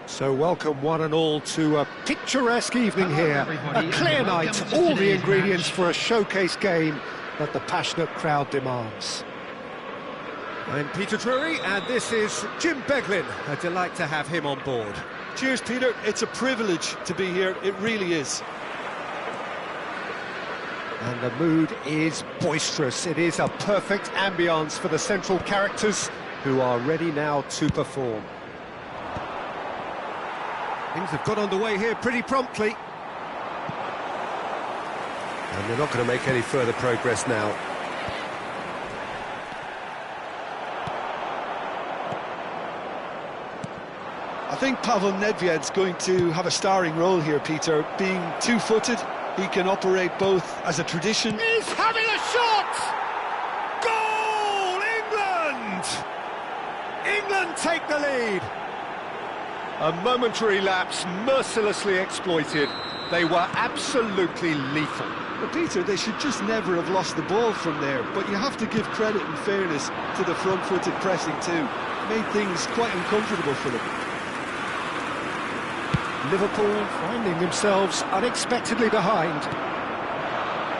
So welcome one and all to a picturesque evening here, a clear night, all the ingredients for a showcase game that the passionate crowd demands. I'm Peter Drury and this is Jim Beglin, a delight to have him on board. Cheers, Peter. It's a privilege to be here, it really is. And the mood is boisterous. It is a perfect ambience for the central characters who are ready now to perform. Things have got underway here pretty promptly. And they're not going to make any further progress now. I think Pavel Nedved's going to have a starring role here, Peter. Being two-footed, he can operate both as a tradition. He's having a shot! Goal! England! England take the lead. A momentary lapse mercilessly exploited. They were absolutely lethal. But Peter, they should just never have lost the ball from there. But you have to give credit and fairness to the front-footed pressing too. Made things quite uncomfortable for them. Liverpool finding themselves unexpectedly behind.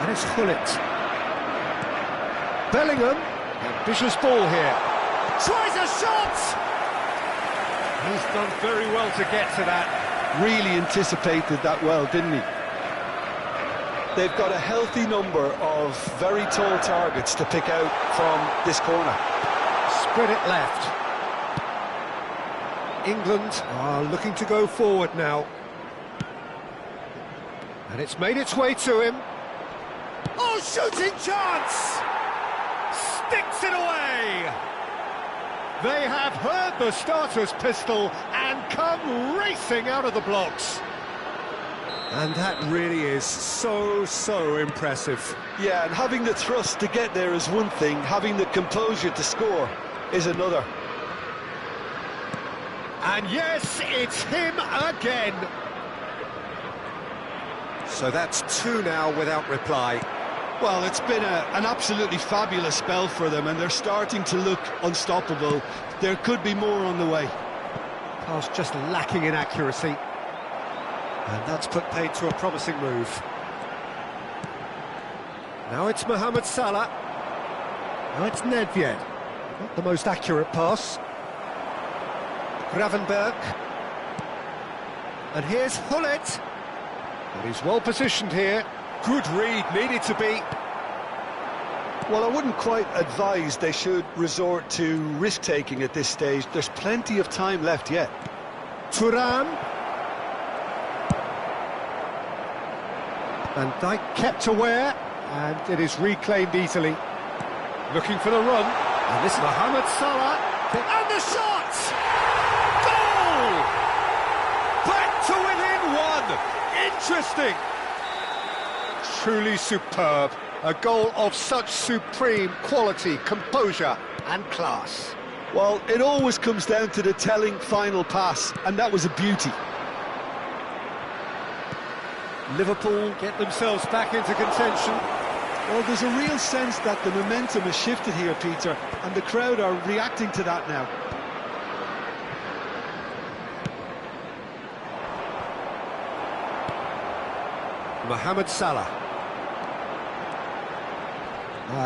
And it's Hullet. Bellingham, ambitious ball here. Tries a shot! He's done very well to get to that. Really anticipated that well, didn't he? They've got a healthy number of very tall targets to pick out from this corner. Spread it left. England are looking to go forward now. And it's made its way to him. Oh, shooting chance! Sticks it away! They have heard the starter's pistol and come racing out of the blocks. And that really is so impressive. Yeah, and having the thrust to get there is one thing, having the composure to score is another. And yes, it's him again. So that's two now without reply. Well, it's been an absolutely fabulous spell for them, and they're starting to look unstoppable. There could be more on the way. Pass just lacking in accuracy. And that's put paid to a promising move. Now it's Mohamed Salah. Now it's Nedved. Not the most accurate pass. Gravenberg. And here's Hullet. But he's well positioned here. Good read, needed to be. Well, I wouldn't quite advise they should resort to risk-taking at this stage. There's plenty of time left yet. Thuram. Van Dijk kept aware, and it is reclaimed easily. Looking for the run. And this is Mohamed Salah. And the shot! Goal! Back to within one. Interesting. Truly superb. A goal of such supreme quality, composure and class. Well, it always comes down to the telling final pass, and that was a beauty. Liverpool get themselves back into contention. Well, there's a real sense that the momentum has shifted here, Peter, and the crowd are reacting to that now. Mohamed Salah.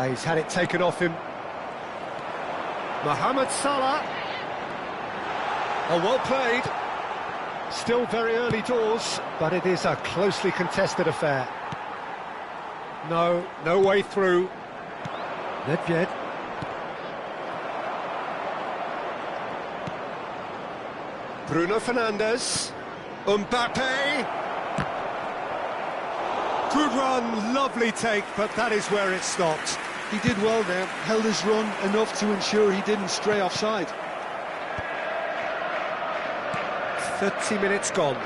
He's had it taken off him. Mohamed Salah. Oh, well played. Still very early doors, but it is a closely contested affair. No way through. Nedved. Bruno Fernandes. Mbappe. Good run, lovely take, but that is where it stopped. He did well there, held his run enough to ensure he didn't stray offside. 30 minutes gone.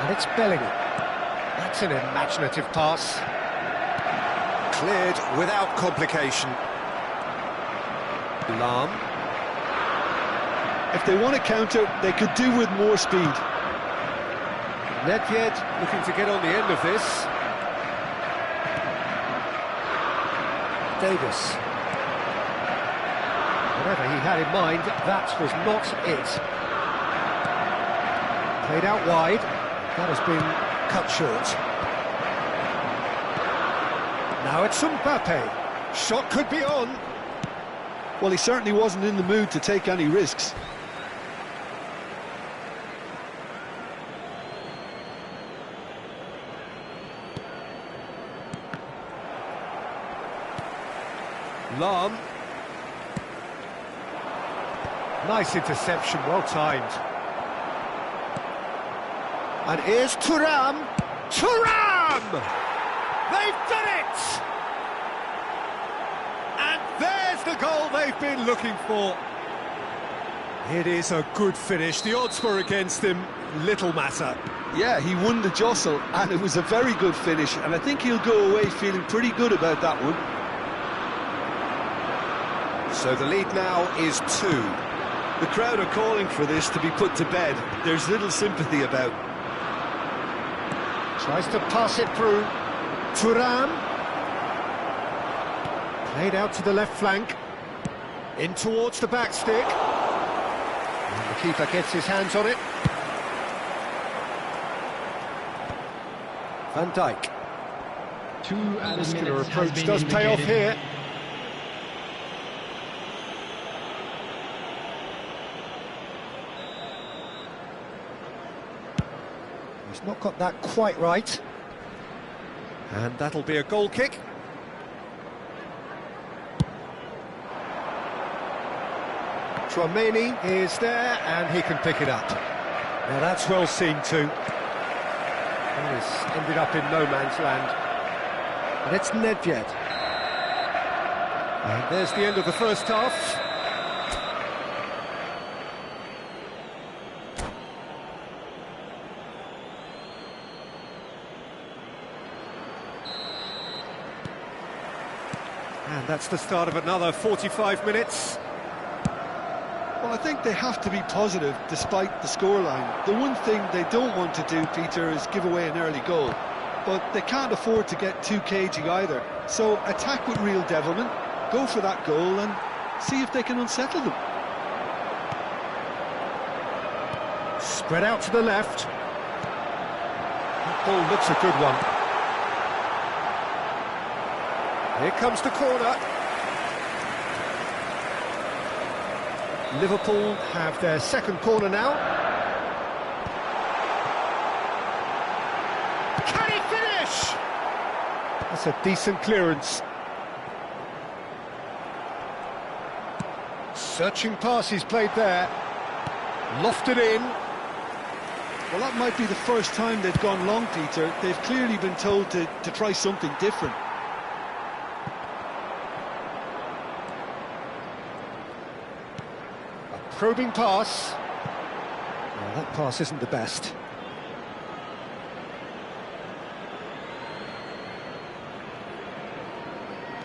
And it's Bellingham. That's an imaginative pass. Cleared without complication. Lahm. If they want to counter, they could do with more speed. Nedved looking to get on the end of this. Davis. Whatever he had in mind, that was not it. Played out wide. That has been cut short. Now it's Mbappe. Shot could be on. Well, he certainly wasn't in the mood to take any risks. Lahm. Nice interception, well timed. And here's Thuram. Thuram! They've done it! And there's the goal they've been looking for. It is a good finish. The odds were against him. Little matter. Yeah, he won the jostle, and it was a very good finish, and I think he'll go away feeling pretty good about that one. So the lead now is 2. The crowd are calling for this to be put to bed. There's little sympathy about. Tries to pass it through. Thuram. Played out to the left flank. In towards the back stick. And the keeper gets his hands on it. Van Dijk. 2 added Muscular minutes has approach been does pay off indicated. here. He's not got that quite right. And that'll be a goal kick. Tchouaméni is there, and he can pick it up. Now that's well seen too. And he's ended up in no man's land. And it's Nedved. And there's the end of the first half. And that's the start of another 45 minutes. Well, I think they have to be positive despite the scoreline. The one thing they don't want to do, Peter, is give away an early goal. But they can't afford to get too cagey either. So attack with real devilment, go for that goal and see if they can unsettle them. Spread out to the left. That ball looks a good one. Here comes the corner. Liverpool have their second corner now. Can he finish? That's a decent clearance. Searching pass he's played there. Lofted in. Well, that might be the first time they've gone long, Peter. They've clearly been told to try something different. Probing pass. Well, that pass isn't the best.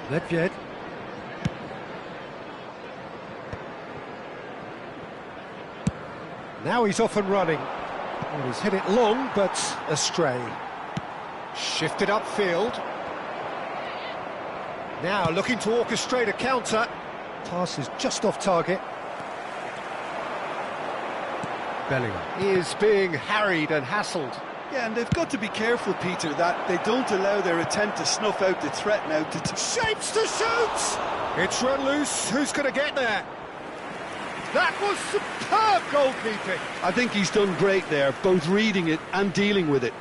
Nedved. Now he's off and running. Well, he's hit it long, but astray. Shifted upfield. Now looking to orchestrate a counter. Pass is just off target. Bellingham is being harried and hassled. Yeah, and they've got to be careful, Peter, that they don't allow their attempt to snuff out the threat now to... Shapes to shoot! It's run loose. Who's going to get there? That was superb goalkeeping. I think he's done great there, both reading it and dealing with it.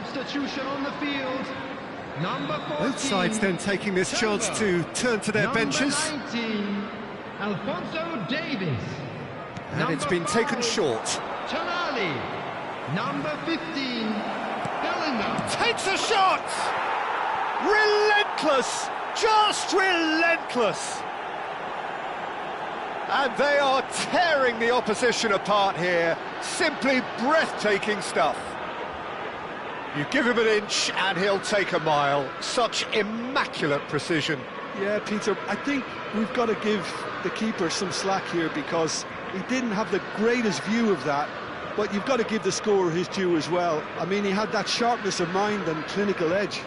substitution on the field. Number 14. Both sides then taking this chance to turn to their benches. Number 19, Alphonso Davies. And it's been taken short. Tonali. Number 15, Bellingham. Takes a shot! Relentless! Just relentless! And they are tearing the opposition apart here. Simply breathtaking stuff. You give him an inch and he'll take a mile. Such immaculate precision. Yeah, Peter, I think we've got to give the keeper some slack here because he didn't have the greatest view of that, but you've got to give the scorer his due as well. I mean, he had that sharpness of mind and clinical edge.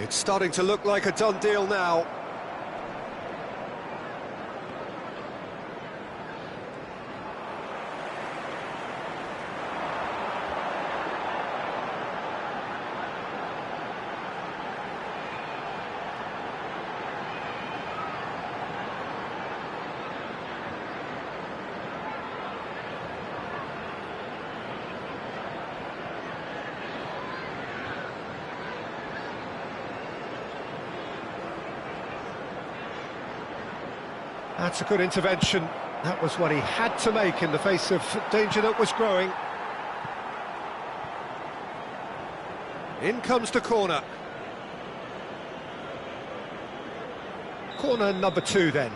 It's starting to look like a done deal now. That's a good intervention. That was what he had to make in the face of danger that was growing. In comes the corner. Corner number 2 then.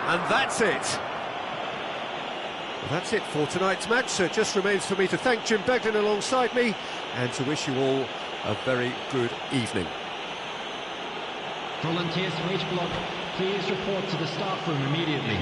And that's it. Well, that's it for tonight's match, so it just remains for me to thank Jim Beglin alongside me and to wish you all a very good evening. Volunteers from each block, please report to the staff room immediately.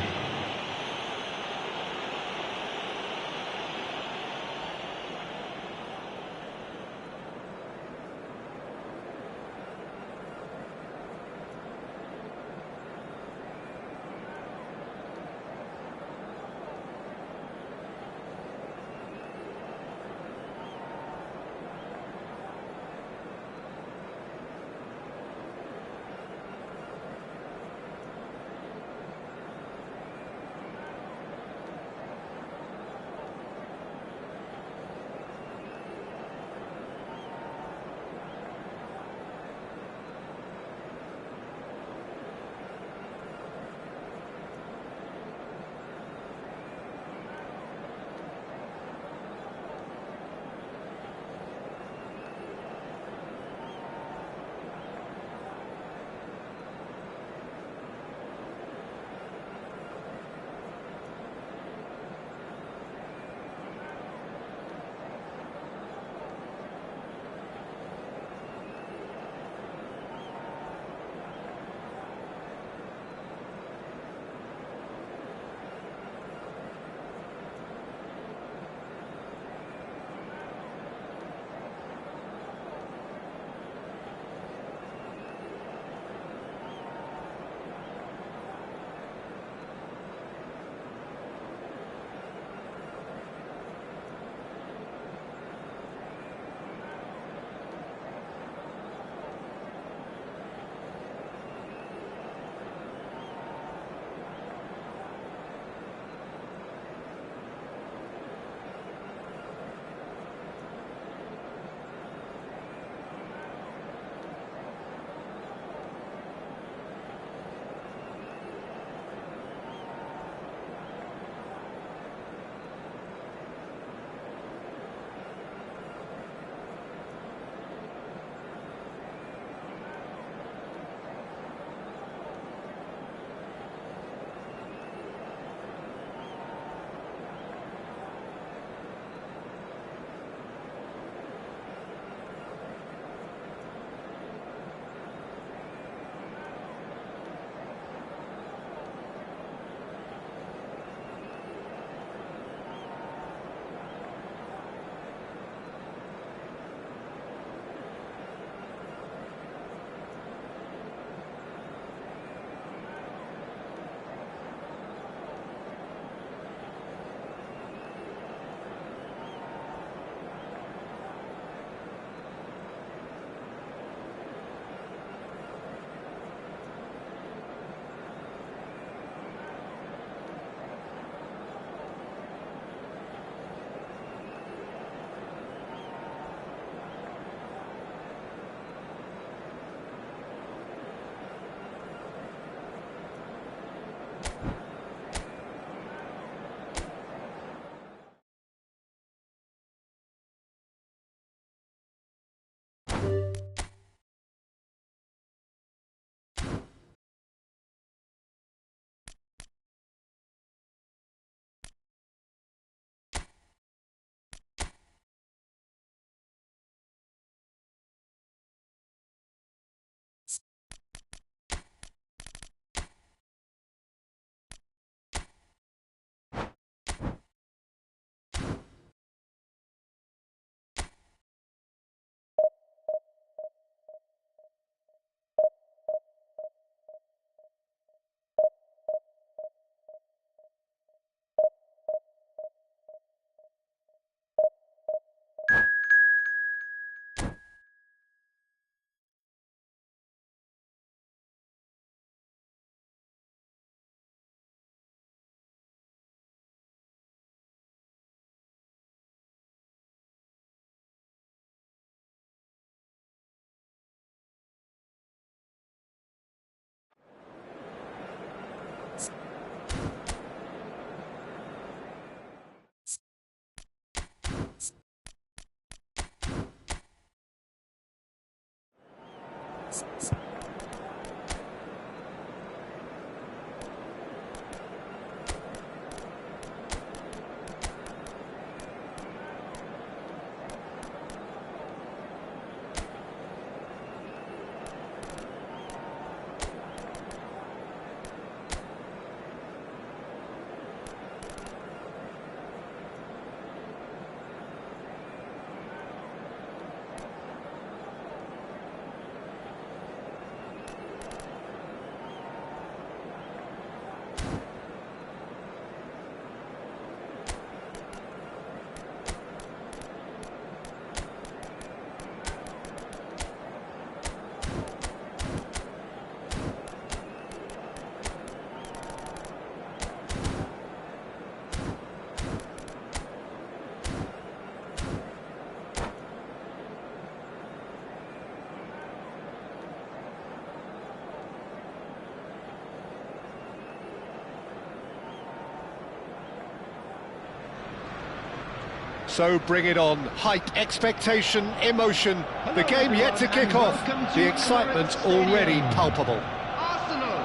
So bring it on. Hype, expectation, emotion. The game yet to kick off. The excitement already palpable. Arsenal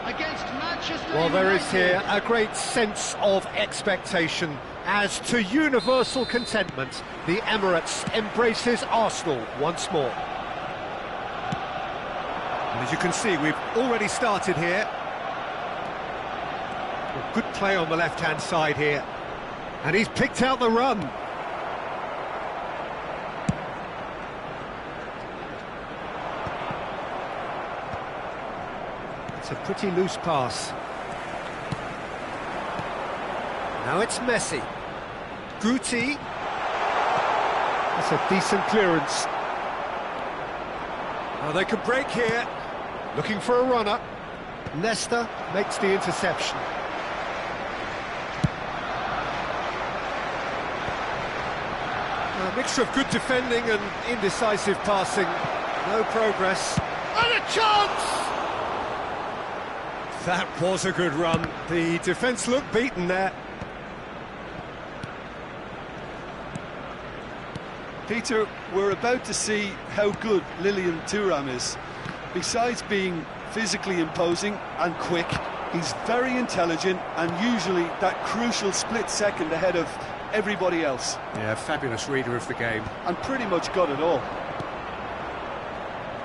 against Manchester Well, there is United. here a great sense of expectation. As to universal contentment, the Emirates embraces Arsenal once more. And as you can see, we've already started here. Well, good play on the left-hand side here. And he's picked out the run. It's a pretty loose pass. Now it's Messi. Guti. That's a decent clearance. Now they can break here. Looking for a runner. Leicester makes the interception. A mixture of good defending and indecisive passing. No progress. And a chance! That was a good run. The defence looked beaten there. Peter, we're about to see how good Lilian Thuram is. Besides being physically imposing and quick, he's very intelligent and usually that crucial split second ahead of everybody else. Yeah, fabulous reader of the game. And pretty much got it all.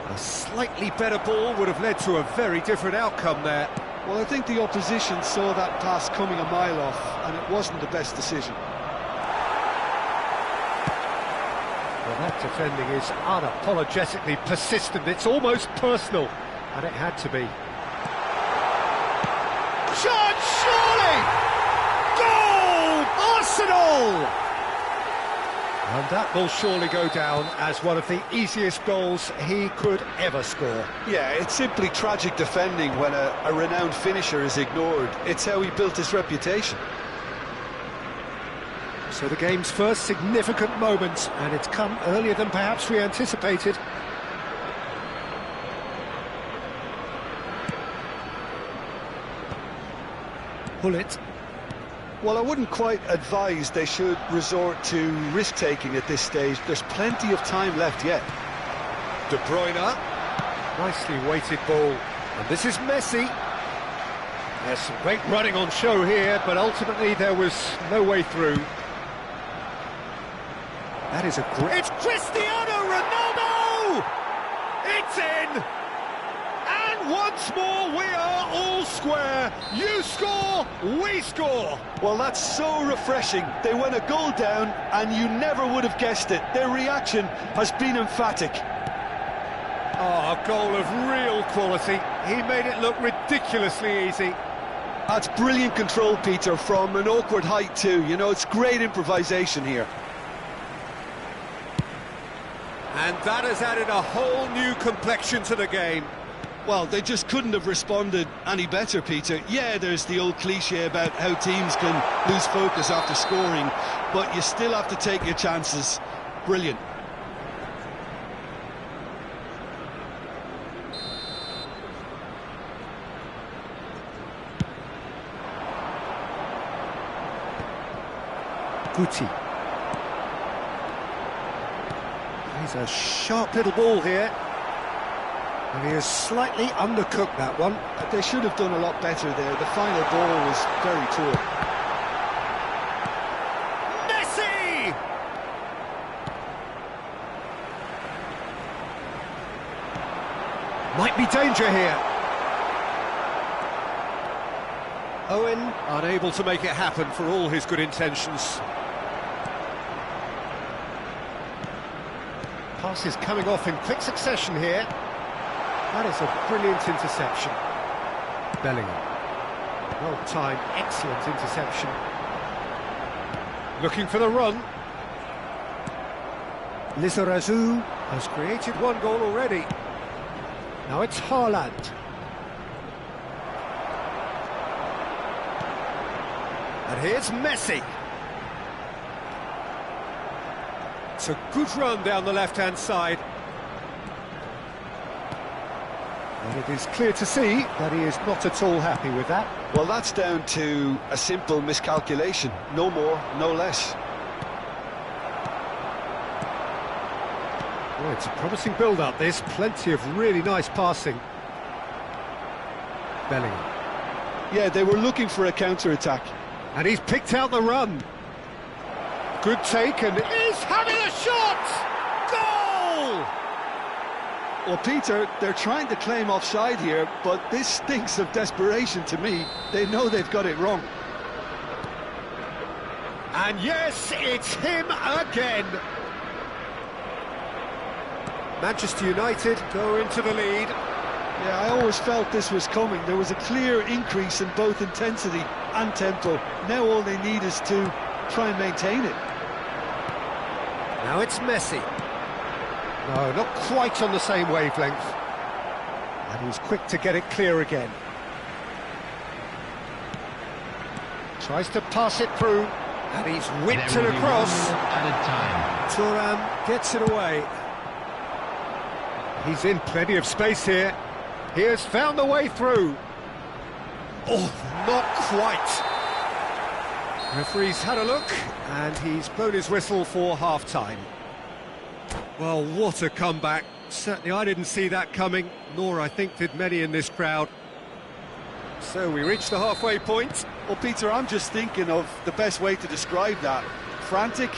A slightly better ball would have led to a very different outcome there. Well, I think the opposition saw that pass coming a mile off, and it wasn't the best decision. Well, that defending is unapologetically persistent. It's almost personal, and it had to be. Shot, surely! Goal! Arsenal! And that will surely go down as one of the easiest goals he could ever score. Yeah, it's simply tragic defending when a renowned finisher is ignored. It's how he built his reputation. So the game's first significant moment, and it's come earlier than perhaps we anticipated. Bullet. Well, I wouldn't quite advise they should resort to risk-taking at this stage. There's plenty of time left yet. De Bruyne. Nicely weighted ball. And this is Messi. There's some great running on show here, but ultimately there was no way through. That is a great... It's Cristiano Ronaldo! It's in! And once more we are all square. You score, we score. Well, that's so refreshing. They went a goal down and you never would have guessed it. Their reaction has been emphatic. Oh, a goal of real quality. He made it look ridiculously easy. That's brilliant control, Peter, from an awkward height too. You know, it's great improvisation here. And that has added a whole new complexion to the game. Well, they just couldn't have responded any better, Peter. Yeah, there's the old cliche about how teams can lose focus after scoring, but you still have to take your chances. Brilliant. Guti. He's a sharp little ball here. And he has slightly undercooked that one. They should have done a lot better there. The final ball was very poor. Messi! Might be danger here. Owen unable to make it happen for all his good intentions. Passes coming off in quick succession here. That is a brilliant interception. Bellingham. Well timed, excellent interception. Looking for the run. Lizarazu has created one goal already. Now it's Haaland. And here's Messi. It's a good run down the left-hand side. And it is clear to see that he is not at all happy with that. Well, that's down to a simple miscalculation. No more, no less. Well, it's a promising build-up, this. Plenty of really nice passing. Bellingham. Yeah, they were looking for a counter-attack. And he's picked out the run. Good take, and is having a shot! Goal! Well, Peter, they're trying to claim offside here, but this stinks of desperation to me. They know they've got it wrong. And yes, it's him again. Manchester United go into the lead. Yeah, I always felt this was coming. There was a clear increase in both intensity and tempo. Now all they need is to try and maintain it. Now it's Messi. No, not quite on the same wavelength. And he's quick to get it clear again. Tries to pass it through. And he's whipped it across. Thuram gets it away. He's in plenty of space here. He has found the way through. Oh, not quite. Referee's had a look, and he's blown his whistle for half-time. Well, what a comeback. Certainly I didn't see that coming, nor I think did many in this crowd. So we reached the halfway point. Well, Peter, I'm just thinking of the best way to describe that. Frantic,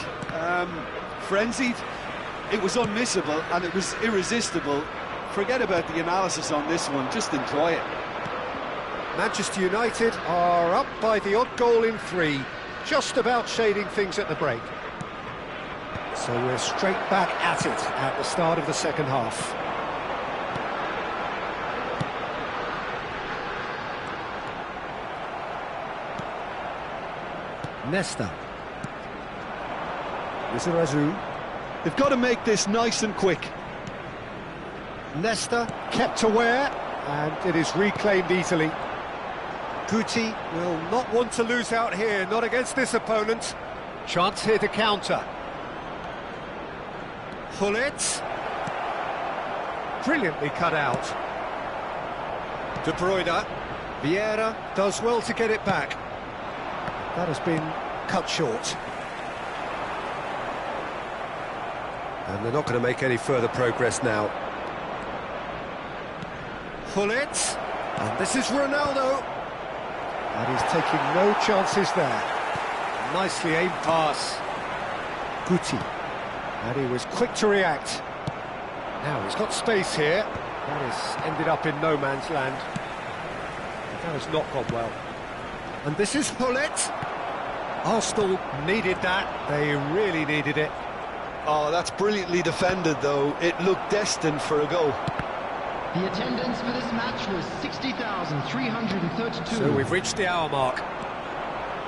frenzied. It was unmissable, and it was irresistible. Forget about the analysis on this one, just enjoy it. Manchester United are up by the odd goal in 3, just about shading things at the break. So we're straight back at it at the start of the second half. Nesta. Lizarazu. They've got to make this nice and quick. Nesta kept aware, and it is reclaimed easily. Guti will not want to lose out here, not against this opponent. Chance here to counter. Hullet. Brilliantly cut out. De Bruyne. Vieira does well to get it back. That has been cut short. And they're not going to make any further progress now. Pull it. And this is Ronaldo. And he's taking no chances there. Nicely aimed pass. Guti. And he was quick to react. Now he's got space here. That has ended up in no man's land. That has not gone well. And this is Hullet. Arsenal needed that. They really needed it. Oh, that's brilliantly defended, though. It looked destined for a goal. The attendance for this match was 60,332. So we've reached the hour mark.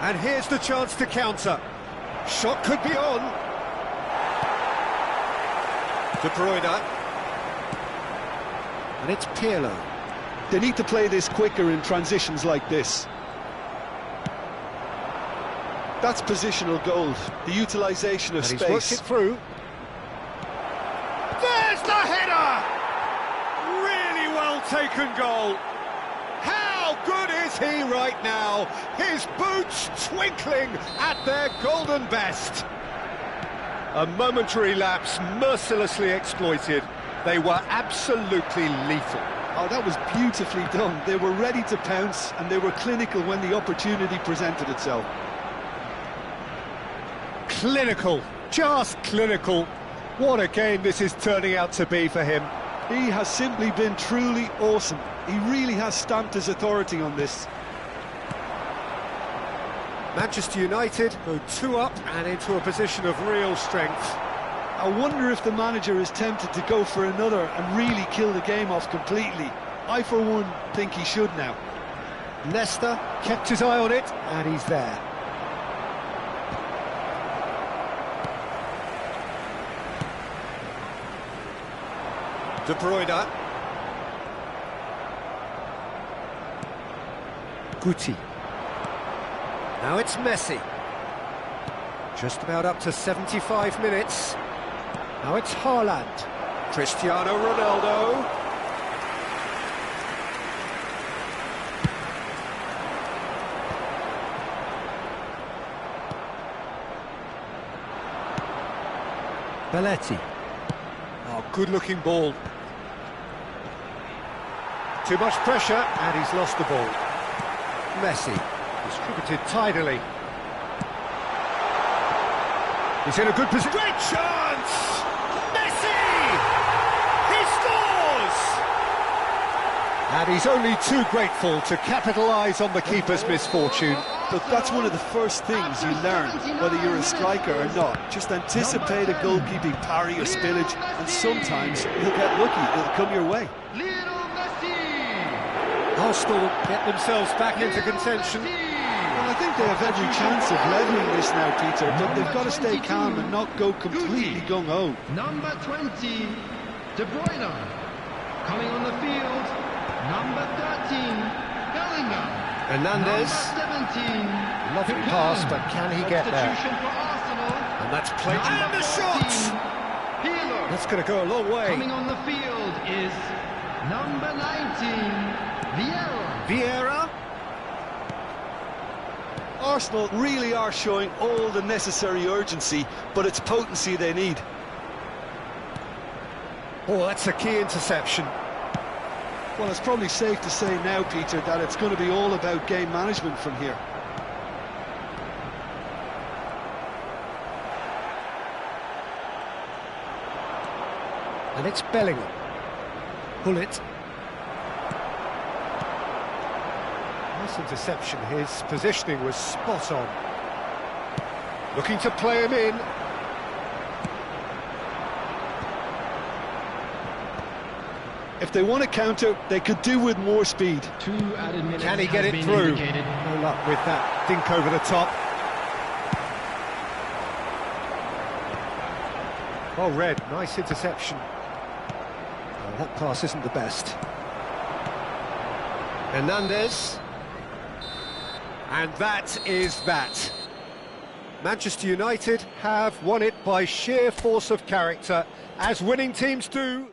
And here's the chance to counter. Shot could be on. De Bruyne. And it's Pirlo. They need to play this quicker in transitions like this. That's positional gold, the utilisation of And space. he's worked it through. There's the header! Really well taken goal. How good is he right now? His boots twinkling at their golden best. A momentary lapse mercilessly exploited. They were absolutely lethal. Oh, that was beautifully done. They were ready to pounce and they were clinical when the opportunity presented itself. Clinical, just clinical. What a game this is turning out to be for him. He has simply been truly awesome. He really has stamped his authority on this. Manchester United go 2 up and into a position of real strength. I wonder if the manager is tempted to go for another and really kill the game off completely. I, for one, think he should now. Leicester kept his eye on it, and he's there. De Bruyne. Guti. Now it's Messi. Just about up to 75 minutes. Now it's Haaland. Cristiano Ronaldo. Belletti. Oh, good-looking ball. Too much pressure, and he's lost the ball. Messi, distributed tidily. He's in a good position. Great chance! Messi! He scores! And he's only too grateful to capitalise on the keeper's misfortune. But that's one of the first things you learn, whether you're a striker or not. Just anticipate a goalkeeping parry or spillage, and sometimes you'll get lucky, it'll come your way. Arsenal get themselves back into contention. Well, I think they have every chance of levelling this now, Peter, but they've got to stay calm and not go completely gung-ho. Number 20, De Bruyne. Coming on the field, number 13, Bellingham. Hernandez. Number 17, Lovely pass, but can he get there? substitution for Arsenal. And that's played. And the shot! Pirlo. That's going to go a long way. Coming on the field is number 19, Vieira. Arsenal really are showing all the necessary urgency, but it's potency they need. Oh, that's a key interception. Well, it's probably safe to say now, Peter, that it's going to be all about game management from here. And it's Bellingham. Pull it. Nice interception. His positioning was spot on. Looking to play him in. If they want to counter, they could do with more speed. 2 added minutes. Can he get it through? No luck with that dink over the top. Well read, nice interception. Oh, that pass isn't the best. Hernandez. And that is that. Manchester United have won it by sheer force of character, as winning teams do.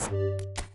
Thanks.